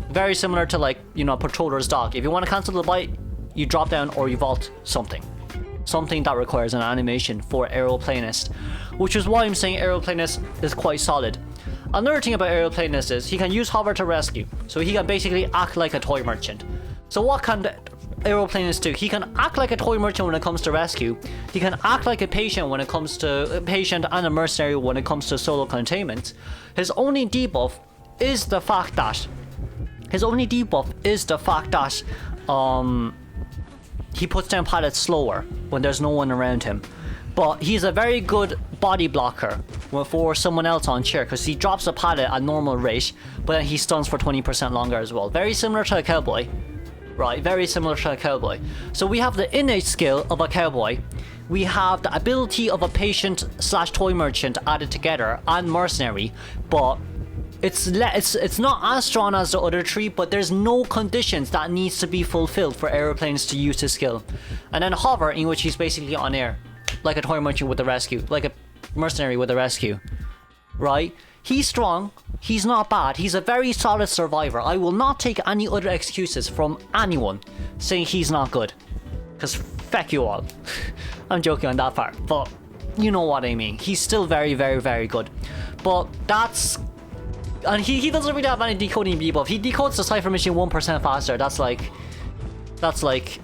Very similar to, like, you know, Patroller's dog. If you want to cancel the bite, you drop down or you vault something. Something that requires an animation for Aeroplanist, which is why I'm saying Aeroplanist is quite solid. Another thing about Aeroplanist is he can use hover to rescue, so he can basically act like a Toy Merchant. So what can the Aeroplanist do? He can act like a Toy Merchant when it comes to rescue. He can act like a Patient when it comes to Patient and a Mercenary when it comes to solo containment. His only debuff is the fact that he puts down pallets slower when there's no one around him. But he's a very good body blocker for someone else on chair, because he drops a pallet at normal rate, but then he stuns for 20% longer as well. Very similar to a Cowboy. Right, very similar to a Cowboy. So we have the innate skill of a Cowboy. We have the ability of a Patient / Toy Merchant added together, and Mercenary. But it's not as strong as the other three, but there's no conditions that needs to be fulfilled for Aeroplanes to use his skill. And then Hover, in which he's basically on air, like a Toy Merchant with the rescue, like a Mercenary with the rescue. Right? He's strong, he's not bad, he's a very solid survivor. I will not take any other excuses from anyone saying he's not good. Because feck you all. I'm joking on that part, but you know what I mean. He's still very, very, very good. But that's... And he doesn't really have any decoding debuff. He decodes the Cypher Machine 1% faster. That's like,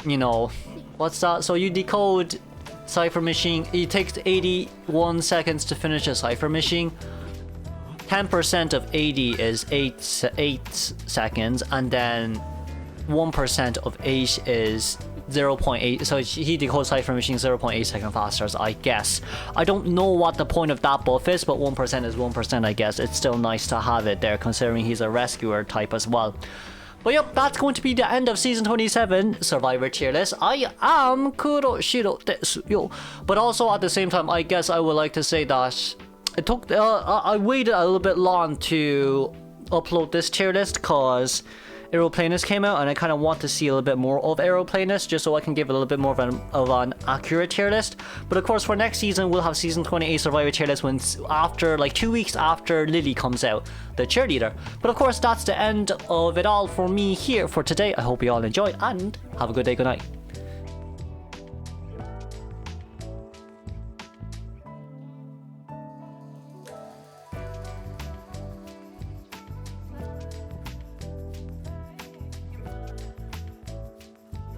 you know, what's that? So you decode Cypher Machine, it takes 81 seconds to finish a Cypher Machine. 10% of 80 is 8 seconds, and then 1% of 8 is 0.8, so he decodes Cypher Machine 0.8 seconds faster, I guess. I don't know what the point of that buff is, but 1% is 1%, I guess. It's still nice to have it there, considering he's a rescuer type as well. But yep, that's going to be the end of Season 27 Survivor Tier List. I am Kuroshiro desu yo. But also at the same time, I guess I would like to say that it took, I waited a little bit long to upload this tier list because Aeroplanist came out, and I kind of want to see a little bit more of Aeroplanist just so I can give a little bit more of an accurate tier list. But of course, for next season, we'll have Season 28 Survivor tier list when after, like 2 weeks after Lily comes out, the cheerleader. But of course, that's the end of it all for me here for today. I hope you all enjoy, and have a good day, good night.